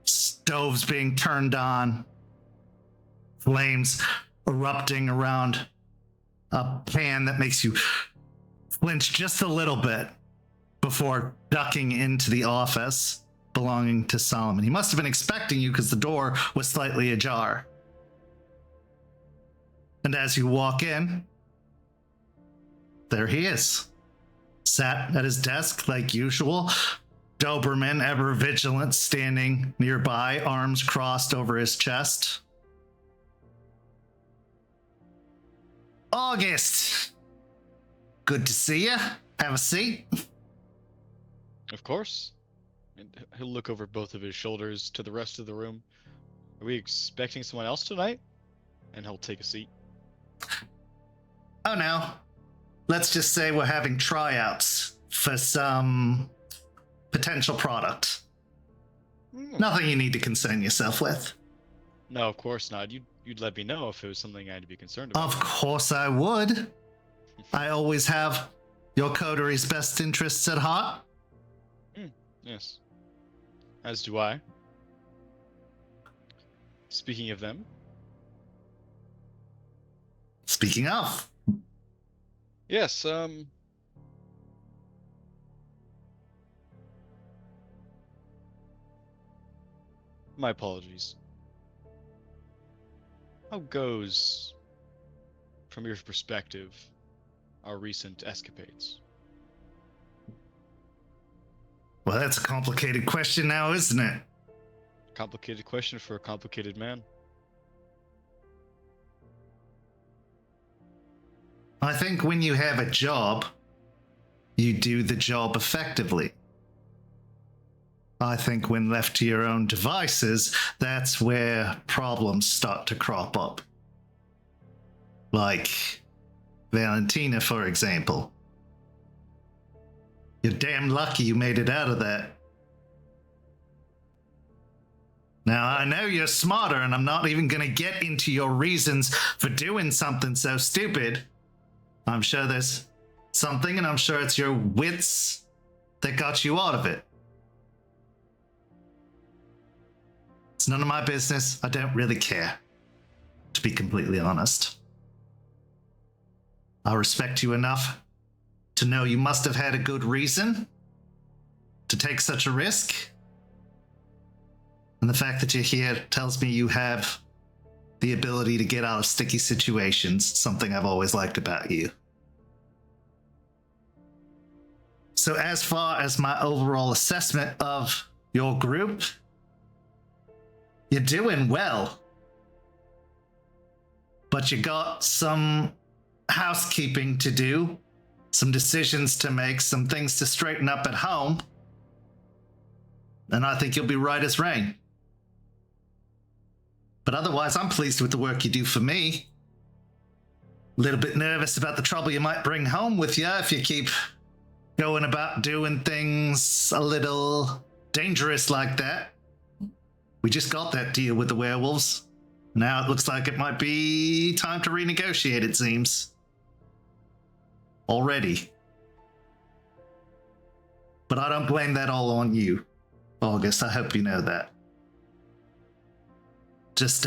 stoves being turned on, flames erupting around a pan that makes you flinch just a little bit before ducking into the office belonging to Solomon. He must have been expecting you because the door was slightly ajar. And as you walk in, there he is, sat at his desk like usual. Doberman, ever vigilant, standing nearby, arms crossed over his chest. August, good to see you. Have a seat. Of course. And he'll look over both of his shoulders to the rest of the room. Are we expecting someone else tonight? And he'll take a seat. Oh no. Let's just say we're having tryouts for some potential product. Nothing you need to concern yourself with. No, of course not. You'd let me know if it was something I had to be concerned about. Of course I would. I always have your coterie's best interests at heart. Yes. As do I. Speaking of them. Speaking of. Yes, my apologies. How goes, from your perspective, our recent escapades? Well, that's a complicated question now, isn't it? Complicated question for a complicated man. I think when you have a job, you do the job effectively. I think when left to your own devices, that's where problems start to crop up. Like Valentina, for example. You're damn lucky you made it out of that. Now, I know you're smarter, and I'm not even going to get into your reasons for doing something so stupid. I'm sure there's something, and I'm sure it's your wits that got you out of it. It's none of my business. I don't really care, to be completely honest. I respect you enough to know you must have had a good reason to take such a risk. And the fact that you're here tells me you have the ability to get out of sticky situations, something I've always liked about you. So as far as my overall assessment of your group, you're doing well. But you got some housekeeping to do, some decisions to make, some things to straighten up at home. And I think you'll be right as rain. But otherwise, I'm pleased with the work you do for me. A little bit nervous about the trouble you might bring home with you if you keep going about doing things a little dangerous like that. We just got that deal with the werewolves. Now it looks like it might be time to renegotiate, it seems. Already. But I don't blame that all on you, August. I hope you know that. Just,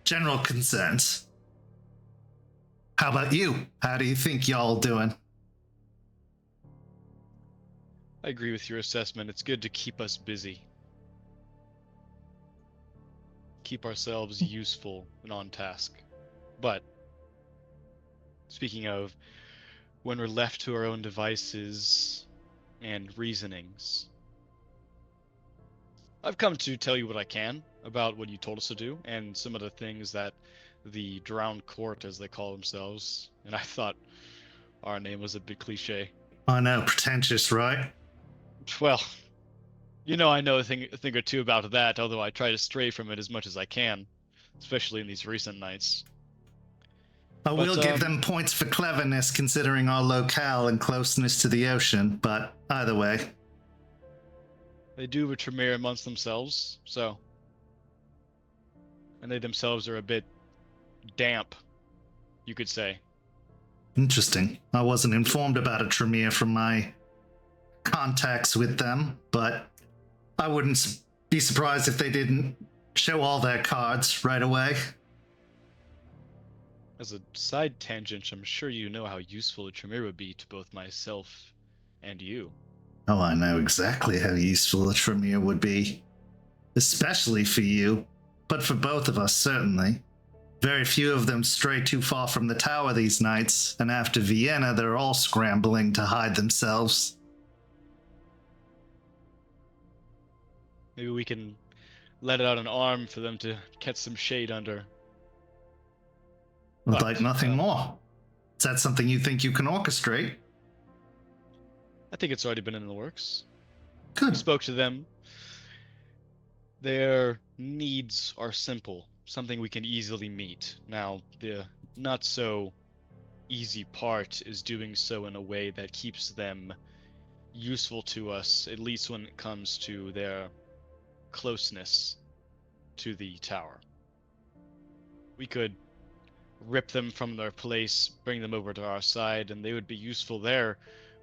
general concerns. How about you? How do you think y'all doing? I agree with your assessment. It's good to keep us busy. Keep ourselves useful and on task. But, speaking of, when we're left to our own devices and reasonings, I've come to tell you what I can about what you told us to do and some of the things that the drowned court, as they call themselves, and I thought our name was a bit cliche. I know, pretentious, right? Well, you know I know a thing or two about that, although I try to stray from it as much as I can, especially in these recent nights. I will give them points for cleverness considering our locale and closeness to the ocean, but either way. They do have a Tremere amongst themselves, so. And they themselves are a bit damp, you could say. Interesting. I wasn't informed about a Tremere from my contacts with them, but I wouldn't be surprised if they didn't show all their cards right away. As a side tangent, I'm sure you know how useful a Tremere would be to both myself and you. Oh, I know exactly how useful a Tremere would be. Especially for you, but for both of us, certainly. Very few of them stray too far from the tower these nights, and after Vienna, they're all scrambling to hide themselves. Maybe we can let out an arm for them to catch some shade under. Would like nothing more. Is that something you think you can orchestrate? I think it's already been in the works. Good. We spoke to them. Their needs are simple, something we can easily meet. Now, the not so easy part is doing so in a way that keeps them useful to us, at least when it comes to their closeness to the tower. We could rip them from their place, bring them over to our side, and they would be useful there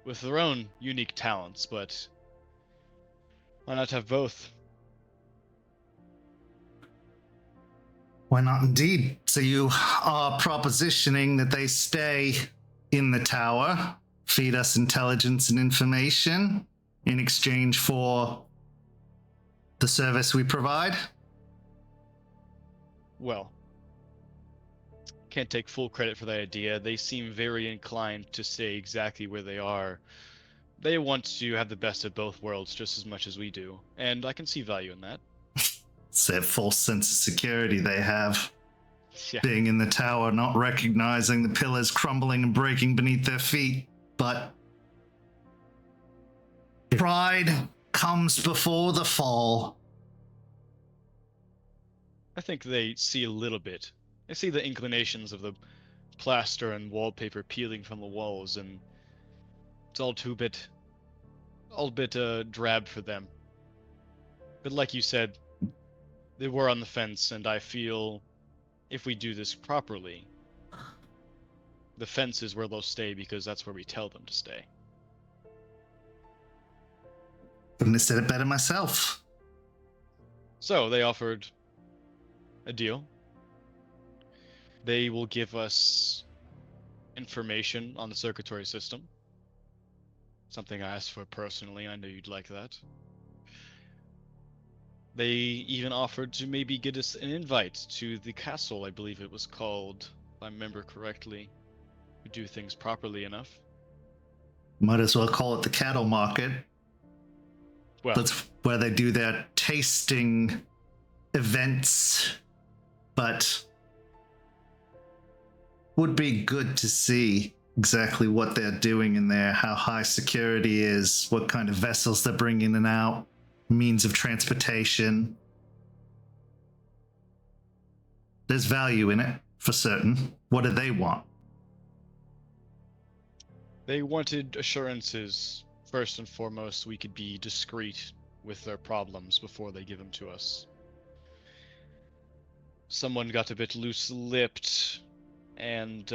with their own unique talents, but why not have both? Why not indeed? So you are propositioning that they stay in the tower, feed us intelligence and information in exchange for the service we provide? Well, can't take full credit for the idea. They seem very inclined to stay exactly where they are, They want to have the best of both worlds just as much as we do, and I can see value in that. It's that false sense of security they have. Yeah. Being in the tower, not recognizing the pillars crumbling and breaking beneath their feet. But pride comes before the fall. I think they see a little bit. They see the inclinations of the plaster and wallpaper peeling from the walls, and it's all a bit drab for them. But like you said, they were on the fence, and I feel if we do this properly, the fence is where they'll stay because that's where we tell them to stay. Couldn't have said it better myself. So they offered a deal. They will give us information on the circuitry system. Something I asked for personally. I know you'd like that. They even offered to maybe get us an invite to the castle, I believe it was called, if I remember correctly. We do things properly enough. Might as well call it the cattle market. Well, That's where they do their tasting events. But would be good to see exactly what they're doing in there, how high security is, what kind of vessels they're bringing in and out, means of transportation. There's value in it, for certain. What do they want? they wanted assurances, first and foremost, we could be discreet with their problems before they give them to us. Someone got a bit loose-lipped, and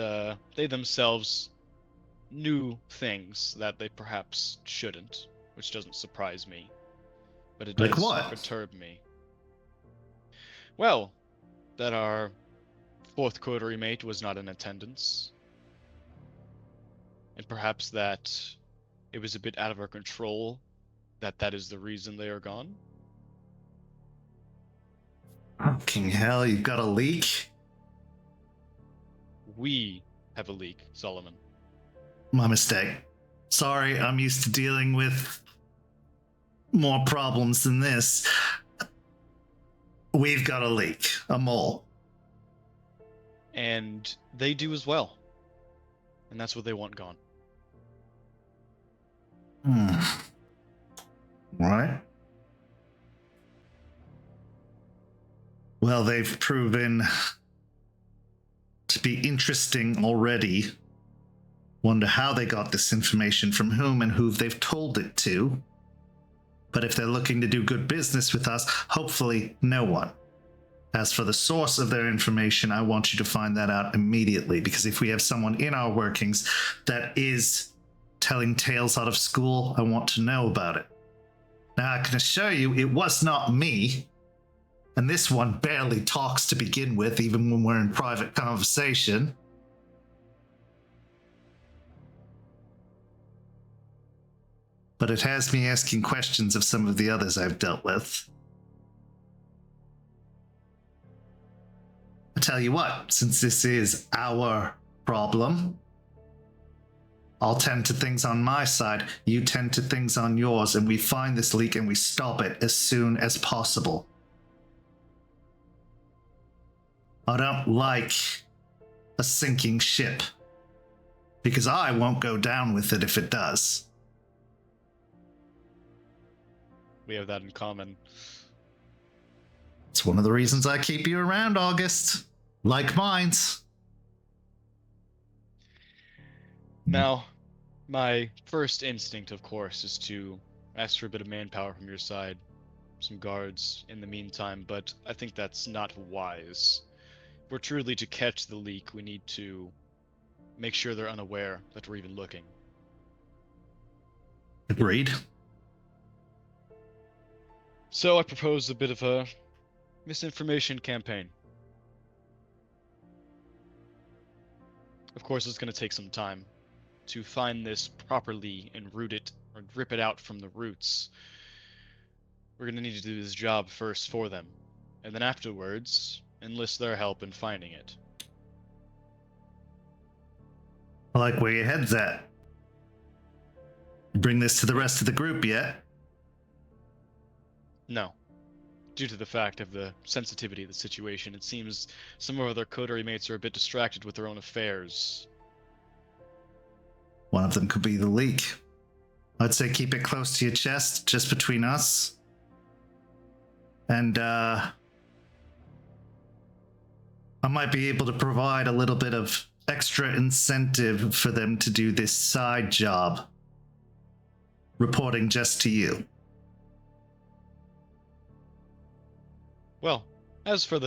they themselves knew things that they perhaps shouldn't, which doesn't surprise me. But it Like does what? perturb me. Well, that our fourth coterie mate was not in attendance. And perhaps that it was a bit out of our control, that is the reason they are gone. Fucking hell, you've got a leak? We have a leak, Solomon. My mistake. Sorry, I'm used to dealing with more problems than this. We've got a leak. A mole. And they do as well. And that's what they want gone. Right. Well, they've proven to be interesting already. Wonder how they got this information from whom and who they've told it to. But if they're looking to do good business with us, hopefully no one. As for the source of their information, I want you to find that out immediately, because if we have someone in our workings that is telling tales out of school, I want to know about it. Now, I can assure you it was not me, and this one barely talks to begin with, even when we're in private conversation. But it has me asking questions of some of the others I've dealt with. I tell you what, since this is our problem, I'll tend to things on my side, you tend to things on yours, and we find this leak and we stop it as soon as possible. I don't like a sinking ship, because I won't go down with it if it does. We have that in common. It's one of the reasons I keep you around, August. Like mines. Now, my first instinct, of course, is to ask for a bit of manpower from your side, some guards in the meantime, but I think that's not wise. If we're truly to catch the leak, we need to make sure they're unaware that we're even looking. Agreed. So I propose a bit of a misinformation campaign. Of course, it's going to take some time to find this properly and root it, or rip it out from the roots. We're going to need to do this job first for them, and then afterwards, enlist their help in finding it. I like where your head's at. Bring this to the rest of the group yet? No. Due to the fact of the sensitivity of the situation, it seems some of our other coterie mates are a bit distracted with their own affairs. One of them could be the leak. I'd say keep it close to your chest, just between us. And, I might be able to provide a little bit of extra incentive for them to do this side job. Reporting just to you. Well, as for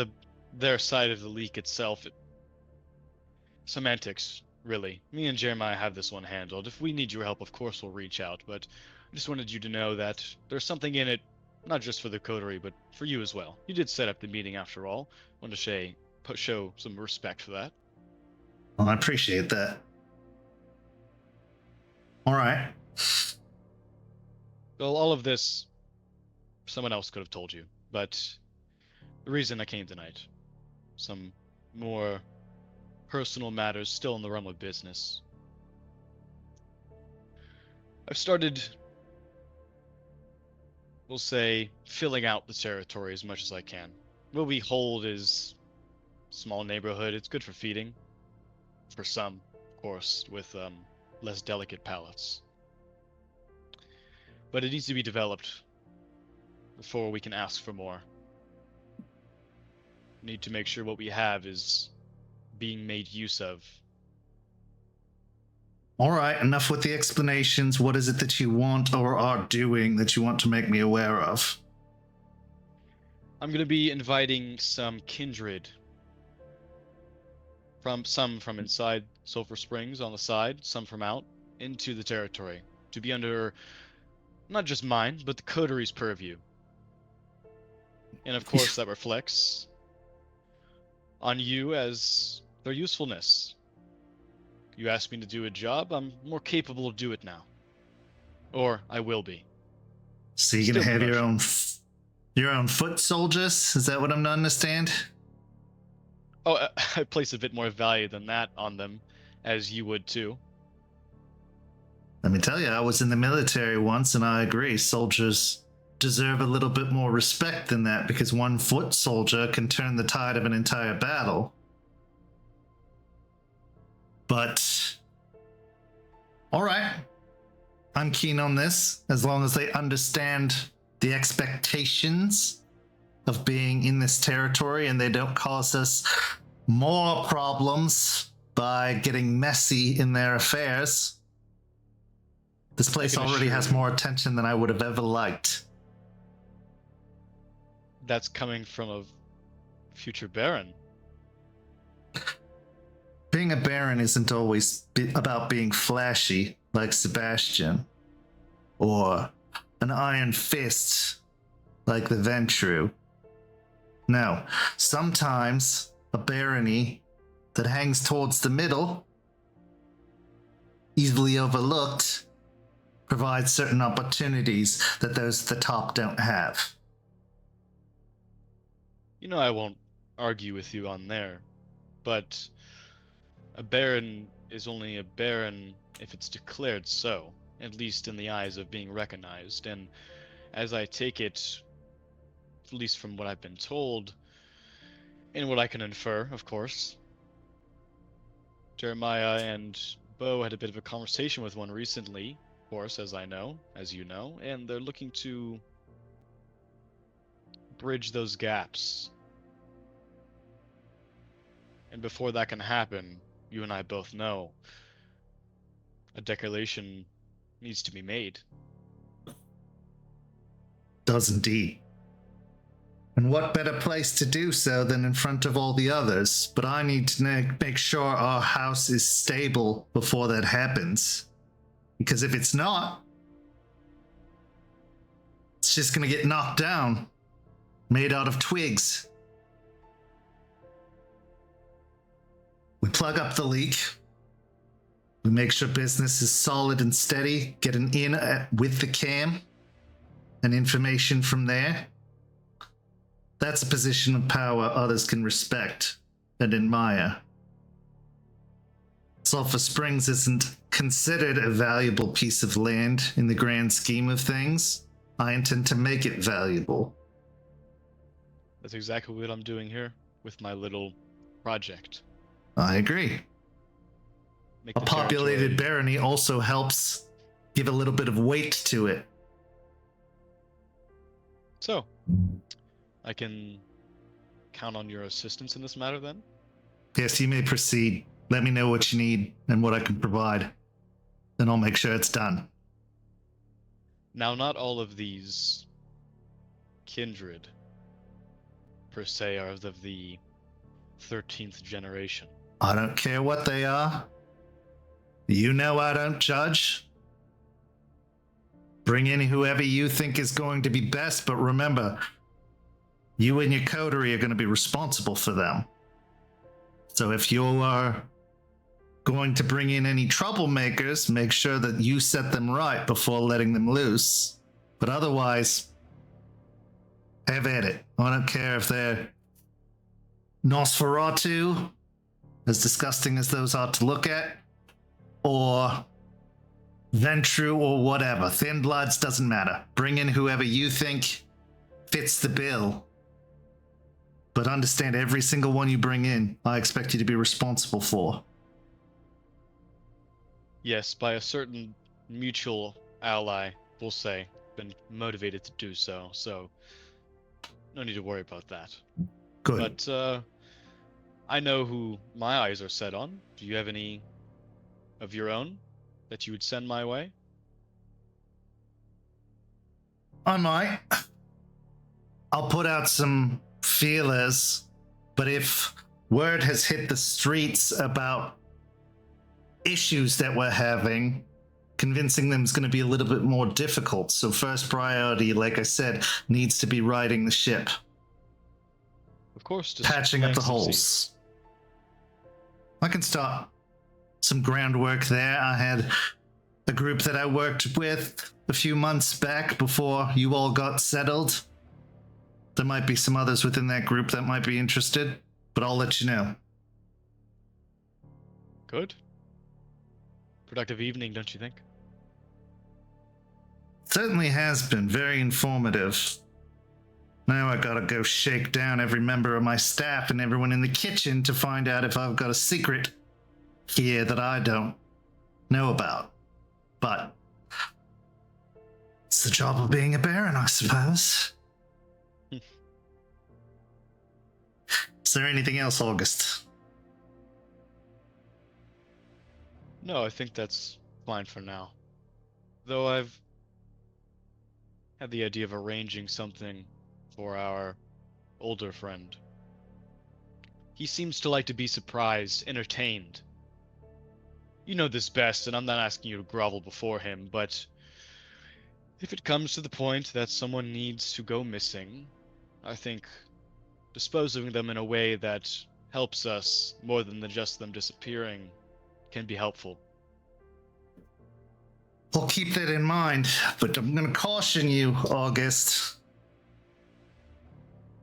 their side of the leak itself, semantics, really. Me and Jeremiah have this one handled. If we need your help, of course we'll reach out, but I just wanted you to know that there's something in it, not just for the coterie, but for you as well. You did set up the meeting after all. Want to show some respect for that. Well, I appreciate that. All right. Well, all of this, someone else could have told you, but the reason I came tonight, some more personal matters still in the realm of business. I've started, we'll say, filling out the territory as much as I can. What we hold is small neighborhood. It's good for feeding, for some, of course, with less delicate palates. But it needs to be developed before we can ask for more. We need to make sure what we have is being made use of. All right, enough with the explanations. What is it that you want or are doing that you want to make me aware of? I'm going to be inviting some kindred. Some from inside Sulphur Springs on the side, some from out, into the territory. To be under, not just mine, but the coterie's purview. And of course that reflects on you as their usefulness. You asked me to do a job, I'm more capable to do it now. Or I will be. So you're going to have your own foot soldiers? Is that what I'm to understand? Oh, I place a bit more value than that on them, as you would too. Let me tell you, I was in the military once, and I agree. Soldiers deserve a little bit more respect than that, because one foot soldier can turn the tide of an entire battle. But, all right, I'm keen on this, as long as they understand the expectations of being in this territory and they don't cause us more problems by getting messy in their affairs. This place already has more attention than I would have ever liked. That's coming from a future Baron. Being a Baron isn't always about being flashy like Sebastian, or an iron fist like the Ventru. No, sometimes a barony that hangs towards the middle, easily overlooked, provides certain opportunities that those at the top don't have. You know I won't argue with you on there, but a baron is only a baron if it's declared so, at least in the eyes of being recognized, and as I take it, at least from what I've been told, and what I can infer, of course, Jeremiah and Beau had a bit of a conversation with one recently, of course, as you know, and they're looking to bridge those gaps. And before that can happen, you and I both know, a declaration needs to be made. Does indeed. And what better place to do so than in front of all the others? But I need to make sure our house is stable before that happens. Because if it's not, it's just going to get knocked down, made out of twigs. We plug up the leak. We make sure business is solid and steady, get an in with the cam, and information from there. That's a position of power others can respect and admire. Sulphur Springs isn't considered a valuable piece of land in the grand scheme of things. I intend to make it valuable. That's exactly what I'm doing here with my little project. I agree. Make A the populated territory- barony also helps give a little bit of weight to it. So, I can count on your assistance in this matter then? Yes, you may proceed. Let me know what you need and what I can provide. Then I'll make sure it's done. Now, not all of these kindred, per se, are of the 13th generation. I don't care what they are. You know I don't judge. Bring in whoever you think is going to be best, but remember, you and your coterie are going to be responsible for them. So if you are going to bring in any troublemakers, make sure that you set them right before letting them loose. But otherwise, have at it. I don't care if they're Nosferatu, as disgusting as those are to look at, or Ventru or whatever. Thin Bloods, doesn't matter. Bring in whoever you think fits the bill. But understand, every single one you bring in, I expect you to be responsible for. Yes, by a certain mutual ally, we'll say, been motivated to do so, so no need to worry about that. Good. But, I know who my eyes are set on. Do you have any of your own that you would send my way? I might. I'll put out some feelers, but if word has hit the streets about issues that we're having, convincing them is going to be a little bit more difficult. So first priority, like I said, needs to be righting the ship. Of course, just Patching up the plant some holes. seeds. I can start some groundwork there. I had a group that I worked with a few months back before you all got settled. There might be some others within that group that might be interested, but I'll let you know. Good. Productive evening, don't you think? Certainly has been very informative. Now I gotta go shake down every member of my staff and everyone in the kitchen to find out if I've got a secret here that I don't know about. But it's the job of being a baron, I suppose. Is there anything else, August? No, I think that's fine for now. Though I've had the idea of arranging something for our older friend. He seems to like to be surprised, entertained. You know this best, and I'm not asking you to grovel before him, but if it comes to the point that someone needs to go missing, I think disposing of them in a way that helps us more than just them disappearing can be helpful. I'll keep that in mind, but I'm going to caution you, August.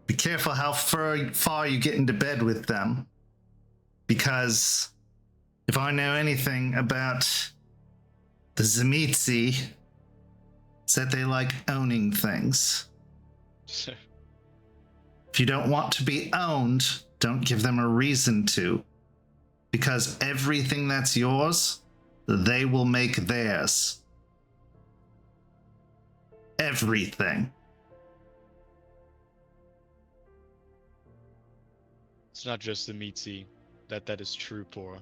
Be careful how far you get into bed with them. Because if I know anything about the Zemitzi, it's that they like owning things. If you don't want to be owned, don't give them a reason to. Because everything that's yours, they will make theirs. Everything. It's not just the Mitzi that is true for,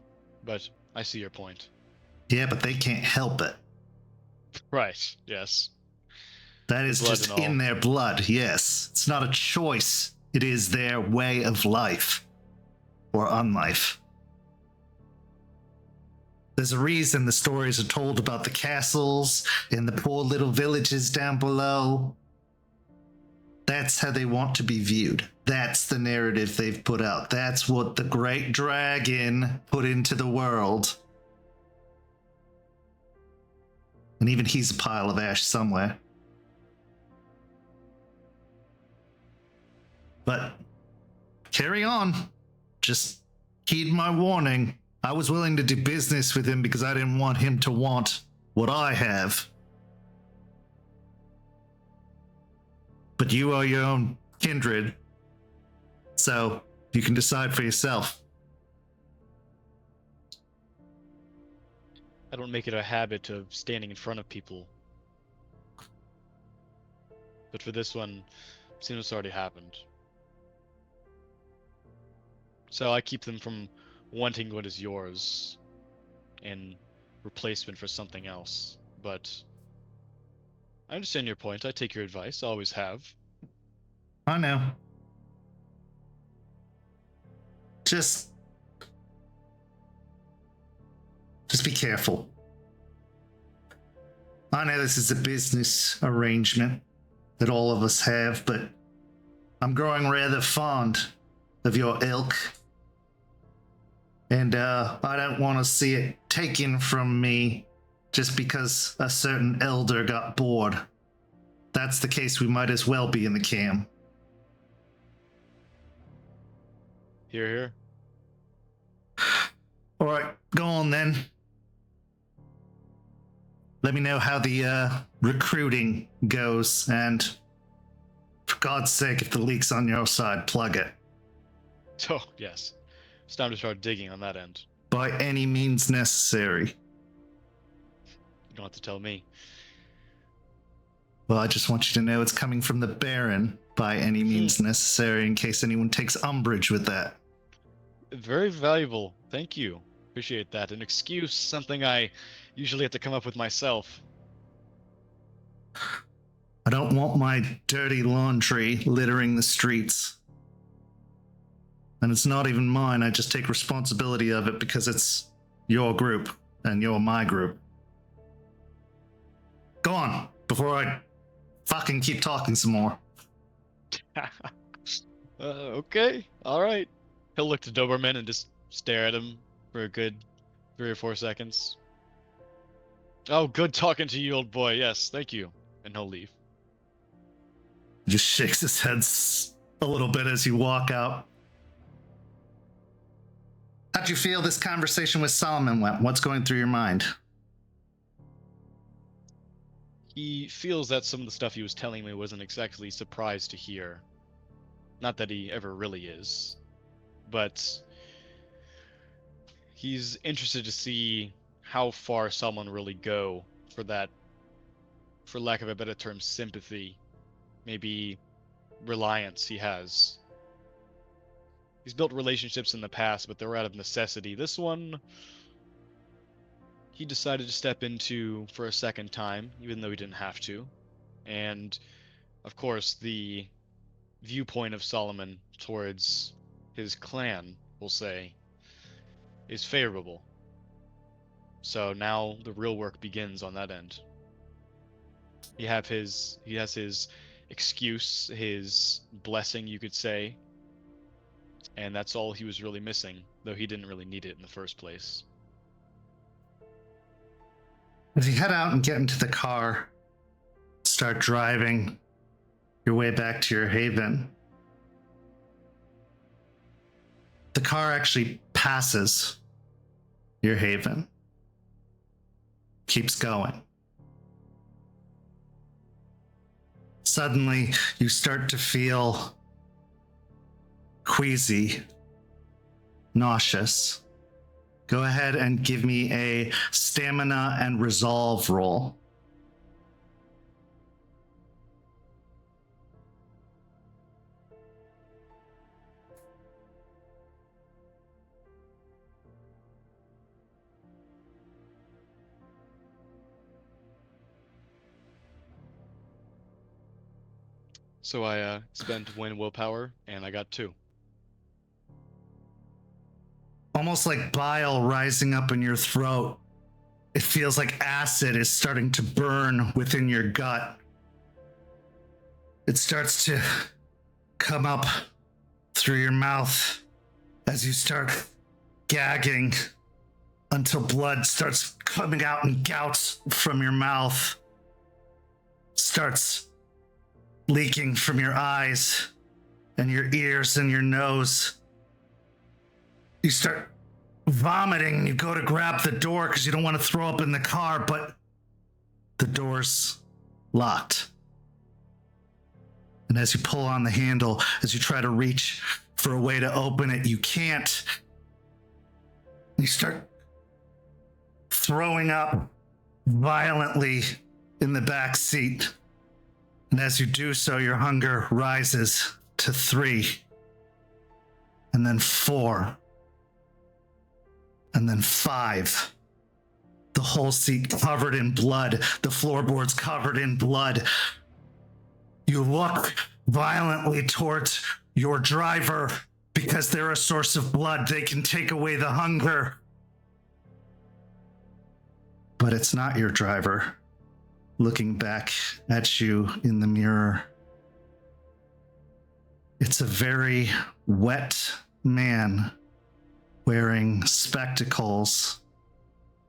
but I see your point. Yeah, but they can't help it. Right, yes. That is Blood just and all. in their blood, yes. It's not a choice. It is their way of life. Or unlife. There's a reason the stories are told about the castles and the poor little villages down below. That's how they want to be viewed. That's the narrative they've put out. That's what the great dragon put into the world. And even he's a pile of ash somewhere. But carry on. Just heed my warning. I was willing to do business with him because I didn't want him to want what I have. But you are your own kindred, so you can decide for yourself. I don't make it a habit of standing in front of people. But for this one, it seems it's already happened. So I keep them from wanting what is yours in replacement for something else. But I understand your point. I take your advice. I always have. I know. Just be careful. I know this is a business arrangement that all of us have, but I'm growing rather fond of your ilk. And I don't want to see it taken from me just because a certain elder got bored. If that's the case, we might as well be in the camp. Hear, hear. All right, go on then. Let me know how the recruiting goes, and for God's sake, if the leak's on your side, plug it. Oh, yes. It's time to start digging on that end. By any means necessary. You don't have to tell me. Well, I just want you to know it's coming from the Baron, by any means necessary, in case anyone takes umbrage with that. Very valuable. Thank you. Appreciate that. An excuse, something I usually have to come up with myself. I don't want my dirty laundry littering the streets. And it's not even mine, I just take responsibility of it because it's your group, and you're my group. Go on, before I fucking keep talking some more. Okay, alright. He'll look to Doberman and just stare at him for a good 3 or 4 seconds. Oh, good talking to you, old boy. Yes, thank you. And he'll leave. He just shakes his head a little bit as you walk out. How'd you feel this conversation with Solomon went? What's going through your mind? He feels that some of the stuff he was telling me wasn't exactly surprised to hear. Not that he ever really is. But he's interested to see how far someone really go for that, for lack of a better term, sympathy, maybe reliance he has. He's built relationships in the past, but they were out of necessity. This one, he decided to step into for a second time, even though he didn't have to. And, of course, the viewpoint of Solomon towards his clan, we'll say, is favorable. So now the real work begins on that end. He has his excuse, his blessing, you could say, and that's all he was really missing, though he didn't really need it in the first place. As you head out and get into the car, start driving your way back to your haven, the car actually passes your haven, keeps going. Suddenly, you start to feel queasy, nauseous. Go ahead and give me a stamina and resolve roll. So I spent one willpower, and I got 2. Almost like bile rising up in your throat. It feels like acid is starting to burn within your gut. It starts to come up through your mouth as you start gagging until blood starts coming out in gouts from your mouth. Starts leaking from your eyes and your ears and your nose. You start vomiting. You go to grab the door because you don't want to throw up in the car, but the door's locked. And as you pull on the handle, as you try to reach for a way to open it, you can't. You start throwing up violently in the back seat. And as you do so, your hunger rises to 3, and then 4, and then 5. The whole seat covered in blood, the floorboards covered in blood. You look violently towards your driver because they're a source of blood. They can take away the hunger. But it's not your driver looking back at you in the mirror. It's a very wet man wearing spectacles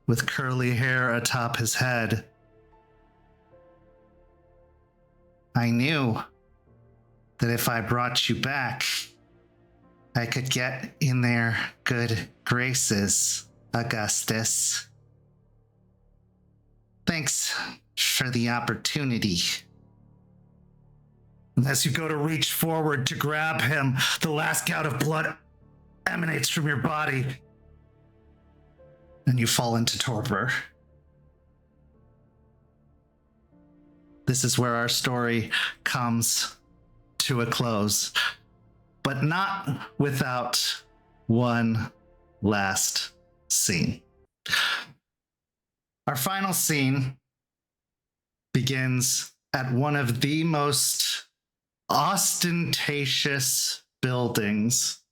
with curly hair atop his head. I knew that if I brought you back, I could get in their good graces, Augustus. Thanks for the opportunity. And as you go to reach forward to grab him, the last gout of blood emanates from your body, and you fall into torpor. This is where our story comes to a close, but not without one last scene. Our final scene begins at one of the most ostentatious buildings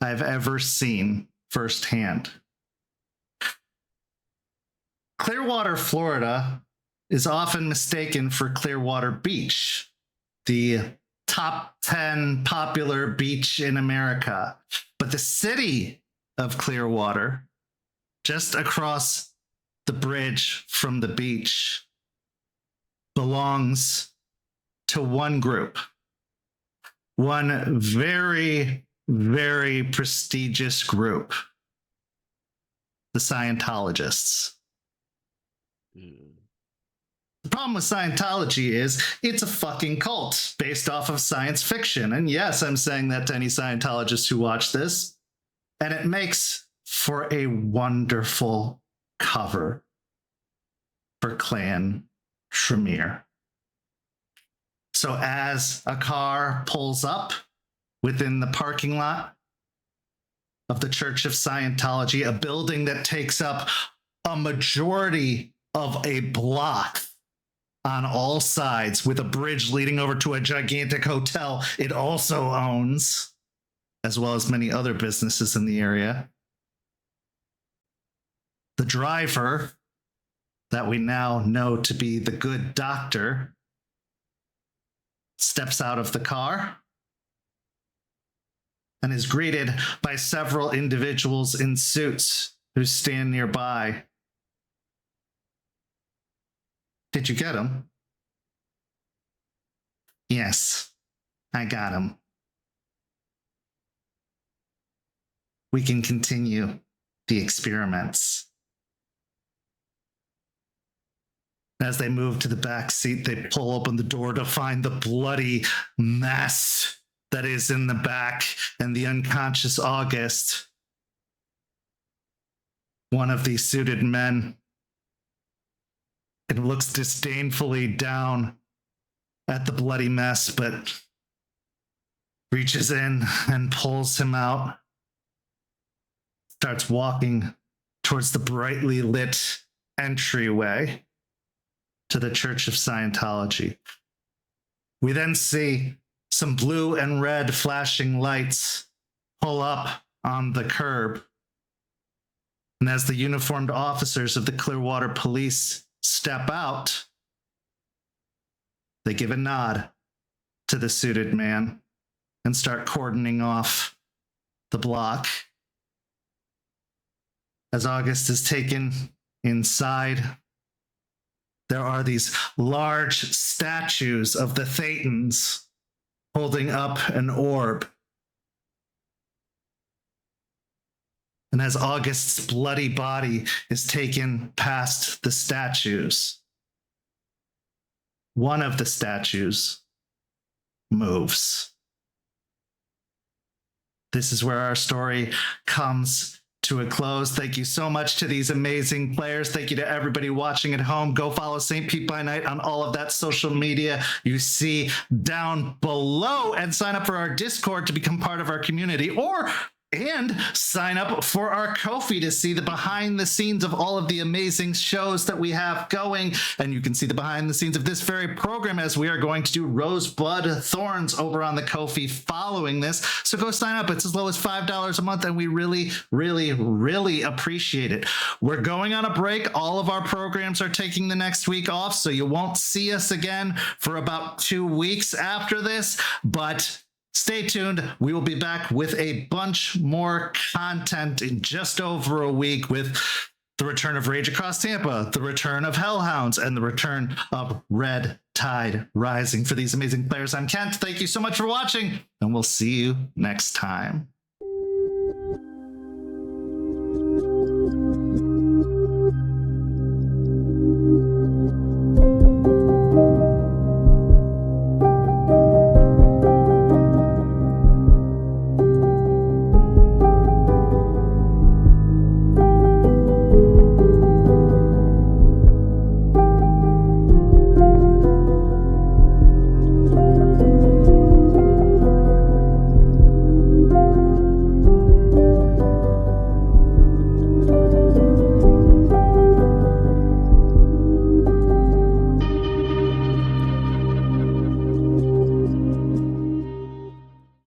I've ever seen firsthand. Clearwater, Florida is often mistaken for Clearwater Beach, the top 10 popular beach in America. But the city of Clearwater, just across the bridge from the beach, belongs to one group, one very, very prestigious group, the Scientologists. The problem with Scientology is it's a fucking cult based off of science fiction. And yes, I'm saying that to any Scientologists who watch this. And it makes for a wonderful cover for Clan Tremere. So as a car pulls up within the parking lot of the Church of Scientology, a building that takes up a majority of a block on all sides, with a bridge leading over to a gigantic hotel it also owns, as well as many other businesses in the area. The driver, that we now know to be the good doctor, steps out of the car and is greeted by several individuals in suits who stand nearby. Did you get him? Yes, I got him. We can continue the experiments. As they move to the back seat, they pull open the door to find the bloody mess that is in the back and the unconscious August. One of these suited men, and looks disdainfully down at the bloody mess, but reaches in and pulls him out, starts walking towards the brightly lit entryway to the Church of Scientology. We then see some blue and red flashing lights pull up on the curb. And as the uniformed officers of the Clearwater Police step out, they give a nod to the suited man and start cordoning off the block. As August is taken inside, there are these large statues of the Thetans holding up an orb. And as August's bloody body is taken past the statues, one of the statues moves. This is where our story comes to a close. Thank you so much to these amazing players. Thank you to everybody watching at home. Go follow St. Pete by Night on all of that social media you see down below, and sign up for our Discord to become part of our community, and sign up for our Ko-fi to see the behind the scenes of all of the amazing shows that we have going. And you can see the behind the scenes of this very program, as we are going to do Rosebud Thorns over on the Ko-fi following this. So go sign up. It's as low as $5 a month, and we really, really, really appreciate it. We're going on a break. All of our programs are taking the next week off, so you won't see us again for about 2 weeks after this, but stay tuned. We will be back with a bunch more content in just over a week, with the return of Rage Across Tampa, the return of Hellhounds, and the return of Red Tide Rising. For these amazing players, I'm Kent. Thank you so much for watching, and we'll see you next time.